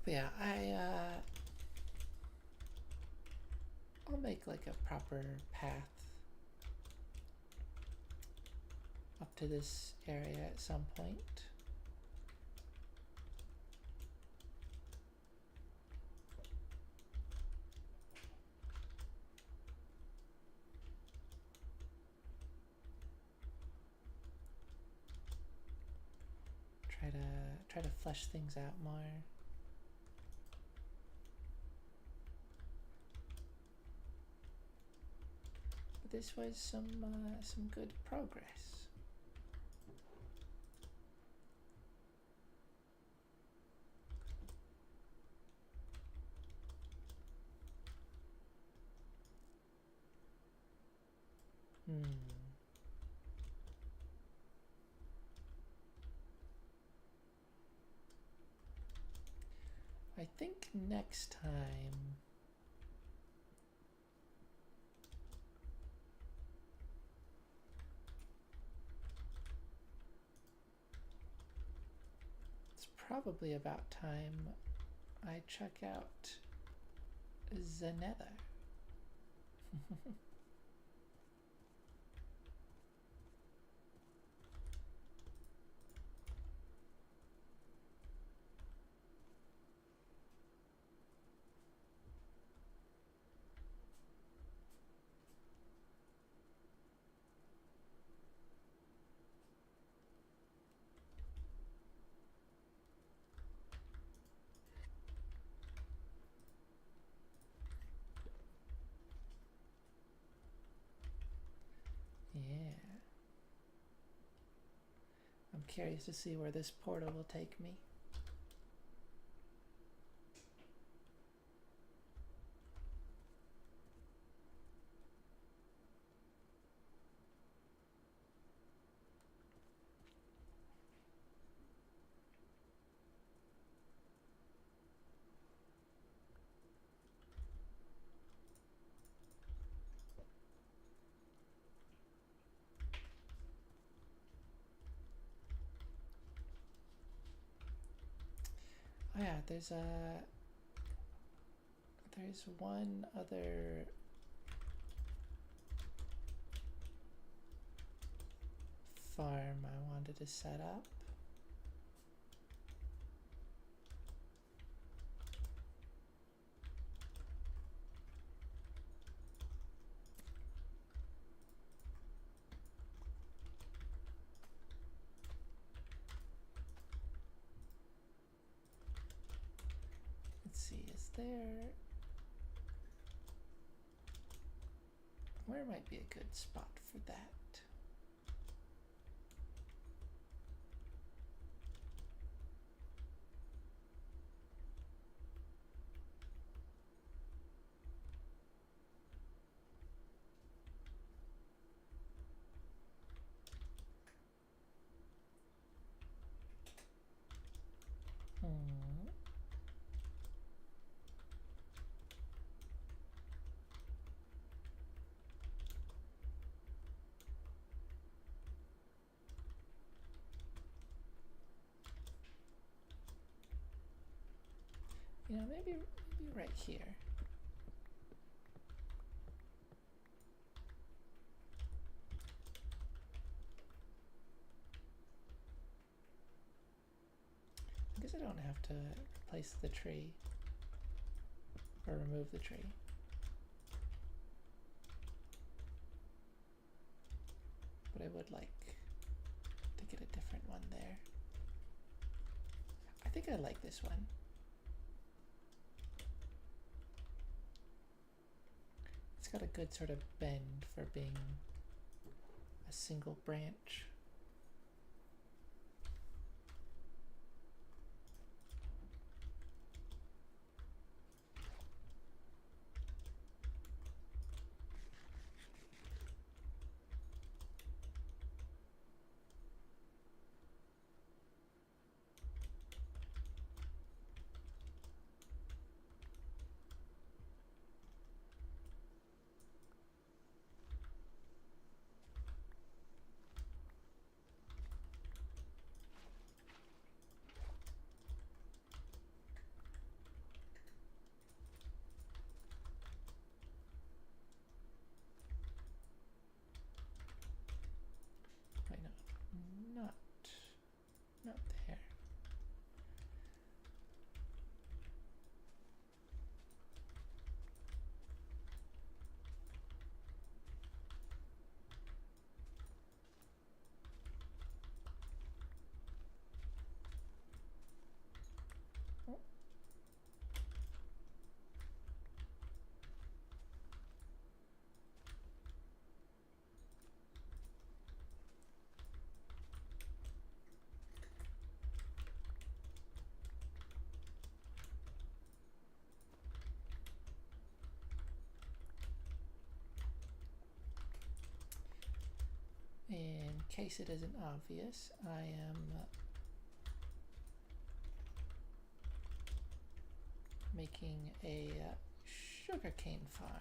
But yeah, I'll make like a proper path up to this area at some point. Try to flesh things out more. But this was some good progress. I think next time it's probably about time I check out the Nether. Yeah. I'm curious to see where this portal will take me. Oh yeah, there's one other farm I wanted to set up. Let's see, is there... Where might be a good spot for that? You know, maybe right here. I guess I don't have to replace the tree or remove the tree. But I would like to get a different one there. I think I like this one. It's got a good sort of bend for being a single branch. Not there. Oh. In case it isn't obvious, I am making a sugarcane farm.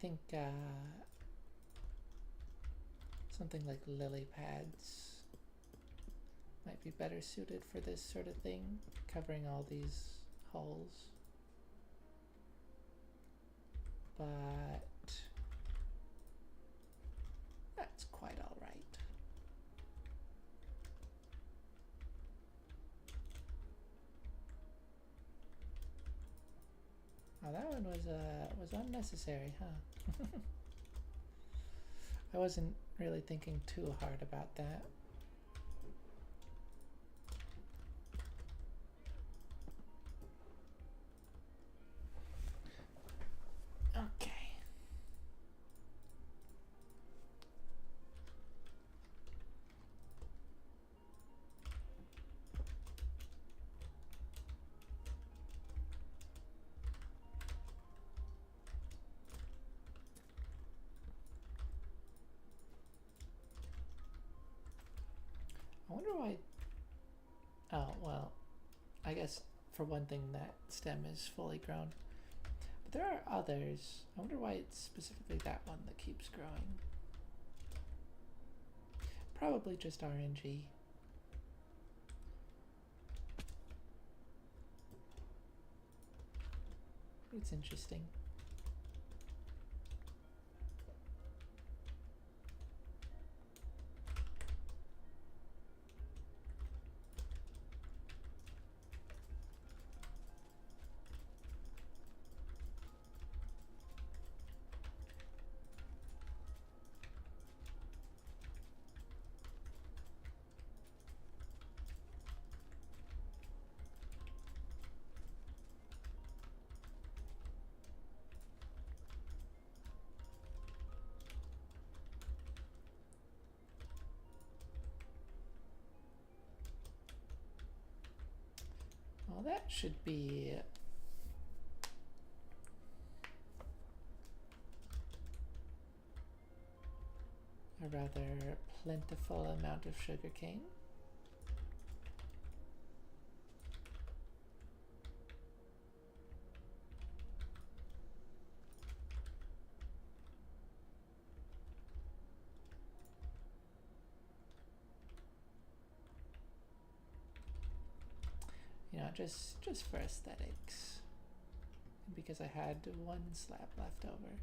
think something like lily pads might be better suited for this sort of thing, covering all these holes. But that's quite all right. Oh, that one was unnecessary, huh? I wasn't really thinking too hard about that. Okay. I wonder why. Oh, well, I guess for one thing that stem is fully grown. But there are others. I wonder why it's specifically that one that keeps growing. Probably just RNG. It's interesting. Well, that should be a rather plentiful amount of sugarcane. You know, just for aesthetics. Because I had one slab left over.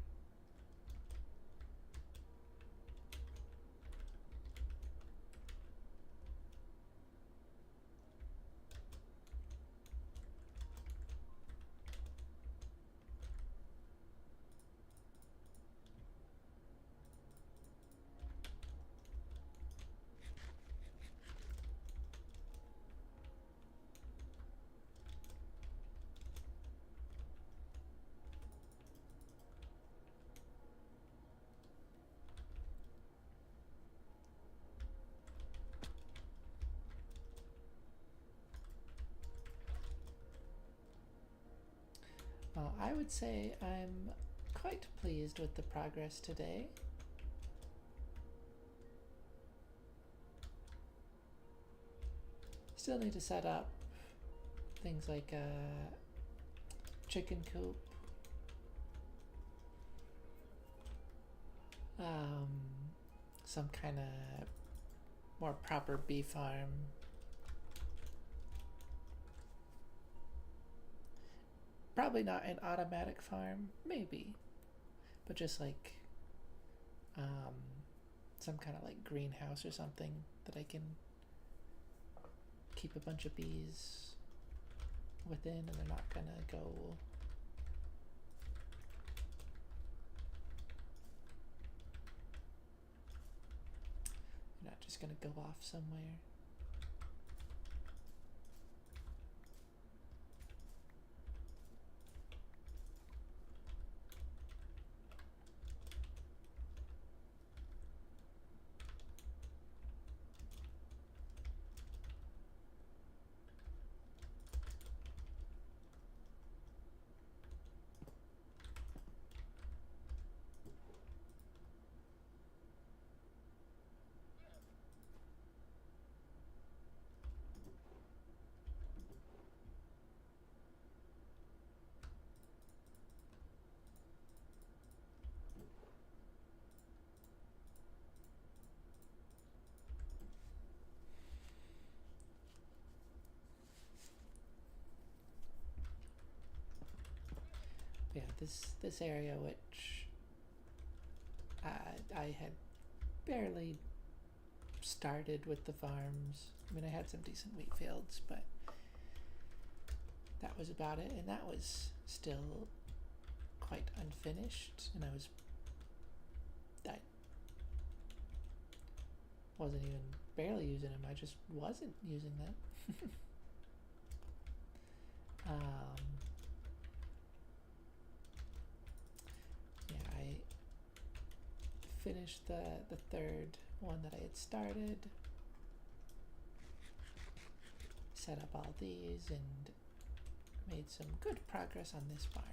I would say I'm quite pleased with the progress today. Still need to set up things like a chicken coop, some kind of more proper bee farm. Probably not an automatic farm, maybe, but just like some kind of like greenhouse or something that I can keep a bunch of bees within and they're not gonna go you're not just gonna go off somewhere. yeah, this area which I had barely started with the farms. I mean, I had some decent wheat fields, but that was about it, and that was still quite unfinished, and I wasn't even barely using them. I just wasn't using them. Yeah, I finished the third one that I had started, set up all these, and made some good progress on this barn.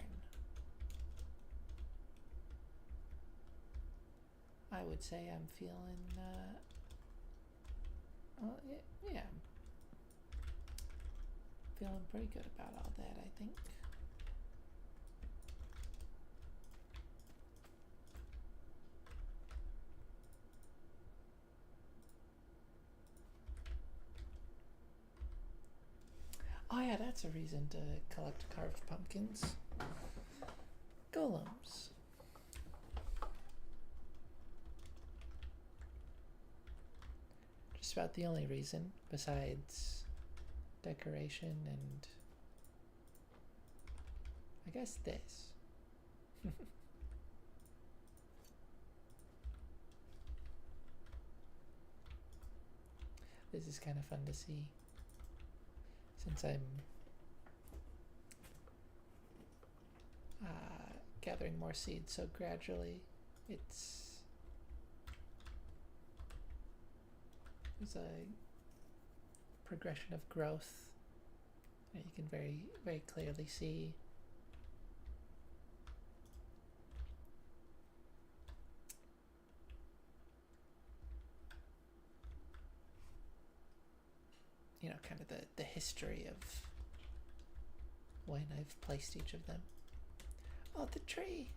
I would say I'm feeling, well, yeah, I'm feeling pretty good about all that, I think. Oh yeah, that's a reason to collect carved pumpkins. Golems. Just about the only reason, besides decoration and I guess this. This is kind of fun to see, since I'm gathering more seeds so gradually. There's a progression of growth that you can very, very clearly see. You know, kind of the history of when I've placed each of them. Oh, the tree!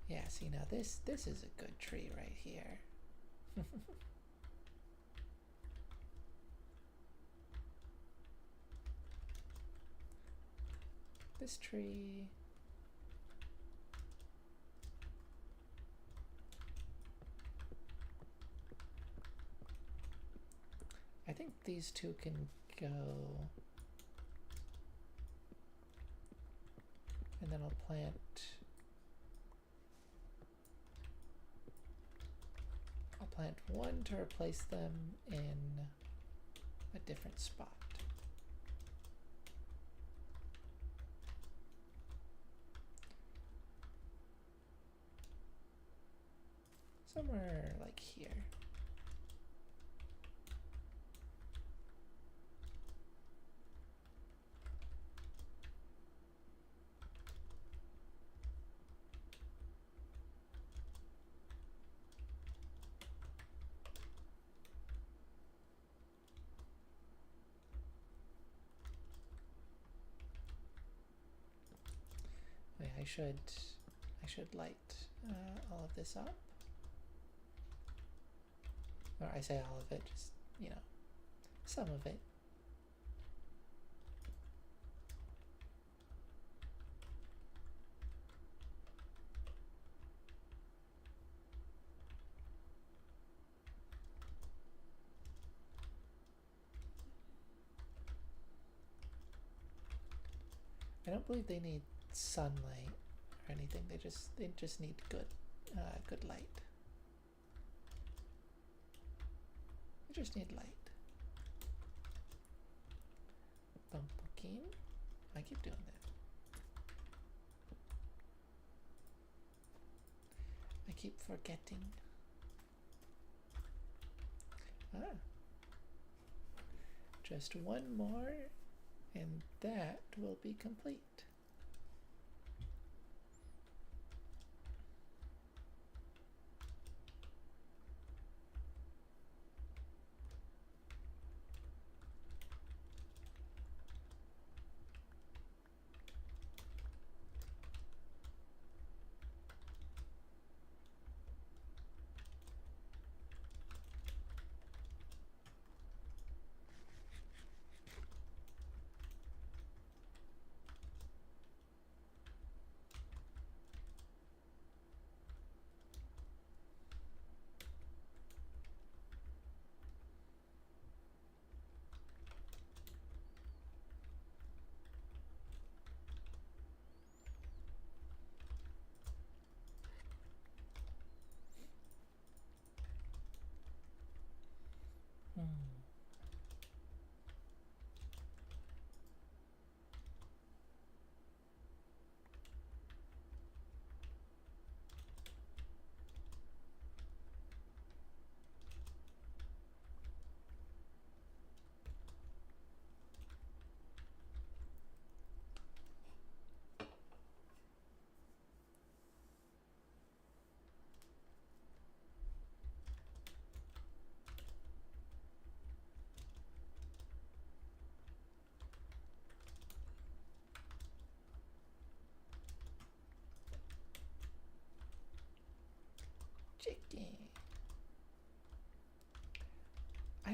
Yeah, see now this is a good tree right here. This tree. I think these two can go. And then I'll plant one to replace them in a different spot. Somewhere like here. I should light all of this up. Or I say all of it, just, you know, some of it. I don't believe they need sunlight or anything. They just need good light. They just need light. Pumpkin. I keep doing that. I keep forgetting. Just one more, and that will be complete.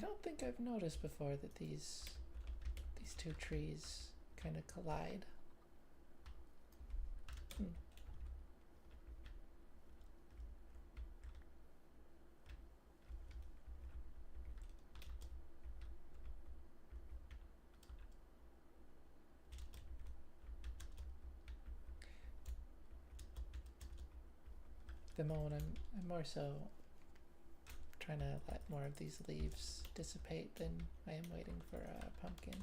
don't think I've noticed before that these two trees kind of collide. The moment I'm more so trying to let more of these leaves dissipate than I am waiting for a pumpkin.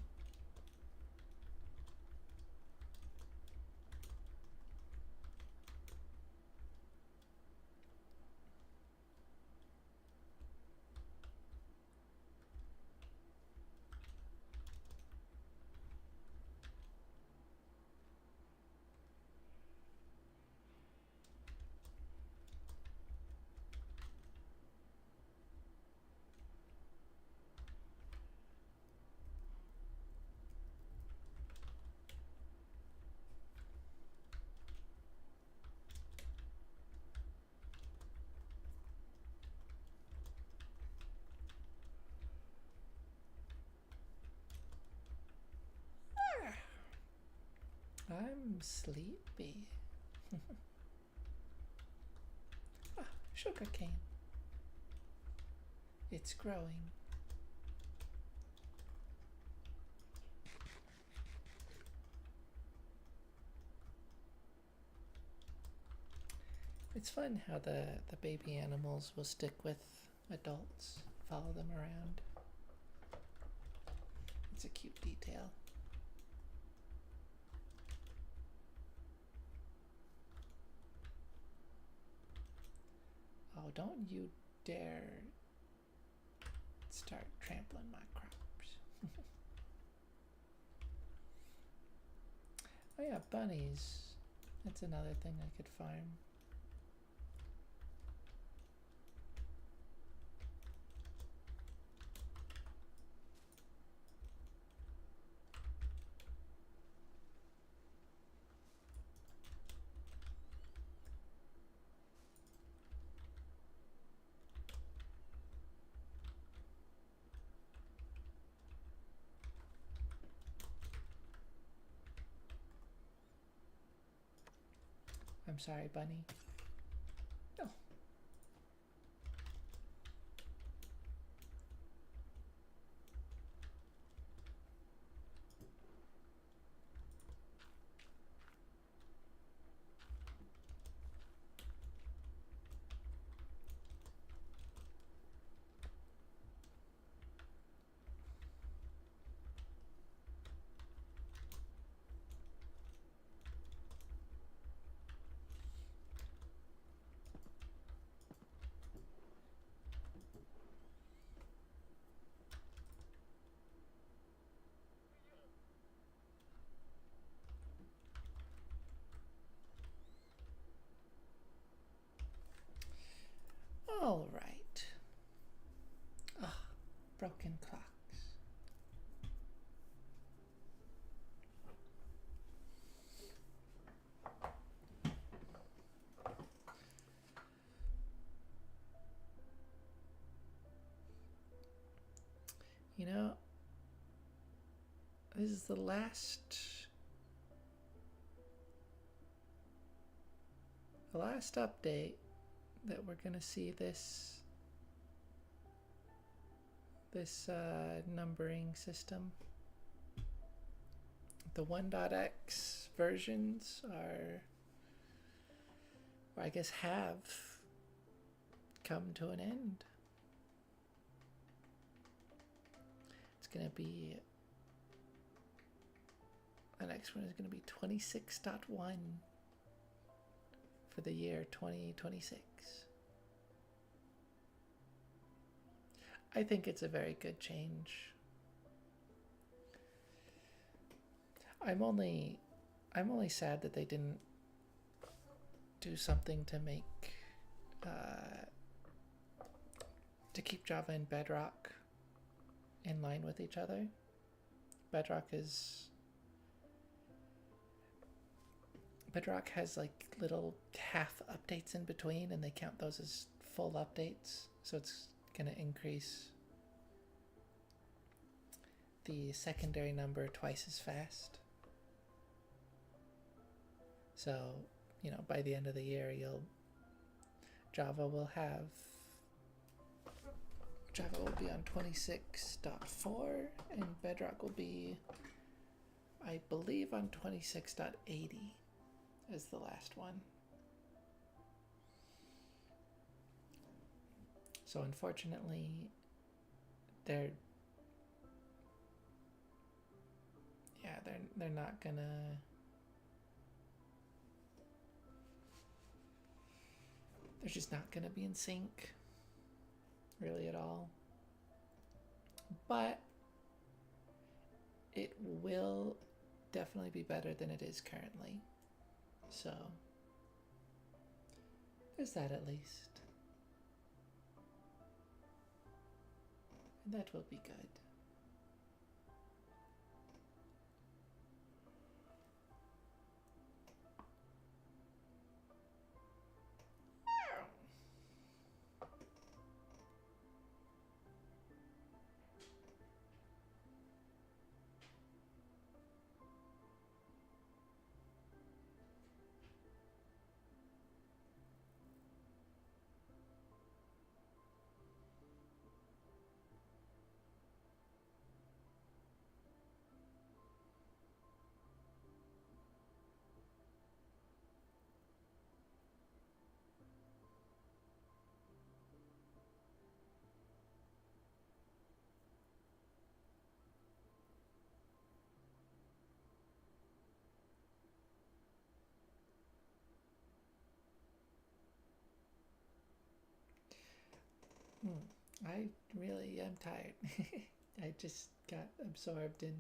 I'm sleepy. Sugar cane. It's growing. It's fun how the baby animals will stick with adults, follow them around. It's a cute detail. Oh, don't you dare start trampling my crops. Oh yeah, bunnies. That's another thing I could farm. I'm sorry, bunny. Oh. All right. Ah, broken clocks. You know, this is the last update that we're gonna see this numbering system. The 1.x versions are, or I guess have, come to an end. It's gonna be, the next one is gonna be 26.1 for the year 2026. I think it's a very good change. I'm only sad that they didn't do something to make to keep Java and Bedrock in line with each other. Bedrock has like little half updates in between, and they count those as full updates, so it's gonna increase the secondary number twice as fast. So, you know, by the end of the year, Java will be on 26.4 and Bedrock will be, I believe, on 26.80 as the last one. So unfortunately, they're not gonna they're just not gonna be in sync really at all. But it will definitely be better than it is currently. So there's that at least. And that will be good. I really am tired. I just got absorbed in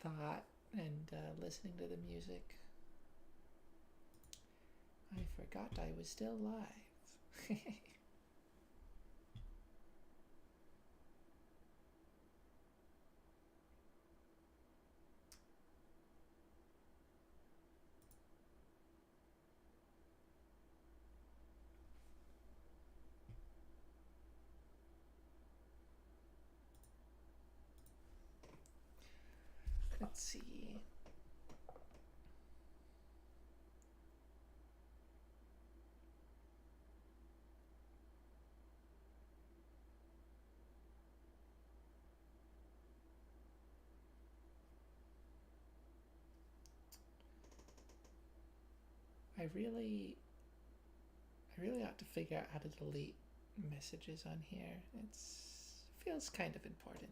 thought and listening to the music. I forgot I was still live. Let's see. I really ought to figure out how to delete messages on here. Feels kind of important.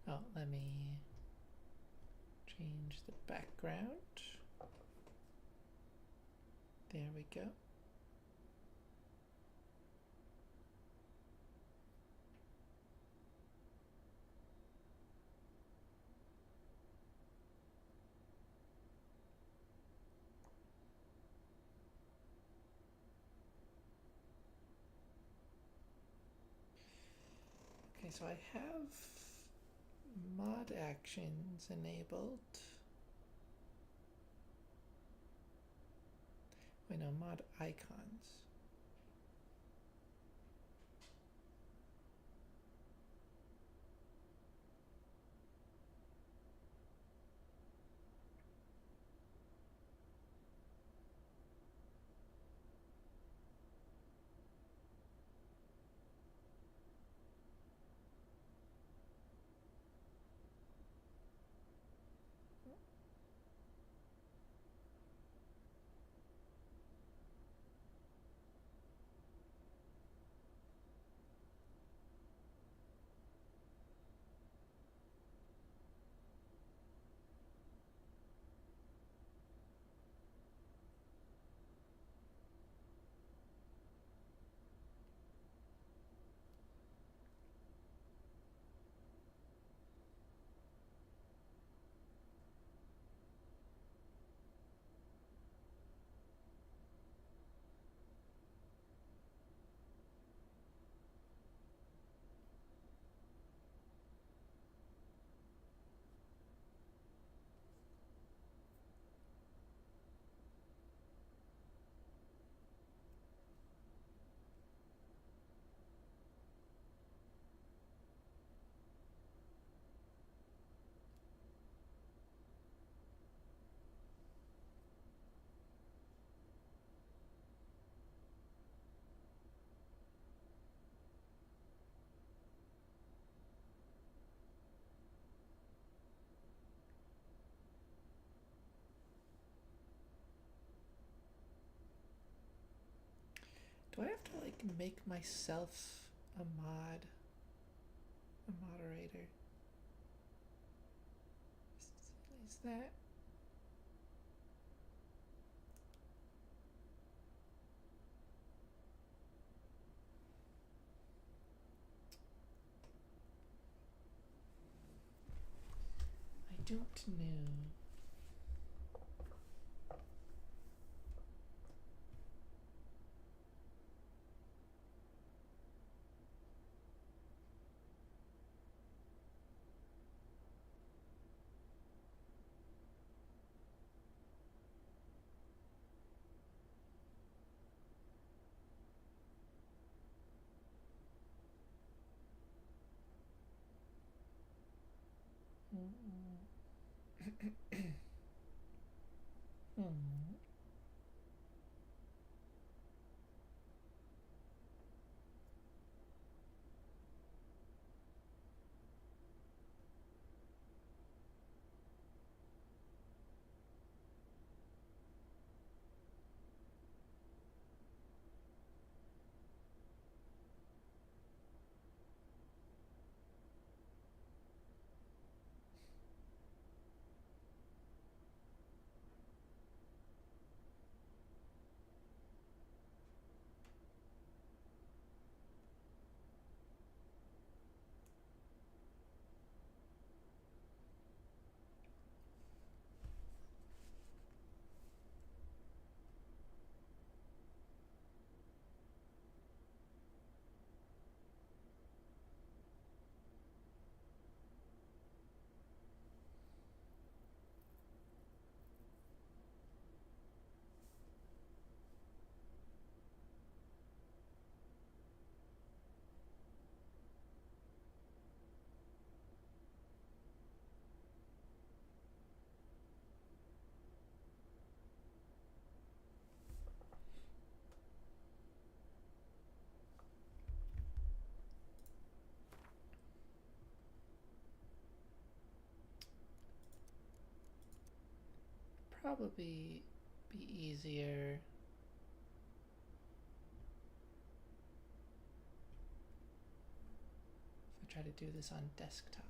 Oh, let me change the background. There we go. Okay, so I have mod actions enabled. Wait, no, mod icons. like make myself a moderator. Is that? I don't know. Hmm. Probably be easier if I try to do this on desktop.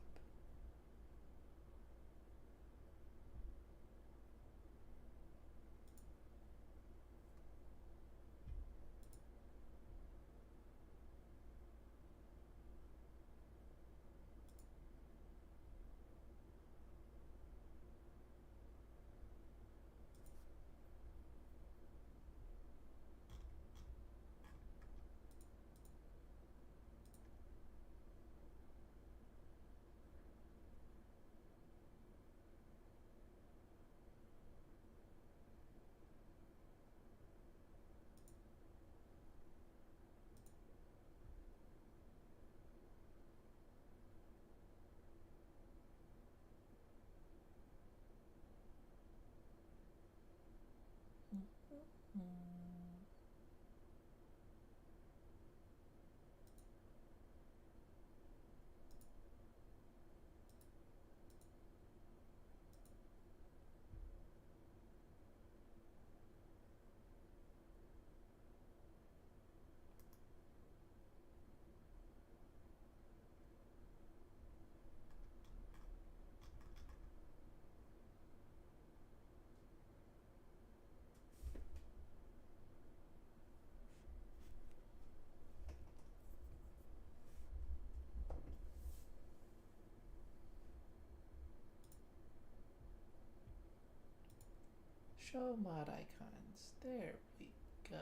Show mod icons. There we go.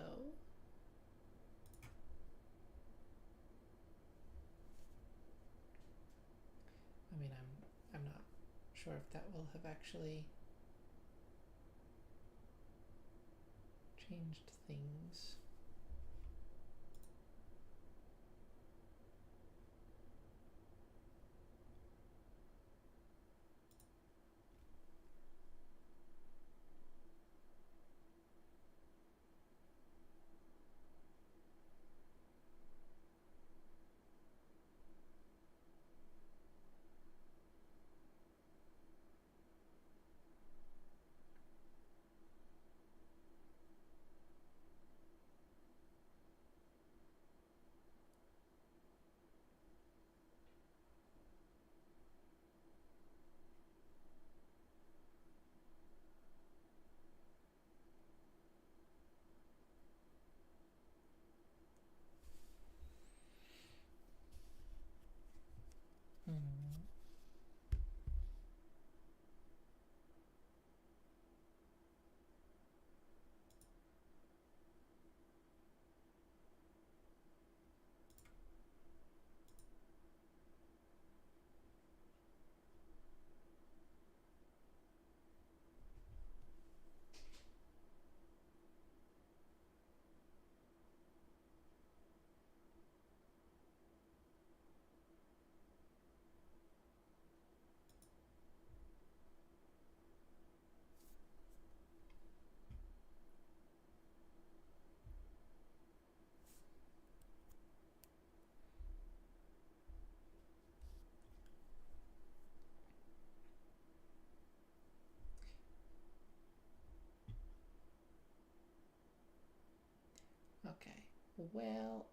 I mean, I'm not sure if that will have actually changed things. Well,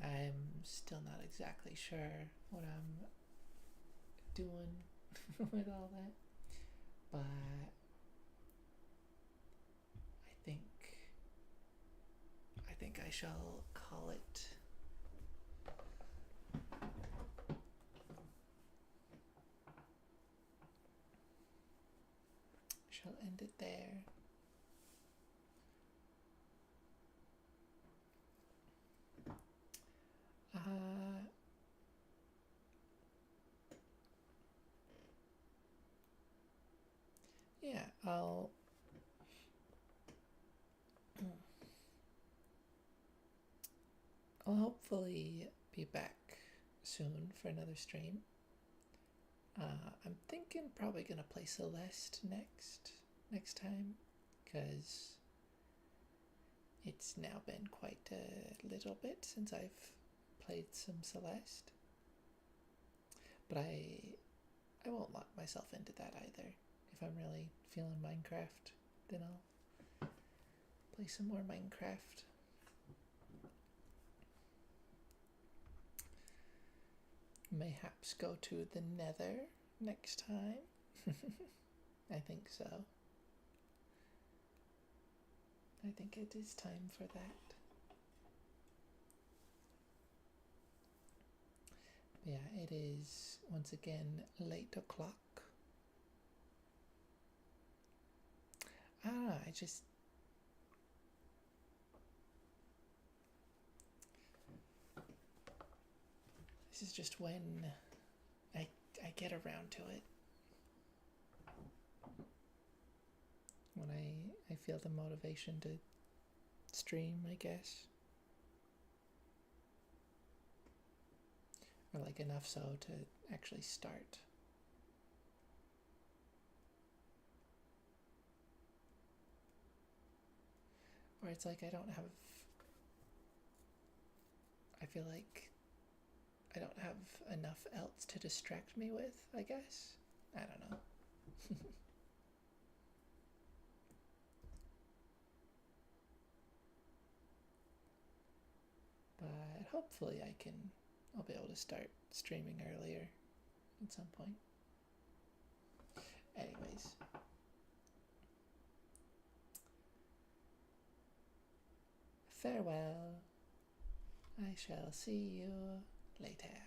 I'm still not exactly sure what I'm doing with all that, but I think I shall call it. Shall end it there. Yeah, I'll hopefully be back soon for another stream. I'm thinking probably gonna play Celeste next time, because it's now been quite a little bit since I've played some Celeste. But I won't lock myself into that either. If I'm really feeling Minecraft, then I'll play some more Minecraft. Mayhaps go to the Nether next time. I think so. I think it is time for that. Yeah, it is once again late o'clock. I just. This is just when I get around to it. When I feel the motivation to stream, I guess. Or like enough so to actually start. Or it's like I feel like I don't have enough else to distract me with, I guess. I don't know. But hopefully I'll be able to start streaming earlier at some point. Anyways. Farewell. I shall see you later.